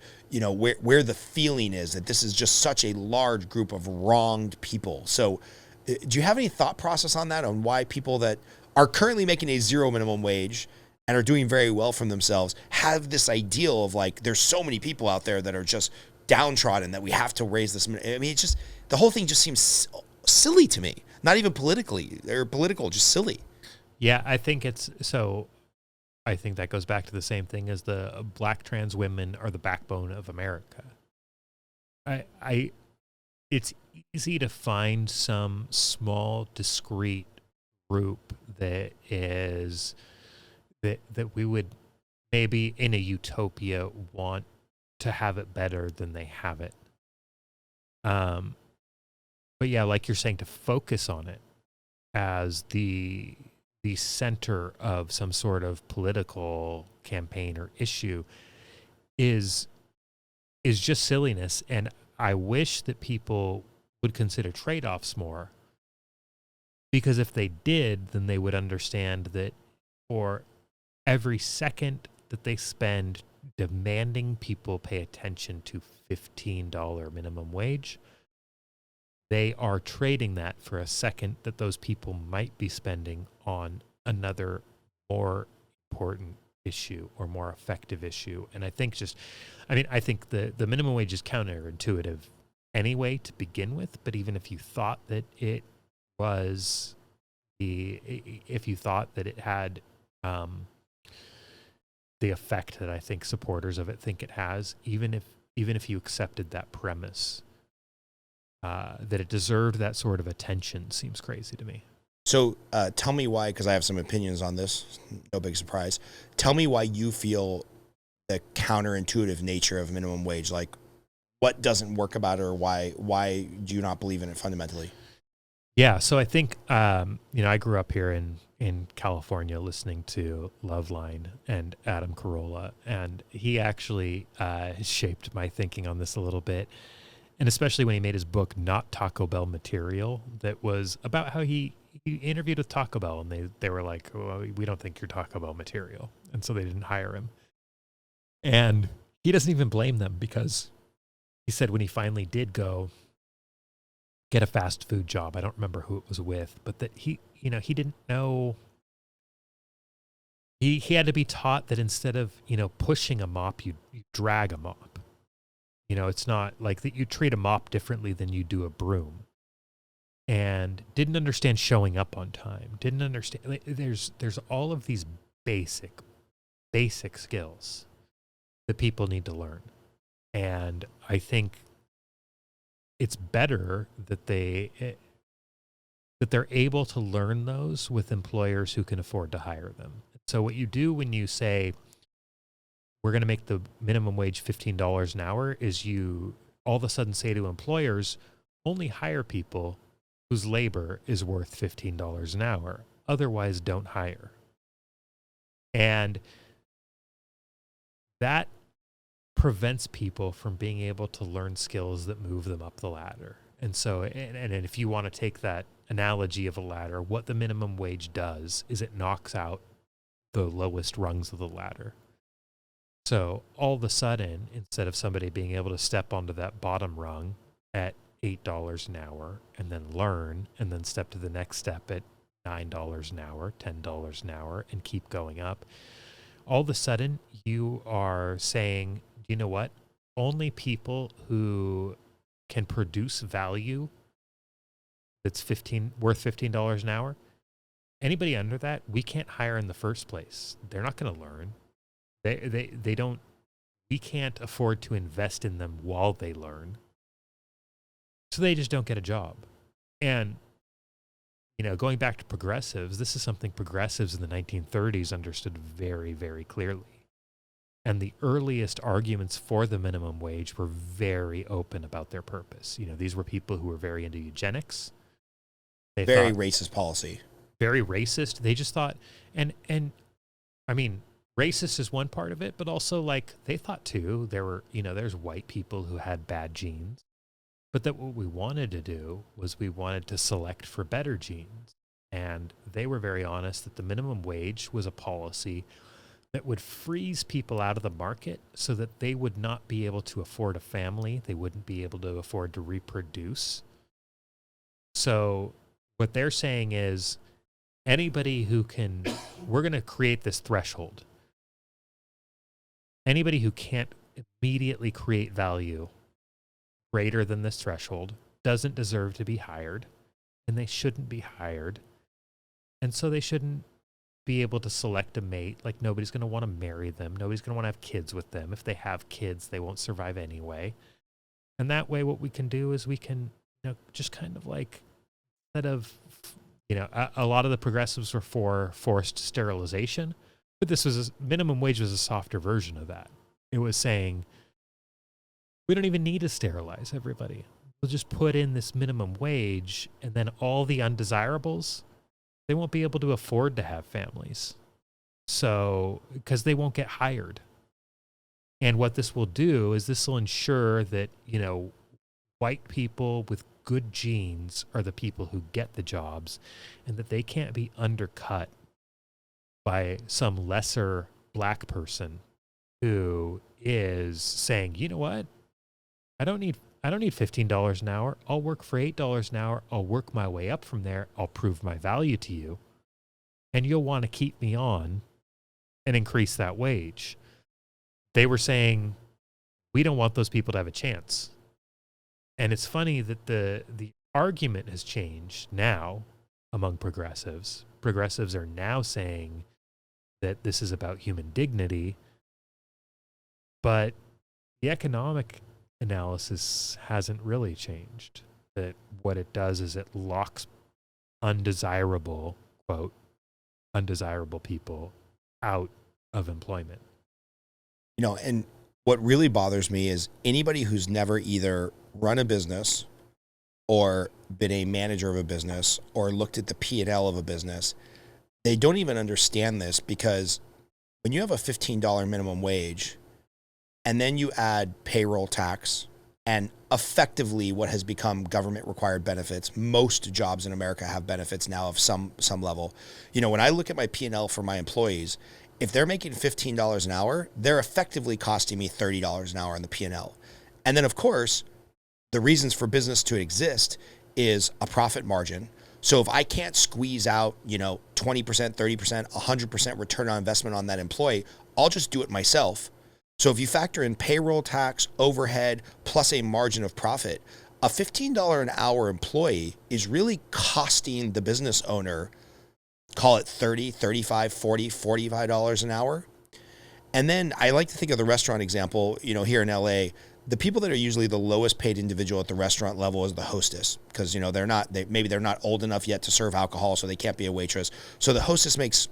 feeling is that this is just such a large group of wronged people. So do you have any thought process on that, on why people that are currently making a zero minimum wage and are doing very well for themselves have this ideal of, like, there's so many people out there that are just downtrodden that we have to raise this? I mean, it's just, the whole thing just seems silly to me. Not even politically or political, just silly. Yeah, I think that goes back to the same thing as the black trans women are the backbone of America. It's easy to find some small, discrete group that we would maybe in a utopia want to have it better than they have it. But yeah, like you're saying, to focus on it as the center of some sort of political campaign or issue is just silliness. And I wish that people would consider trade-offs more, because if they did, then they would understand that for every second that they spend demanding people pay attention to $15 minimum wage, they are trading that for a second that those people might be spending on another more important issue or more effective issue. And I think I think the minimum wage is counterintuitive anyway to begin with, but even if you thought that it was if you thought that it had the effect that I think supporters of it think it has, even if you accepted that premise, that it deserved that sort of attention seems crazy to me. So tell me why, because I have some opinions on this. No big surprise. Tell me why you feel the counterintuitive nature of minimum wage. Like, what doesn't work about it, or why do you not believe in it fundamentally? Yeah, so I think I grew up here in California listening to Loveline and Adam Carolla, and he actually shaped my thinking on this a little bit. And especially when he made his book, Not Taco Bell Material, that was about how he interviewed with Taco Bell, and they were like, well, we don't think you're Taco Bell material. And so they didn't hire him. And he doesn't even blame them, because he said when he finally did go get a fast food job, I don't remember who it was with, but that he didn't know. He had to be taught that instead of, pushing a mop, you drag a mop. It's not like that you treat a mop differently than you do a broom. And didn't understand showing up on time. Didn't understand. There's all of these basic skills that people need to learn. And I think it's better that they're able to learn those with employers who can afford to hire them. So what you do when you say, we're going to make the minimum wage $15 an hour, is you all of a sudden say to employers, only hire people whose labor is worth $15 an hour. Otherwise, don't hire. And that prevents people from being able to learn skills that move them up the ladder. And so, and if you want to take that analogy of a ladder, what the minimum wage does is it knocks out the lowest rungs of the ladder. So all of a sudden, instead of somebody being able to step onto that bottom rung at $8 an hour and then learn and then step to the next step at $9 an hour, $10 an hour, and keep going up, all of a sudden you are saying, you know what? Only people who can produce value that's worth $15 an hour, anybody under that, we can't hire in the first place. They're not going to learn. They don't, we can't afford to invest in them while they learn. So they just don't get a job. And, going back to progressives, this is something progressives in the 1930s understood very, very clearly. And the earliest arguments for the minimum wage were very open about their purpose. These were people who were very into eugenics. Very racist policy. Very racist. They just thought, and I mean, racist is one part of it, but also they thought too, there's white people who had bad genes, but that what we wanted to do was we wanted to select for better genes. And they were very honest that the minimum wage was a policy that would freeze people out of the market so that they would not be able to afford a family. They wouldn't be able to afford to reproduce. So what they're saying is anybody who can, we're going to create this threshold. Anybody who can't immediately create value greater than this threshold doesn't deserve to be hired, and they shouldn't be hired. And so they shouldn't be able to select a mate. Like, nobody's going to want to marry them. Nobody's going to want to have kids with them. If they have kids, they won't survive anyway. And that way, what we can do is we can, just kind of instead of, a lot of the progressives were for forced sterilization. But minimum wage was a softer version of that. It was saying, we don't even need to sterilize everybody. We'll just put in this minimum wage, and then all the undesirables, they won't be able to afford to have families. So, because they won't get hired. And what this will do is this will ensure that, white people with good genes are the people who get the jobs, and that they can't be undercut by some lesser black person who is saying, you know what? I don't need I don't need $15 an hour. I'll work for $8 an hour. I'll work my way up from there. I'll prove my value to you. And you'll want to keep me on and increase that wage. They were saying, we don't want those people to have a chance. And it's funny that the argument has changed now among progressives. Progressives are now saying that this is about human dignity, but the economic analysis hasn't really changed. That what it does is it locks undesirable, quote, undesirable people out of employment. And what really bothers me is anybody who's never either run a business or been a manager of a business or looked at the P&L of a business, they don't even understand this, because when you have a $15 minimum wage and then you add payroll tax and effectively what has become government required benefits, most jobs in America have benefits now of some level. When I look at my P&L for my employees, if they're making $15 an hour, they're effectively costing me $30 an hour on the P&L. And then, of course, the reasons for business to exist is a profit margin. So if I can't squeeze out, 20%, 30%, 100% return on investment on that employee, I'll just do it myself. So if you factor in payroll tax, overhead, plus a margin of profit, a $15 an hour employee is really costing the business owner, call it $30, $35, $40, $45 an hour. And then I like to think of the restaurant example, here in LA, the people that are usually the lowest paid individual at the restaurant level is the hostess, because, maybe they're not old enough yet to serve alcohol, so they can't be a waitress. So the hostess makes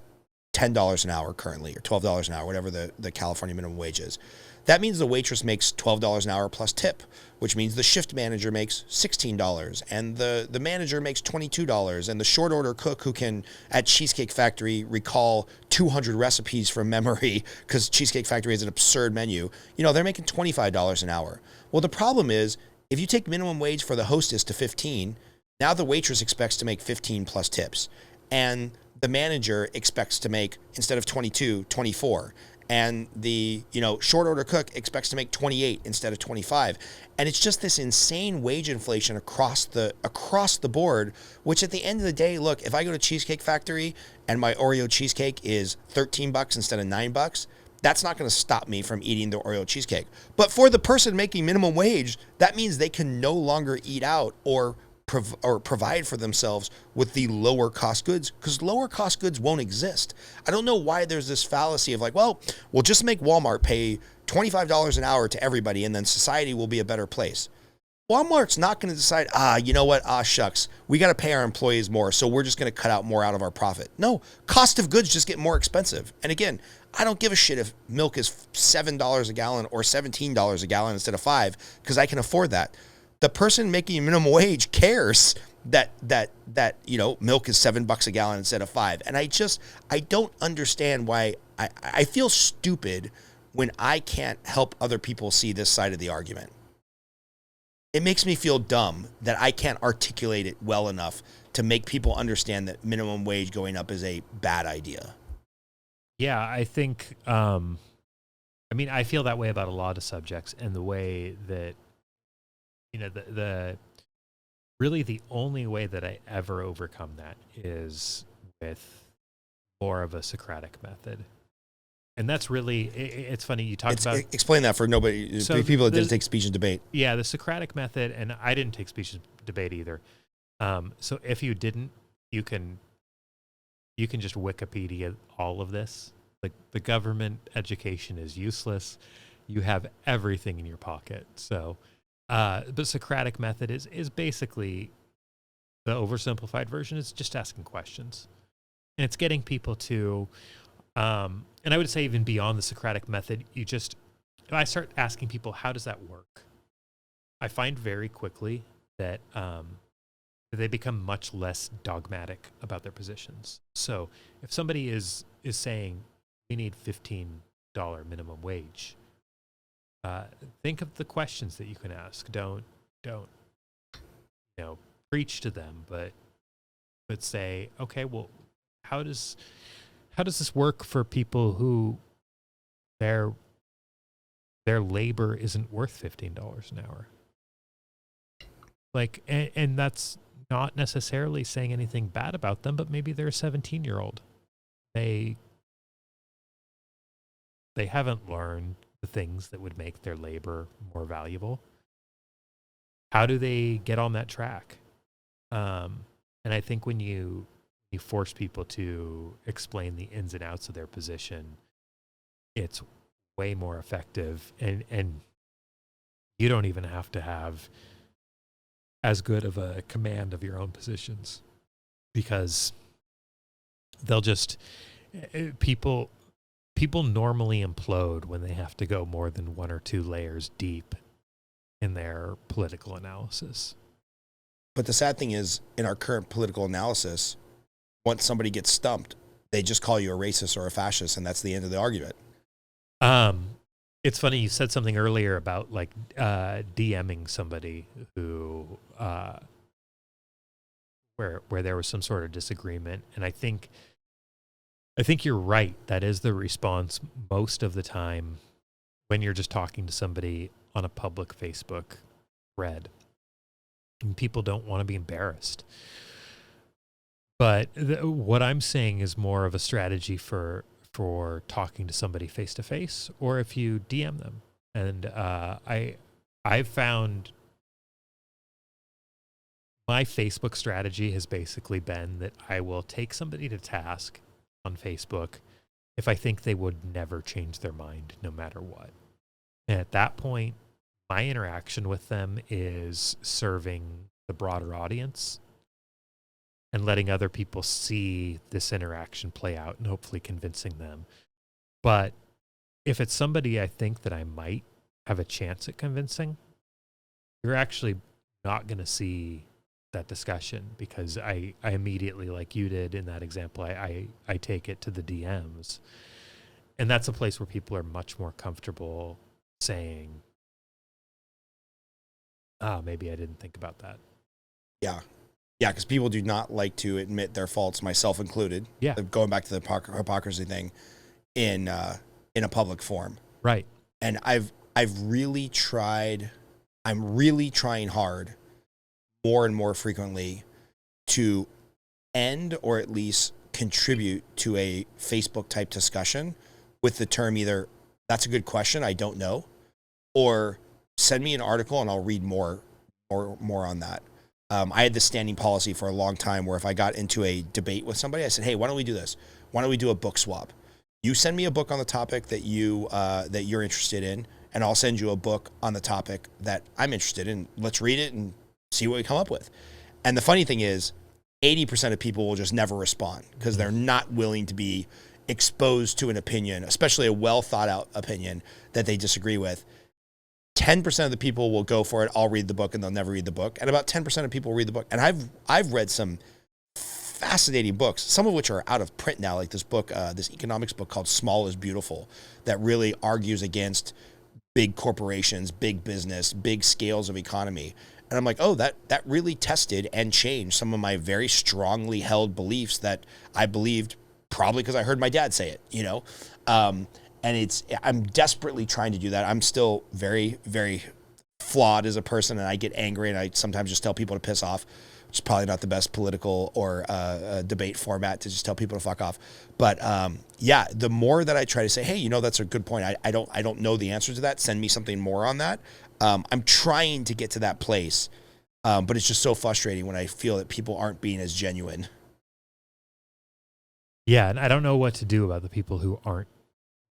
$10 an hour currently, or $12 an hour, whatever the California minimum wage is. That means the waitress makes $12 an hour plus tip, which means the shift manager makes $16 and the manager makes $22, and the short order cook who can at Cheesecake Factory recall 200 recipes from memory because Cheesecake Factory has an absurd menu, they're making $25 an hour. Well, the problem is if you take minimum wage for the hostess to 15, now the waitress expects to make 15 plus tips, and the manager expects to make, instead of 22, 24. And the short order cook expects to make 28 instead of 25, and it's just this insane wage inflation across the board. Which at the end of the day, look, if I go to Cheesecake Factory and my Oreo cheesecake is $13 instead of $9, that's not going to stop me from eating the Oreo cheesecake. But for the person making minimum wage, that means they can no longer eat out or provide for themselves with the lower cost goods, because lower cost goods won't exist. I don't know why there's this fallacy of like, well, we'll just make Walmart pay $25 an hour to everybody and then society will be a better place. Walmart's not going to decide, shucks, we got to pay our employees more, so we're just going to cut out more out of our profit. No, cost of goods just get more expensive. And again, I don't give a shit if milk is $7 a gallon or $17 a gallon instead of $5, because I can afford that. The person making minimum wage cares that milk is $7 a gallon instead of $5. And I don't understand why. I feel stupid when I can't help other people see this side of the argument. It makes me feel dumb that I can't articulate it well enough to make people understand that minimum wage going up is a bad idea. Yeah, I think, I feel that way about a lot of subjects, and the way that, really the only way that I ever overcome that is with more of a Socratic method. And that's really, it's funny, you talk about... Explain that for nobody, so people that didn't take speech and debate. Yeah, the Socratic method, and I didn't take speech and debate either. So if you didn't, you can just Wikipedia all of this. Like, the government education is useless. You have everything in your pocket. So... the Socratic method is basically, the oversimplified version is just asking questions. And it's getting people to, and I would say even beyond the Socratic method, if I start asking people, how does that work? I find very quickly that they become much less dogmatic about their positions. So if somebody is saying, we need $15 minimum wage, think of the questions that you can ask. Don't preach to them, but say, okay, well, how does this work for people who their labor isn't worth $15 an hour? Like, and that's not necessarily saying anything bad about them, but maybe they're a 17-year-old. They haven't learned the things that would make their labor more valuable. How do they get on that track? And I think when you force people to explain the ins and outs of their position, it's way more effective. And you don't even have to have as good of a command of your own positions, because they'll just, people normally implode when they have to go more than 1 or 2 layers deep in their political analysis. But the sad thing is, in our current political analysis, once somebody gets stumped, they just call you a racist or a fascist, and that's the end of the argument. It's funny, you said something earlier about like DMing somebody who where there was some sort of disagreement, and I think you're right. That is the response most of the time when you're just talking to somebody on a public Facebook thread. And people don't want to be embarrassed. But what I'm saying is more of a strategy for talking to somebody face to face, or if you DM them. And I've found my Facebook strategy has basically been that I will take somebody to task on Facebook if I think they would never change their mind no matter what. And at that point, my interaction with them is serving the broader audience and letting other people see this interaction play out and hopefully convincing them. But if it's somebody I think that I might have a chance at convincing, you're actually not going to see that discussion, because I immediately, like you did in that example, I take it to the DMs. And that's a place where people are much more comfortable saying, maybe I didn't think about that. Yeah. Yeah, because people do not like to admit their faults, myself included. Yeah. Going back to the hypocrisy thing in a public forum. Right. And I've really tried, I'm really trying hard more and more frequently to end or at least contribute to a Facebook type discussion with the term either, that's a good question, I don't know, or send me an article and I'll read more on that. I had this standing policy for a long time where if I got into a debate with somebody, I said, hey, why don't we do this? Why don't we do a book swap? You send me a book on the topic that you're interested in, and I'll send you a book on the topic that I'm interested in. Let's read it and see what we come up with. And the funny thing is, 80% of people will just never respond because they're not willing to be exposed to an opinion, especially a well thought out opinion that they disagree with. 10% of the people will go for it. I'll read the book, and they'll never read the book. And about 10% of people read the book. And I've read some fascinating books, some of which are out of print now, like this book, this economics book called Small is Beautiful, that really argues against big corporations, big business, big scales of economy. And I'm like, oh, that really tested and changed some of my very strongly held beliefs that I believed, probably because I heard my dad say it, you know? And I'm desperately trying to do that. I'm still very, very flawed as a person, and I get angry, and I sometimes just tell people to piss off, which is probably not the best political or debate format to just tell people to fuck off. But yeah, the more that I try to say, hey, you know, that's a good point. I don't know the answer to that. Send me something more on that. I'm trying to get to that place, but it's just so frustrating when I feel that people aren't being as genuine. Yeah, and I don't know what to do about the people who aren't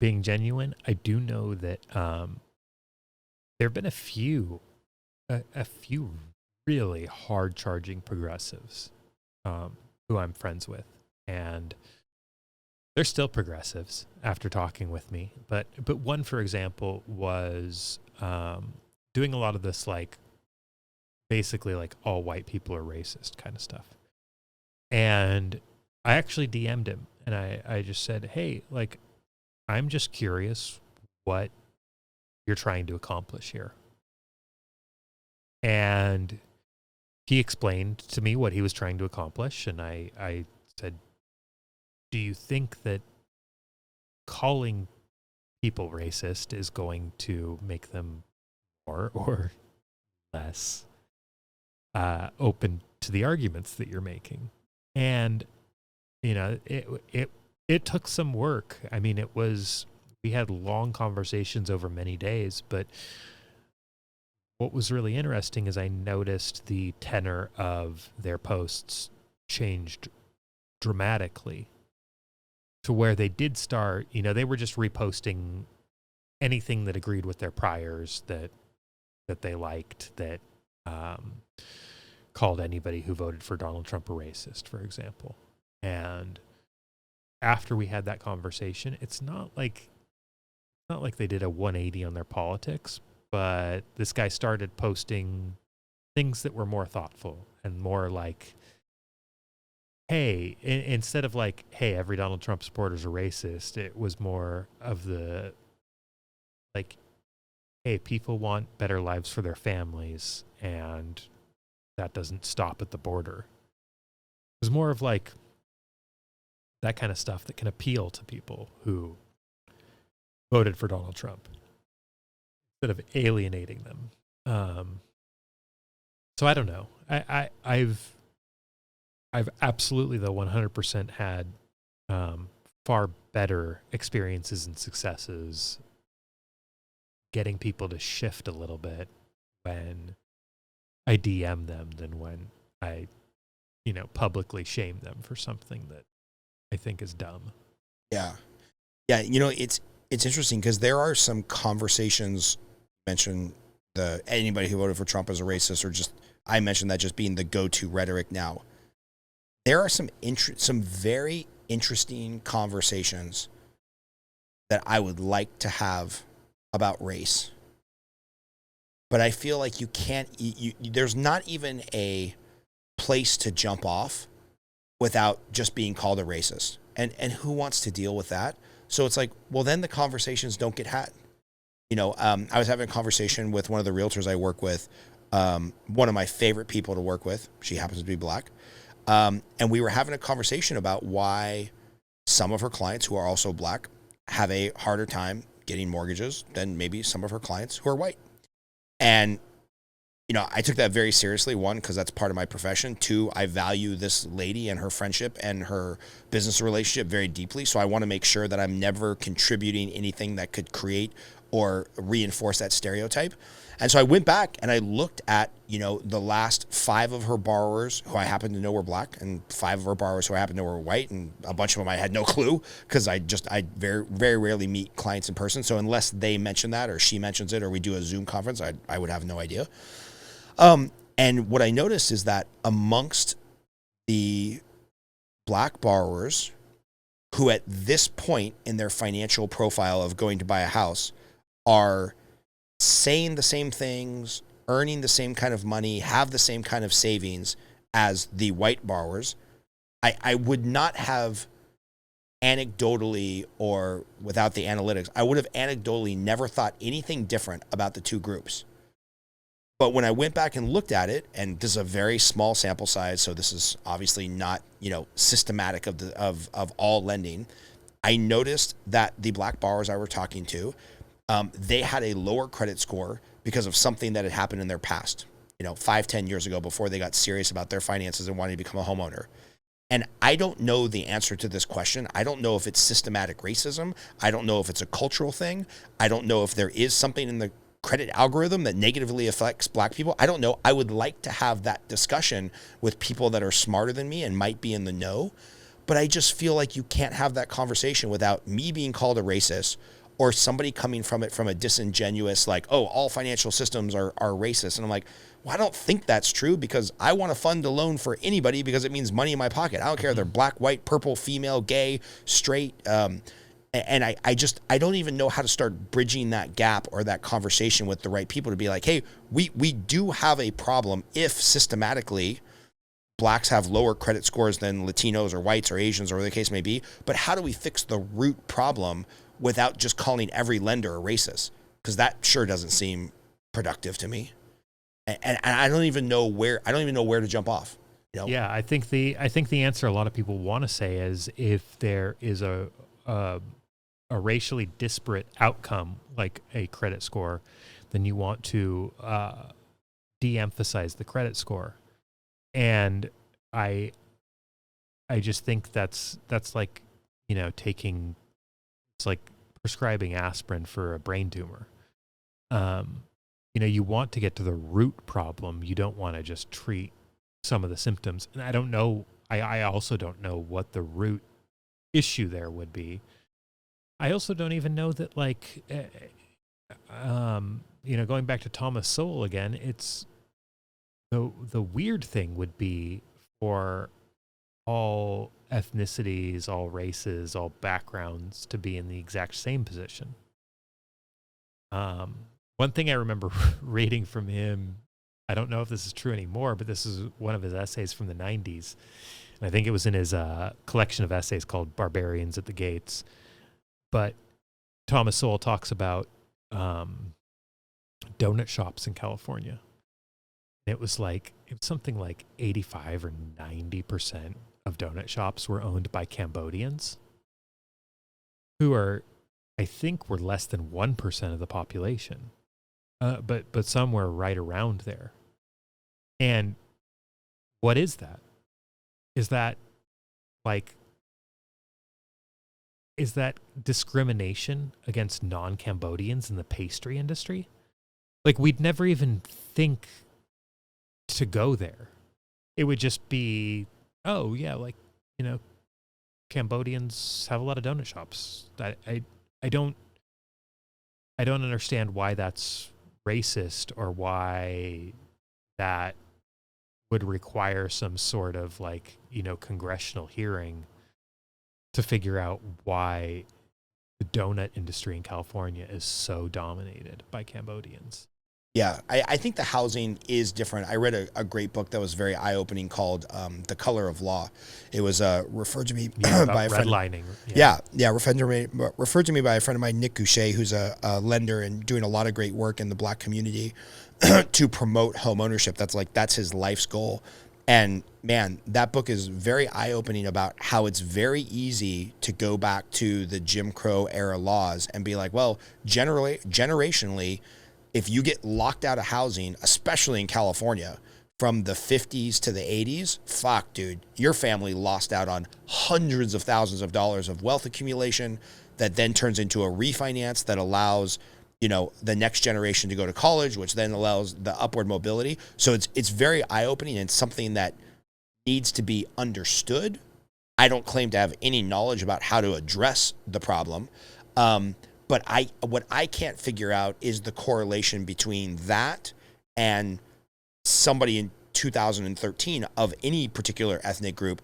being genuine. I do know that there have been a few really hard charging progressives who I'm friends with, and they're still progressives after talking with me. But one, for example, was doing a lot of this, like basically like all white people are racist kind of stuff. And I actually DM'd him, and I just said, hey, like, I'm just curious what you're trying to accomplish here. And he explained to me what he was trying to accomplish. And I said, do you think that calling people racist is going to make them more or less open to the arguments that you're making. And, it took some work. I mean, we had long conversations over many days, but what was really interesting is I noticed the tenor of their posts changed dramatically to where they did start, they were just reposting anything that agreed with their priors that they liked, that called anybody who voted for Donald Trump a racist, for example. And after we had that conversation, it's not like they did a 180 on their politics, but this guy started posting things that were more thoughtful and more like, hey, instead of like, hey, every Donald Trump supporter's a racist, it was more of the like, hey, people want better lives for their families, and that doesn't stop at the border. It was more of like that kind of stuff that can appeal to people who voted for Donald Trump instead of alienating them. So I don't know. I've absolutely, though, 100% had far better experiences and successes getting people to shift a little bit when I DM them than when I, publicly shame them for something that I think is dumb. Yeah. Yeah, it's interesting because there are some conversations, mentioned anybody who voted for Trump as a racist, or just, I mentioned that just being the go-to rhetoric now. There are some very interesting conversations that I would like to have about race. But I feel like you can't, there's not even a place to jump off without just being called a racist. And who wants to deal with that? So it's like, well, then the conversations don't get had. I was having a conversation with one of the realtors I work with, one of my favorite people to work with. She happens to be black. And we were having a conversation about why some of her clients who are also black have a harder time getting mortgages than maybe some of her clients who are white. And, I took that very seriously. One, because that's part of my profession. Two, I value this lady and her friendship and her business relationship very deeply. So I want to make sure that I'm never contributing anything that could create or reinforce that stereotype. And so I went back and I looked at, the last 5 of her borrowers who I happen to know were black, and 5 of her borrowers who I happen to know were white, and a bunch of them I had no clue because I very, very rarely meet clients in person. So unless they mention that or she mentions it or we do a Zoom conference, I would have no idea. And what I noticed is that amongst the black borrowers who at this point in their financial profile of going to buy a house are saying the same things, earning the same kind of money, have the same kind of savings as the white borrowers, I would not have anecdotally or without the analytics, I would have anecdotally never thought anything different about the two groups. But when I went back and looked at it, and this is a very small sample size, so this is obviously not, systematic of all lending, I noticed that the black borrowers I were talking to, they had a lower credit score because of something that had happened in their past, 5-10 years ago, before they got serious about their finances and wanted to become a homeowner. And I don't know the answer to this question. I don't know if it's systematic racism. I don't know if it's a cultural thing. I don't know if there is something in the credit algorithm that negatively affects black people. I don't know. I would like to have that discussion with people that are smarter than me and might be in the know. But I just feel like you can't have that conversation without me being called a racist, or somebody coming from it from a disingenuous, like, oh, all financial systems are racist. And I'm like, well, I don't think that's true, because I want to fund a loan for anybody because it means money in my pocket. I don't care if they're black, white, purple, female, gay, straight. And I don't even know how to start bridging that gap or that conversation with the right people to be like, hey, we do have a problem if systematically blacks have lower credit scores than Latinos or whites or Asians or whatever the case may be. But how do we fix the root problem without just calling every lender a racist? Because that sure doesn't seem productive to me. And I don't even know where to jump off. Yeah, I think the answer a lot of people want to say is, if there is a racially disparate outcome like a credit score, then you want to de-emphasize the credit score. And I just think that's like, taking, it's like prescribing aspirin for a brain tumor. You want to get to the root problem. You don't want to just treat some of the symptoms. And I don't know, I also don't know what the root issue there would be. I also don't even know that, like, going back to Thomas Sowell again, it's the weird thing would be for all ethnicities, all races, all backgrounds to be in the exact same position. One thing I remember reading from him, I don't know if this is true anymore, but this is one of his essays from the 90s. And I think it was in his collection of essays called Barbarians at the Gates. But Thomas Sowell talks about donut shops in California. And it was something like 85 or 90% of donut shops were owned by Cambodians, who are, I think, were less than 1% of the population. But some were right around there. And what is that? Is that discrimination against non-Cambodians in the pastry industry? Like, we'd never even think to go there. It would just be, oh yeah, Cambodians have a lot of donut shops. I don't understand why that's racist, or why that would require some sort of congressional hearing to figure out why the donut industry in California is so dominated by Cambodians. Yeah, I think the housing is different. I read a great book that was very eye-opening called The Color of Law. It was referred to me by a friend. Redlining. Referred to me by a friend of mine, Nick Goucher, who's a lender and doing a lot of great work in the Black community to promote home ownership. That's his life's goal. And man, that book is very eye-opening about how it's very easy to go back to the Jim Crow era laws and be like, well, generationally, if you get locked out of housing, especially in California, from the 50s to the 80s, fuck, dude, your family lost out on hundreds of thousands of dollars of wealth accumulation that then turns into a refinance that allows, the next generation to go to college, which then allows the upward mobility. So it's very eye-opening and something that needs to be understood. I don't claim to have any knowledge about how to address the problem. But what I can't figure out is the correlation between that and somebody in 2013 of any particular ethnic group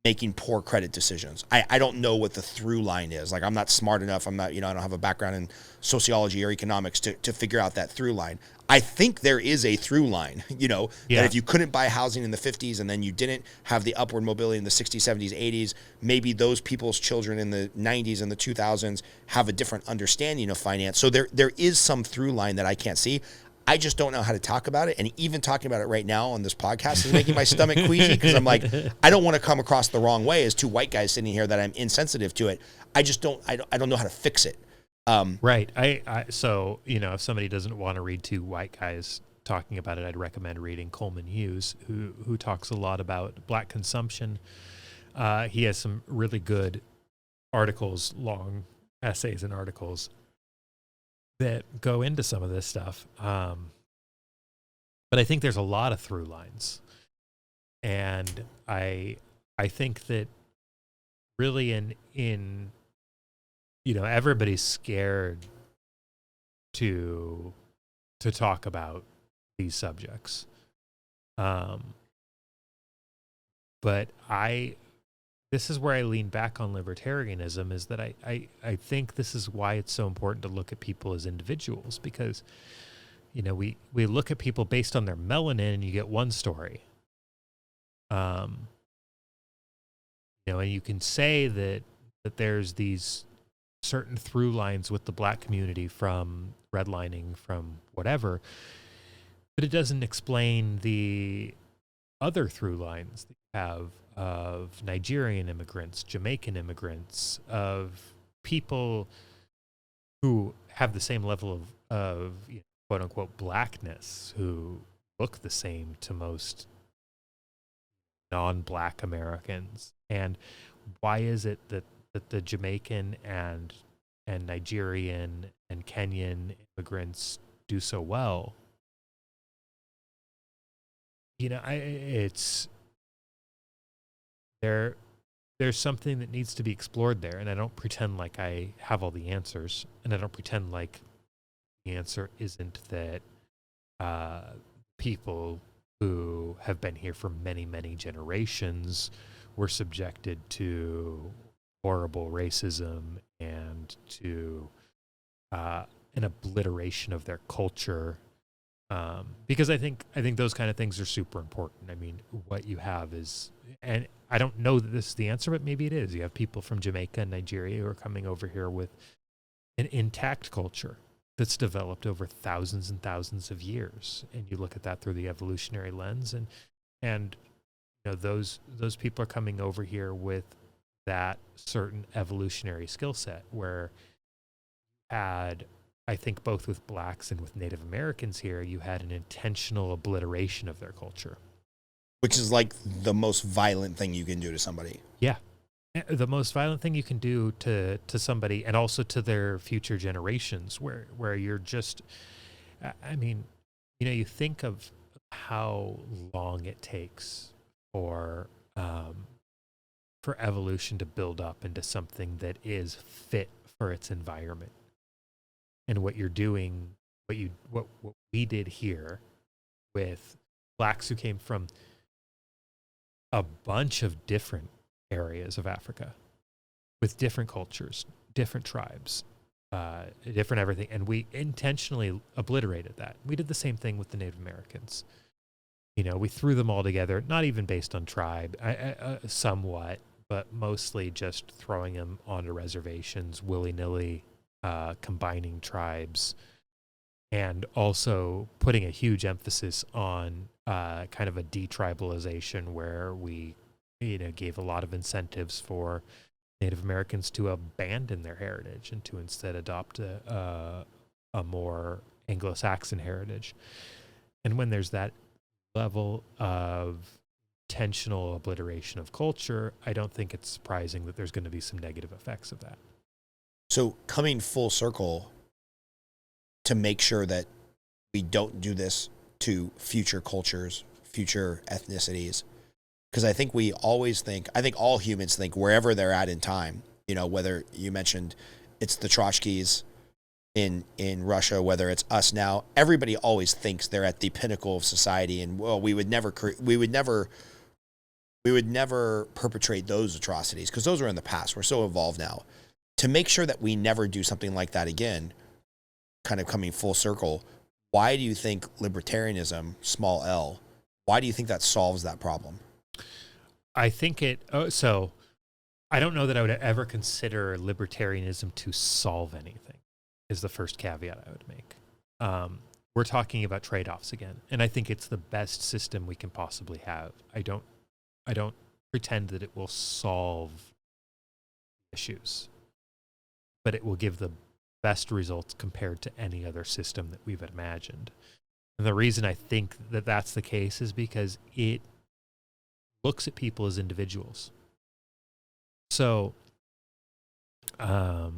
making poor credit decisions. I don't know what the through line is. I'm not smart enough. I'm not, I don't have a background in sociology or economics to figure out that through line. I think there is a through line, that if you couldn't buy housing in the 50s and then you didn't have the upward mobility in the 60s, 70s, 80s, maybe those people's children in the 90s and the 2000s have a different understanding of finance. So there is some through line that I can't see. I just don't know how to talk about it. And even talking about it right now on this podcast is making my stomach queasy, because I'm like, I don't want to come across the wrong way as two white guys sitting here that I'm insensitive to it. I don't know how to fix it. Right. So, if somebody doesn't want to read two white guys talking about it, I'd recommend reading Coleman Hughes, who talks a lot about Black consumption. He has some really good articles, long essays and articles that go into some of this stuff. But I think there's a lot of through lines. And I think that really in everybody's scared to talk about these subjects. But this is where I lean back on libertarianism, is that I think this is why it's so important to look at people as individuals, because, we look at people based on their melanin and you get one story. And you can say that there's these certain through lines with the Black community from redlining, from whatever, but it doesn't explain the other through lines that you have of Nigerian immigrants, Jamaican immigrants, of people who have the same level of quote unquote Blackness, who look the same to most non-Black Americans? And why is it that the Jamaican and Nigerian and Kenyan immigrants do so well? It's there's something that needs to be explored there, and I don't pretend like I have all the answers, and I don't pretend like the answer isn't that people who have been here for many, many generations were subjected to horrible racism and to an obliteration of their culture. Because I think those kind of things are super important. I mean, what you have is, and I don't know that this is the answer, but maybe it is. You have people from Jamaica and Nigeria who are coming over here with an intact culture that's developed over thousands and thousands of years, and you look at that through the evolutionary lens, and those people are coming over here with that certain evolutionary skill set, where I think both with Blacks and with Native Americans here, you had an intentional obliteration of their culture. Which is like the most violent thing you can do to somebody. Yeah. The most violent thing you can do to somebody, and also to their future generations, where you're just, I mean, you think of how long it takes for evolution to build up into something that is fit for its environment. And what you're doing, what we did here with Blacks who came from a bunch of different areas of Africa with different cultures, different tribes, different everything. And we intentionally obliterated that. We did the same thing with the Native Americans. We threw them all together, not even based on tribe, somewhat, but mostly just throwing them onto reservations willy-nilly, combining tribes, and also putting a huge emphasis on kind of a detribalization, where we gave a lot of incentives for Native Americans to abandon their heritage and to instead adopt a more Anglo-Saxon heritage. And when there's that level of intentional obliteration of culture, I don't think it's surprising that there's going to be some negative effects of that. So coming full circle to make sure that we don't do this to future cultures, future ethnicities, because I think I think all humans think wherever they're at in time, whether you mentioned it's the Trotskys in Russia, whether it's us now, everybody always thinks they're at the pinnacle of society, and we would never perpetrate those atrocities because those were in the past. We're so evolved now. To make sure that we never do something like that again, kind of coming full circle, why do you think libertarianism, small L, why do you think that solves that problem? I think so I don't know that I would ever consider libertarianism to solve anything, is the first caveat I would make. We're talking about trade-offs again, and I think it's the best system we can possibly have. I don't pretend that it will solve issues, but it will give the best results compared to any other system that we've imagined. And the reason I think that that's the case is because it looks at people as individuals. So I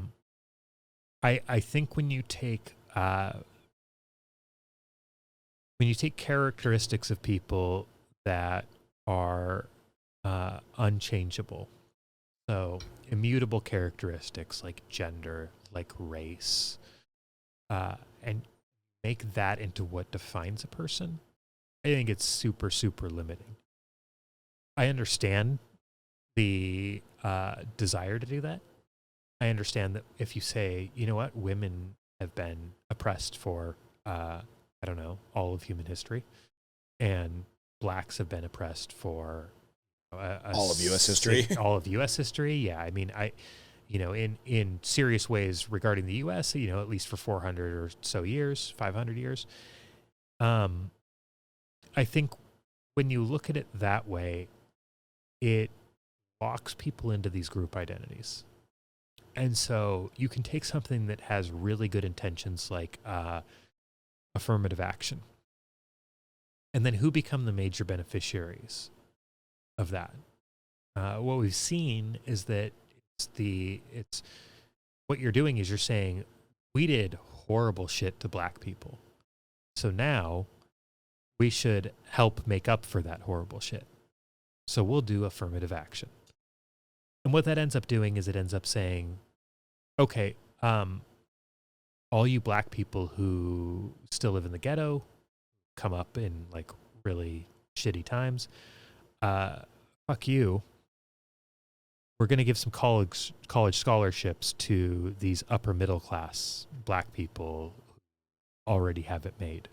think when you take characteristics of people that are unchangeable, so immutable characteristics like gender, like race, and make that into what defines a person, I think it's super, super limiting. I understand the desire to do that. I understand that if you say, you know what, women have been oppressed for, all of human history, and blacks have been oppressed for all of U.S. history. All of U.S. history, yeah. I mean, in serious ways regarding the U.S., at least for 400 or so years, 500 years. I think when you look at it that way, it locks people into these group identities. And so you can take something that has really good intentions, like affirmative action. And then who become the major beneficiaries of that. What we've seen is that it's what you're doing is you're saying, we did horrible shit to black people, so now we should help make up for that horrible shit. So we'll do affirmative action. And what that ends up doing is it ends up saying, okay, all you black people who still live in the ghetto, come up in like really shitty times, fuck you. We're going to give some college scholarships to these upper middle class black people who already have it made.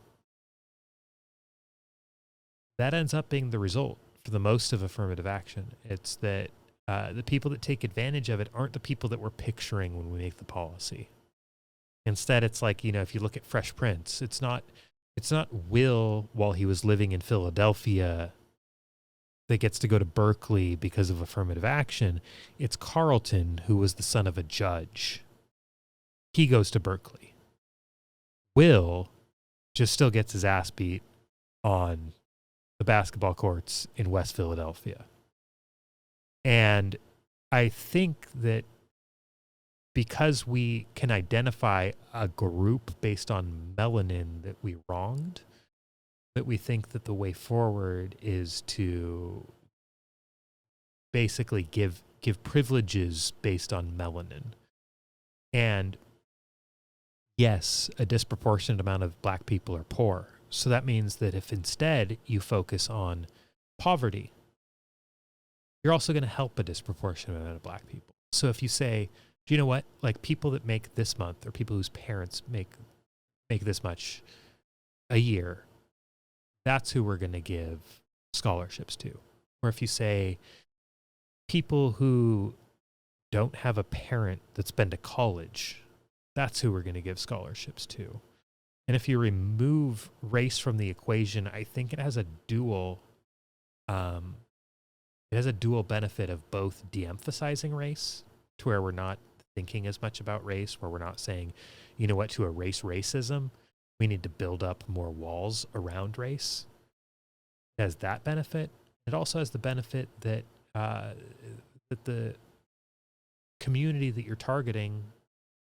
That ends up being the result for the most of affirmative action. It's that the people that take advantage of it aren't the people that we're picturing when we make the policy. Instead, it's like, if you look at Fresh Prince, it's not Will while he was living in Philadelphia that gets to go to Berkeley because of affirmative action. It's Carlton, who was the son of a judge. He goes to Berkeley. Will just still gets his ass beat on the basketball courts in West Philadelphia. And I think that because we can identify a group based on melanin that we wronged, that we think that the way forward is to basically give privileges based on melanin. And yes, a disproportionate amount of black people are poor. So that means that if instead you focus on poverty, you're also going to help a disproportionate amount of black people. So if you say, do you know what? Like people that make this month or people whose parents make this much a year, that's who we're going to give scholarships to. Or if you say people who don't have a parent that's been to college, that's who we're going to give scholarships to. And if you remove race from the equation, I think it has a dual benefit of both de-emphasizing race to where we're not thinking as much about race, where we're not saying, you know what, to erase racism, we need to build up more walls around race. It has that benefit. It also has the benefit that that the community that you're targeting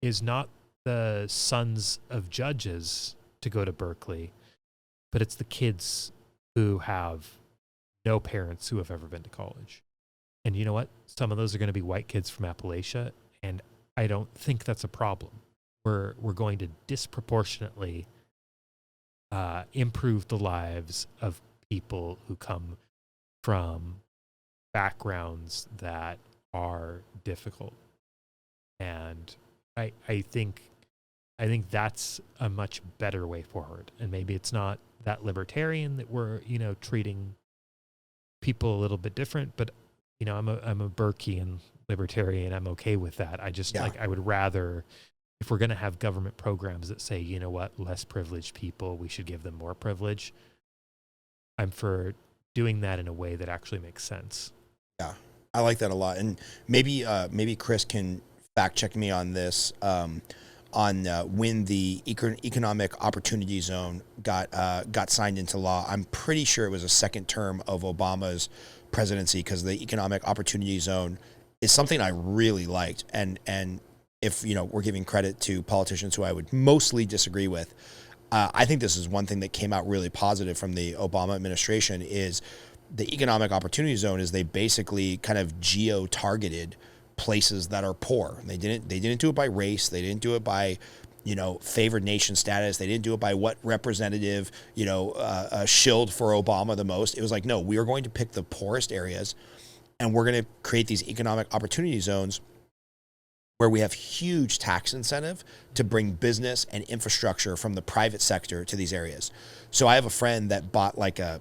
is not the sons of judges to go to Berkeley, but it's the kids who have no parents who have ever been to college. And you know what? Some of those are going to be white kids from Appalachia, and I don't think that's a problem. We're going to disproportionately improve the lives of people who come from backgrounds that are difficult. And I think that's a much better way forward. And maybe it's not that libertarian that we're, treating people a little bit different, but I'm a Burkean libertarian. I'm okay with that. I would rather, if we're going to have government programs that say, you know what, less privileged people, we should give them more privilege, I'm for doing that in a way that actually makes sense. Yeah, I like that a lot. And maybe Chris can fact check me on this, on when the economic opportunity zone got signed into law. I'm pretty sure it was a second term of Obama's presidency, because the economic opportunity zone is something I really liked. And if we're giving credit to politicians who I would mostly disagree with, I think this is one thing that came out really positive from the Obama administration is the economic opportunity zone is they basically kind of geo-targeted places that are poor. They didn't do it by race. They didn't do it by, favored nation status. They didn't do it by what representative, shilled for Obama the most. It was like, no, we are going to pick the poorest areas and we're going to create these economic opportunity zones where we have huge tax incentive to bring business and infrastructure from the private sector to these areas. So I have a friend that bought like a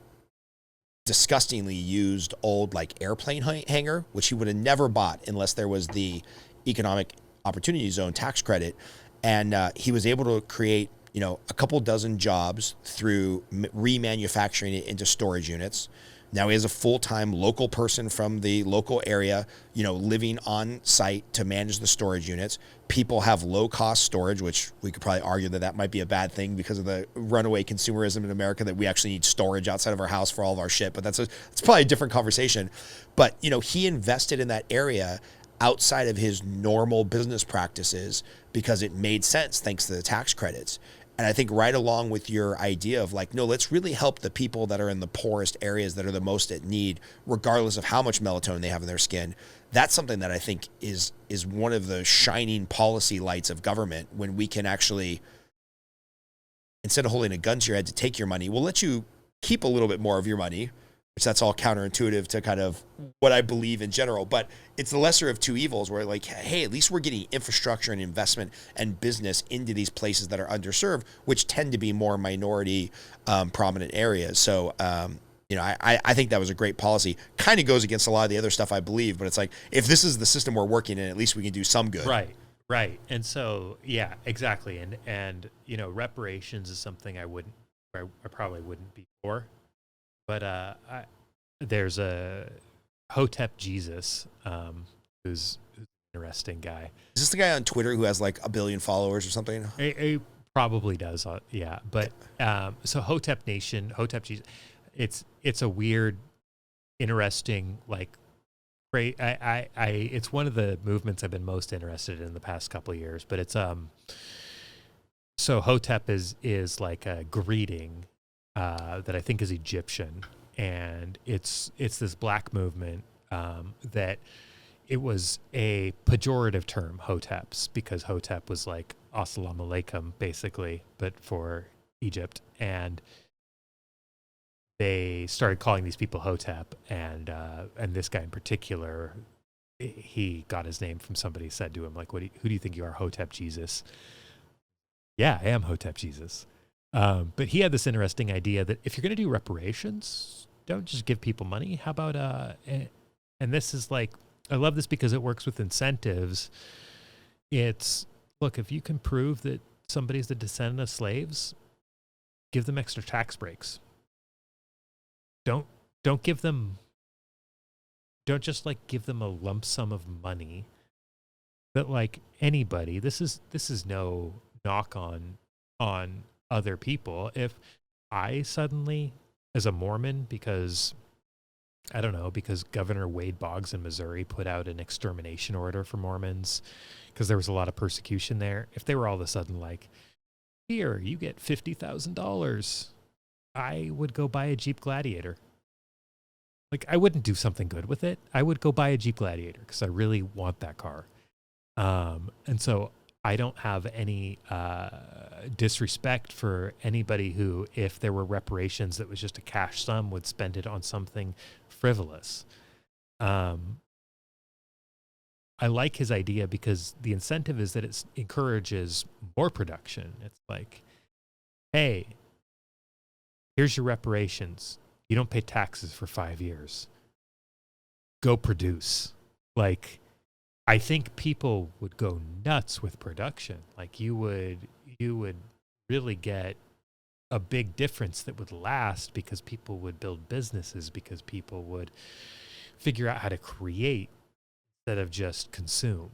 disgustingly used old like airplane hangar, which he would have never bought unless there was the economic opportunity zone tax credit. And he was able to create, a couple dozen jobs through remanufacturing it into storage units, Now he has a full-time local person from the local area, living on site to manage the storage units. People have low-cost storage, which we could probably argue that might be a bad thing because of the runaway consumerism in America, that we actually need storage outside of our house for all of our shit. But it's probably a different conversation. But, he invested in that area outside of his normal business practices because it made sense thanks to the tax credits. And I think right along with your idea of no, let's really help the people that are in the poorest areas that are the most at need, regardless of how much melatonin they have in their skin. That's something that I think is one of the shining policy lights of government, when we can actually, instead of holding a gun to your head to take your money, we'll let you keep a little bit more of your money, which that's all counterintuitive to kind of what I believe in general. But it's the lesser of two evils, where hey, at least we're getting infrastructure and investment and business into these places that are underserved, which tend to be more minority prominent areas. So, I think that was a great policy. Kind of goes against a lot of the other stuff I believe, but it's if this is the system we're working in, at least we can do some good. Right. And so, yeah, exactly. And reparations is something I probably wouldn't be for. But there's a Hotep Jesus, who's an interesting guy. Is this the guy on Twitter who has 1 billion followers or something? He probably does, yeah. But so Hotep Nation, Hotep Jesus, it's a weird, interesting it's one of the movements I've been most interested in the past couple of years. But it's so Hotep is like a greeting. That I think is Egyptian, and it's this black movement that it was a pejorative term, Hoteps, because Hotep was Assalamu alaikum, basically, but for Egypt, and they started calling these people Hotep, and this guy in particular, he got his name from somebody said to him who do you think you are, Hotep Jesus? Yeah, I am Hotep Jesus. But he had this interesting idea that if you're going to do reparations, don't just give people money. How about, and this is I love this because it works with incentives. It's, look, if you can prove that somebody's the descendant of slaves, give them extra tax breaks. Don't give them, don't just give them a lump sum of money. But anybody, this is no knock on other people. If I suddenly, as a Mormon, because Governor Wade Boggs in Missouri put out an extermination order for Mormons because there was a lot of persecution there, if they were all of a sudden here, you get $50,000, I would go buy a Jeep Gladiator. I wouldn't do something good with it. I would go buy a Jeep Gladiator because I really want that car. And so I don't have any disrespect for anybody who, if there were reparations that was just a cash sum, would spend it on something frivolous. I like his idea because the incentive is that it encourages more production. It's hey, here's your reparations. You don't pay taxes for 5 years. Go produce. I think people would go nuts with production. You would really get a big difference that would last because people would build businesses, because people would figure out how to create instead of just consume.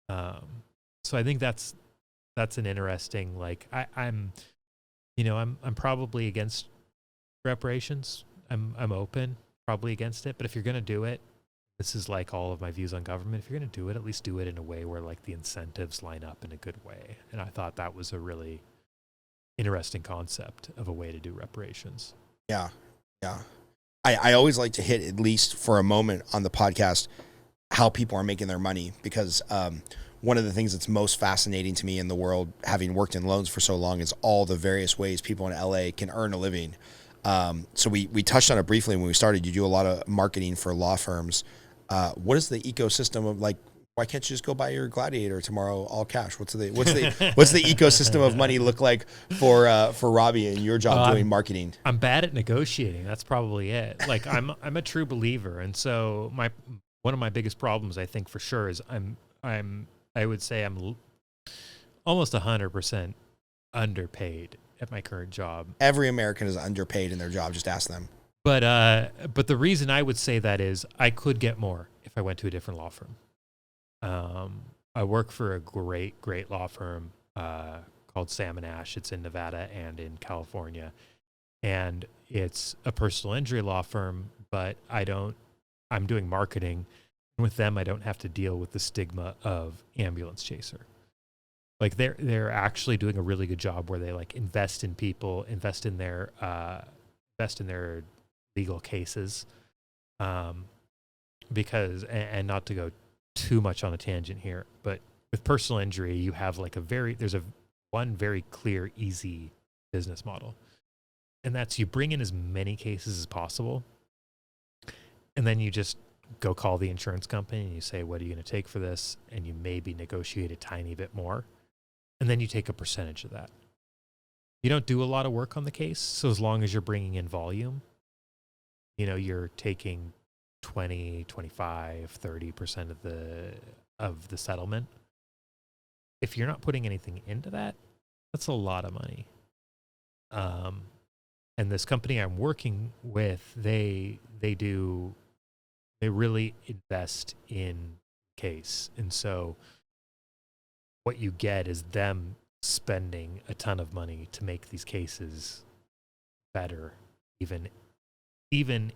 So I think that's an interesting, I'm probably against reparations. I'm open, probably against it. But if you're going to do it, this is all of my views on government. If you're going to do it, at least do it in a way where the incentives line up in a good way. And I thought that was a really interesting concept of a way to do reparations. Yeah. I always like to hit, at least for a moment on the podcast, how people are making their money, because one of the things that's most fascinating to me in the world, having worked in loans for so long, is all the various ways people in LA can earn a living. So we touched on it briefly when we started. You do a lot of marketing for law firms. What is the ecosystem of why can't you just go buy your Gladiator tomorrow all cash? What's the ecosystem of money look like for Robbie and your job doing marketing? I'm bad at negotiating. That's probably it. I'm a true believer, and so one of my biggest problems, I think for sure, is I would say I'm almost 100% underpaid at my current job. Every American is underpaid in their job. Just ask them. But the reason I would say that is I could get more if I went to a different law firm. I work for a great law firm called Sam & Ash. It's in Nevada and in California. And it's a personal injury law firm, but I'm doing marketing. With them, I don't have to deal with the stigma of ambulance chaser. Like they're actually doing a really good job where they like invest in people, invest in their legal cases. Because, and not to go too much on a tangent here, but with personal injury, you have like there's one very clear, easy business model. And that's you bring in as many cases as possible. And then you just go call the insurance company and you say, what are you going to take for this? And you maybe negotiate a tiny bit more. And then you take a percentage of that. You don't do a lot of work on the case. So as long as you're bringing in volume, you're taking 20, 25, 30% of the settlement. If you're not putting anything into that, that's a lot of money. And this company I'm working with, they really invest in case. And so what you get is them spending a ton of money to make these cases better, even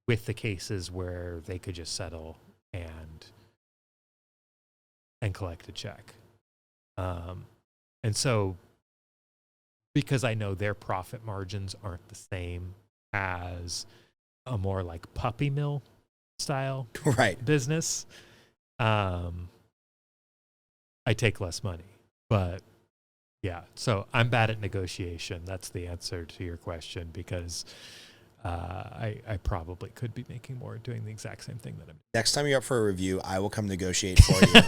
with the cases where they could just settle and collect a check. And so because I know their profit margins aren't the same as a more like puppy mill style business, I take less money. But yeah, so I'm bad at negotiation. That's the answer to your question, because I probably could be making more doing the exact same thing that I'm doing. Next time you're up for a review, I will come negotiate for you.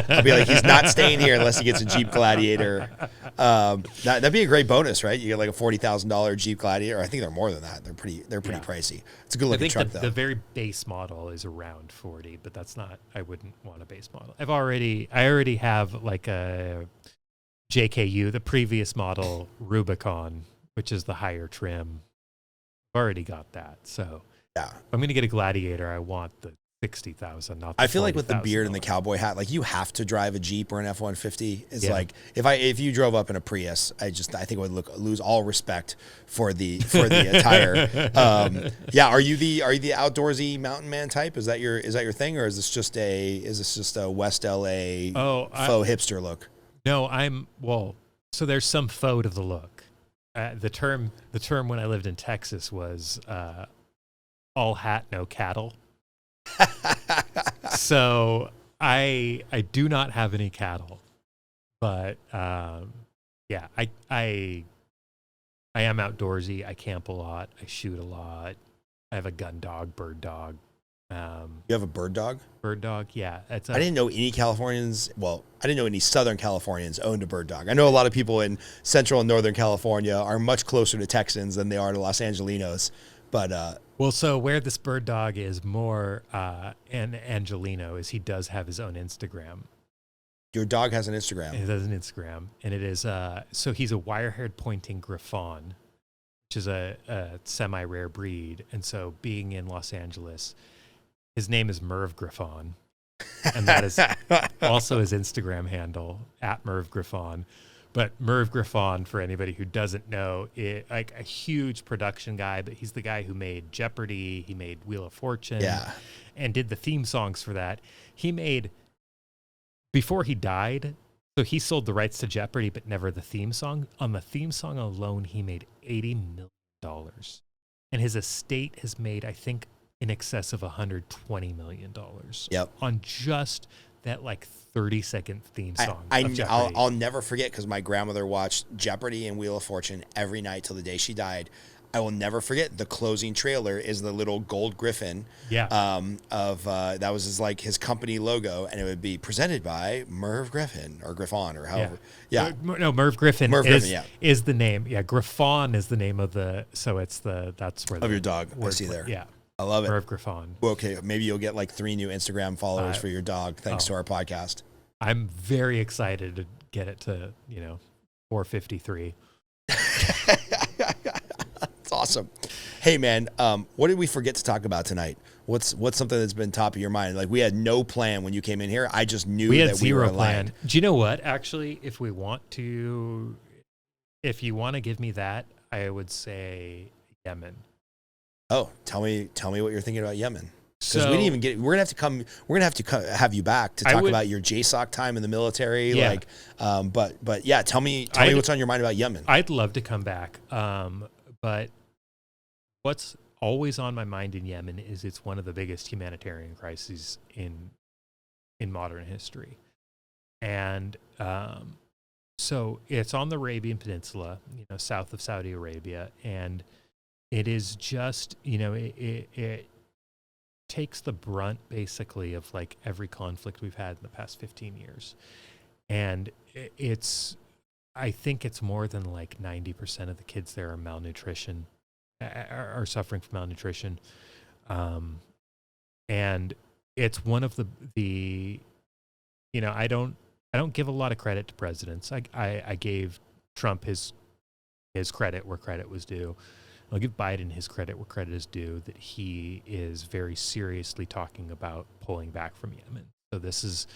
I'll be like, he's not staying here unless he gets a Jeep Gladiator. That'd be a great bonus, right? You get like a $40,000 Jeep Gladiator. I think they're more than that. They're pretty pricey. It's a good looking truck, though. The very base model is around 40, but that's not. I wouldn't want a base model. I already have like a JKU, the previous model Rubicon, which is the higher trim. Already got that. So yeah, if I'm going to get a Gladiator, I want the 60,000, not the I feel like with the $40,000 beard and the cowboy hat, like you have to drive a Jeep or an F-150. It's Yeah. like if you drove up in a Prius, I think I would lose all respect for the attire. Yeah, are you the outdoorsy mountain man type? Is that your thing, or is this just a West LA faux hipster look? No, so there's some faux to the look. The term when I lived in Texas was all hat, no cattle. So I do not have any cattle, but yeah, I am outdoorsy. I camp a lot. I shoot a lot. I have a gun dog, bird dog. You have a bird dog? Bird dog, yeah. I didn't know any Californians. Well, I didn't know any Southern Californians owned a bird dog. I know a lot of people in Central and Northern California are much closer to Texans than they are to Los Angelinos. But so where this bird dog is more Angelino is he does have his own Instagram. Your dog has an Instagram. It has an Instagram, and it is so he's a wire-haired pointing Griffon, which is a semi-rare breed. And so being in Los Angeles, his name is Merv Griffon, and that is also his Instagram handle, @MervGriffon. But Merv Griffon, for anybody who doesn't know, like a huge production guy, but he's the guy who made Jeopardy, he made Wheel of Fortune, and did the theme songs for that. He made, before he died, so he sold the rights to Jeopardy, but never the theme song. On the theme song alone, he made $80 million. And his estate has made, I think, in excess of $120 million. Yep. On just that like 30-second theme song. I'll never forget, because my grandmother watched Jeopardy and Wheel of Fortune every night till the day she died. I will never forget the closing trailer is the little gold griffin. Yeah. That was his company logo, and it would be presented by Merv Griffin or Griffon or however. Yeah. No, Merv Griffin. Is the name. Yeah. Griffon is the name of that's where of your dog. I see there. Yeah. I love it. Merv Griffon. Well, okay, maybe you'll get like 3 new Instagram followers for your dog thanks to our podcast. I'm very excited to get it to 453. That's Awesome. Hey, man, what did we forget to talk about tonight? What's something that's been top of your mind? Like, we had no plan when you came in here. I just knew that we were aligned. Do you know what? Actually, if you want to give me that, I would say Yemen. Oh, tell me what you're thinking about Yemen. Because we didn't even get. We're gonna have to have you back to talk about your JSOC time in the military. Yeah. But yeah, tell me what's on your mind about Yemen. I'd love to come back. But what's always on my mind in Yemen is it's one of the biggest humanitarian crises in modern history, and so it's on the Arabian Peninsula, south of Saudi Arabia, and it is just it takes the brunt basically of like every conflict we've had in the past 15 years. And I think it's more than like 90% of the kids there are suffering from malnutrition. And it's one of the I don't give a lot of credit to presidents. I gave Trump his credit where credit was due. I'll give Biden his credit where credit is due, that he is very seriously talking about pulling back from Yemen. So this is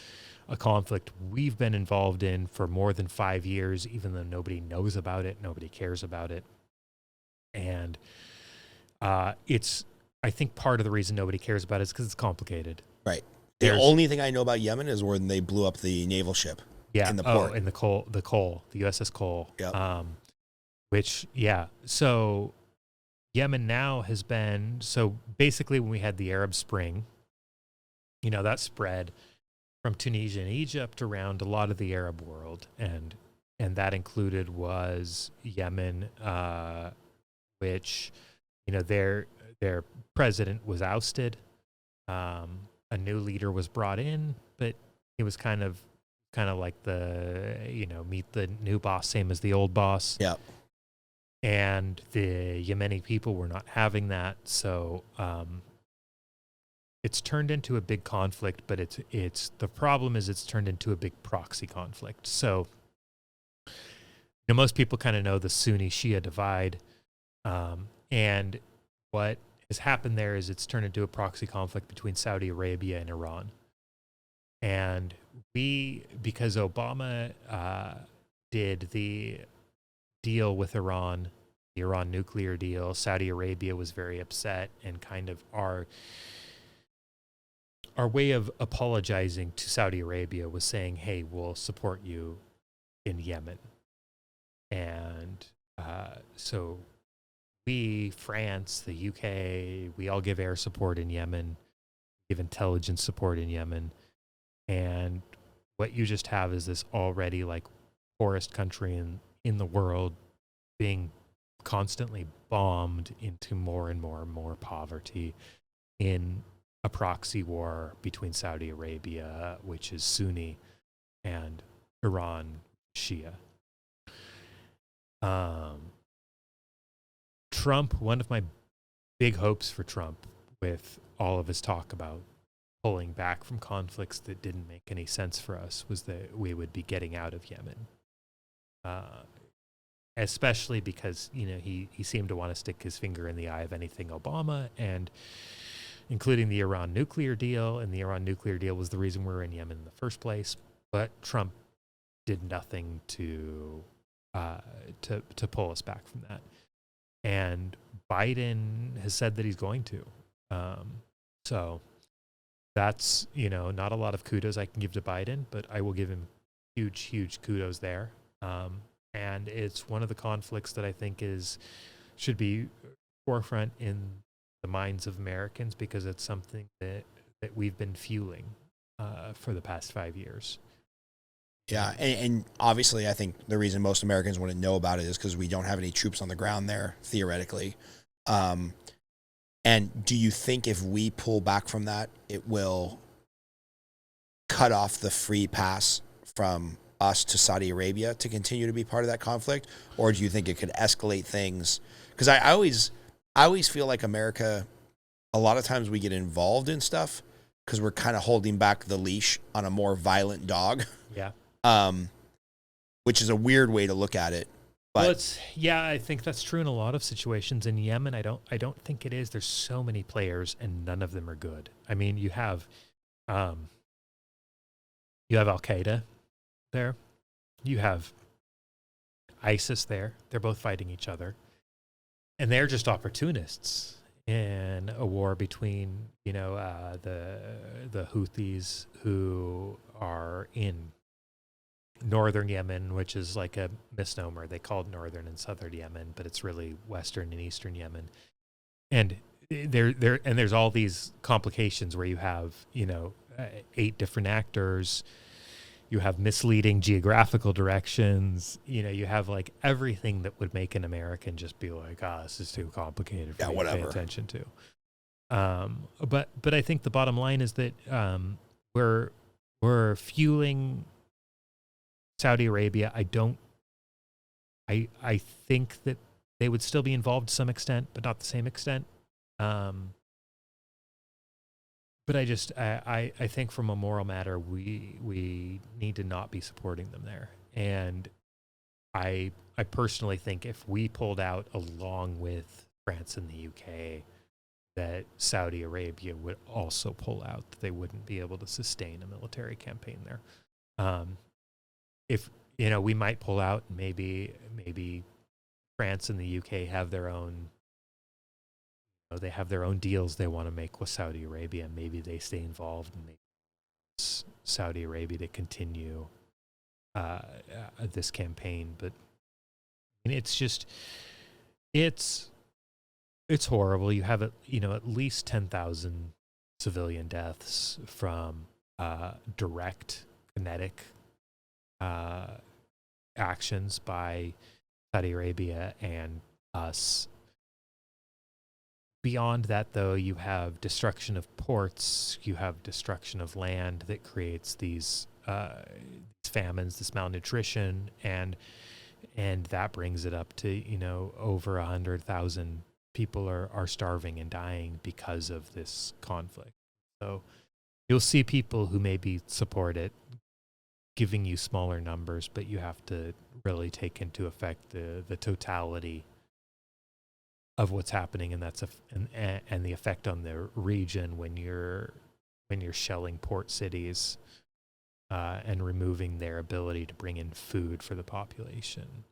a conflict we've been involved in for more than 5 years, even though nobody knows about it, nobody cares about it. And I think part of the reason nobody cares about it is because it's complicated. Right. The only thing I know about Yemen is when they blew up the naval ship in the port. In the USS Cole. Yep. So Yemen now has been, so basically when we had the Arab Spring, that spread from Tunisia and Egypt around a lot of the Arab world, and that included was Yemen, which their president was ousted, a new leader was brought in, but it was kind of like the meet the new boss same as the old boss. Yeah. And the Yemeni people were not having that, so it's turned into a big conflict. But it's the problem is it's turned into a big proxy conflict. So most people kind of know the Sunni Shia divide, and what has happened there is it's turned into a proxy conflict between Saudi Arabia and Iran. And because Obama did the deal with Iran, the Iran nuclear deal, Saudi Arabia was very upset, and kind of our way of apologizing to Saudi Arabia was saying, hey, we'll support you in Yemen. And so we, France, the UK, we all give air support in Yemen, give intelligence support in Yemen. And what you just have is this already like poorest country in the world being constantly bombed into more and more and more poverty in a proxy war between Saudi Arabia, which is Sunni, and Iran, Shia. Trump, one of my big hopes for Trump with all of his talk about pulling back from conflicts that didn't make any sense for us was that we would be getting out of Yemen. Especially because, he seemed to want to stick his finger in the eye of anything Obama, and including the Iran nuclear deal. And the Iran nuclear deal was the reason we were in Yemen in the first place. But Trump did nothing to pull us back from that. And Biden has said that he's going to. So that's, not a lot of kudos I can give to Biden, but I will give him huge, huge kudos there. And it's one of the conflicts that I think should be forefront in the minds of Americans, because it's something that we've been fueling for the past 5 years. Yeah, and obviously I think the reason most Americans wouldn't know about it is because we don't have any troops on the ground there, theoretically. And do you think if we pull back from that, it will cut off the free pass from us to Saudi Arabia to continue to be part of that conflict? Or do you think it could escalate things? Because I always feel like America, a lot of times we get involved in stuff because we're kind of holding back the leash on a more violent dog. Yeah. Which is a weird way to look at it. But I think that's true in a lot of situations. In Yemen, I don't think it is. There's so many players, and none of them are good. I mean, you have Al Qaeda there, you have ISIS there. They're both fighting each other, and they're just opportunists in a war between the Houthis, who are in northern Yemen, which is like a misnomer. They call it northern and southern Yemen, but it's really western and eastern Yemen. And there's all these complications where you have 8 different actors. You have misleading geographical directions. You have like everything that would make an American just be like, this is too complicated for me to pay attention to. But I think the bottom line is that we're fueling Saudi Arabia. I think that they would still be involved to some extent, but not the same extent. But I think from a moral matter, we need to not be supporting them there. And I personally think if we pulled out along with France and the UK, that Saudi Arabia would also pull out, that they wouldn't be able to sustain a military campaign there. If we might pull out, maybe France and the UK have their own. They have their own deals they want to make with Saudi Arabia. Maybe they stay involved and make Saudi Arabia to continue this campaign. But it's horrible. You have at least 10,000 civilian deaths from direct kinetic actions by Saudi Arabia and us. Beyond that, though, you have destruction of ports, you have destruction of land that creates these famines, this malnutrition, and that brings it up to over 100,000 people are starving and dying because of this conflict. So you'll see people who maybe support it giving you smaller numbers, but you have to really take into effect the totality of what's happening, and that's and the effect on the region when you're shelling port cities and removing their ability to bring in food for the population.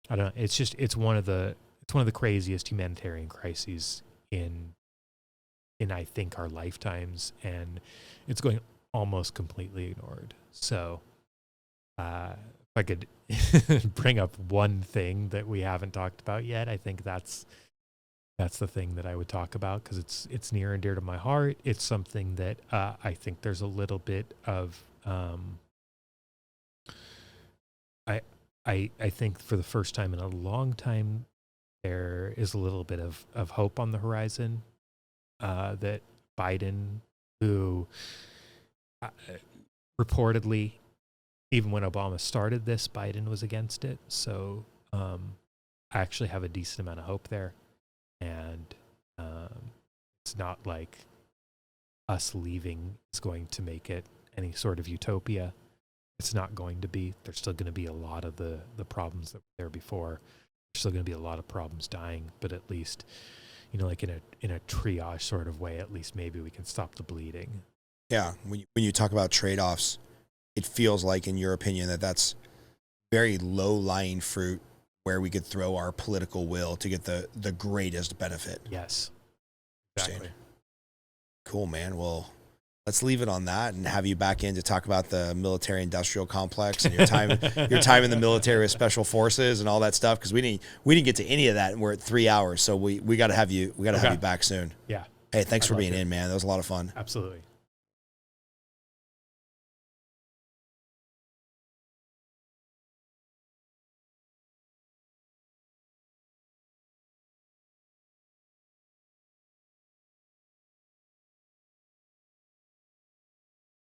I don't know. It's one of the craziest humanitarian crises in I think our lifetimes, and it's going almost completely ignored. So if I could bring up one thing that we haven't talked about yet, I think that's the thing that I would talk about, because it's near and dear to my heart. It's something that I think there's a little bit of I think for the first time in a long time there is a little bit of hope on the horizon, that Biden, who reportedly, even when Obama started this, Biden was against it. So I actually have a decent amount of hope there. And it's not like us leaving is going to make it any sort of utopia. It's not going to be. There's still going to be a lot of the problems that were there before. There's still going to be a lot of problems dying, but at least, like in a triage sort of way, at least maybe we can stop the bleeding. Yeah. When you talk about trade-offs, it feels like, in your opinion, that's very low-lying fruit where we could throw our political will to get the greatest benefit. Yes. Exactly. Cool, man. Well, let's leave it on that and have you back in to talk about the military-industrial complex and your time in the military with special forces and all that stuff, because we didn't get to any of that, and we're at 3 hours, so we got to have you have you back soon. Yeah. Hey, thanks for being in, man. That was a lot of fun. Absolutely.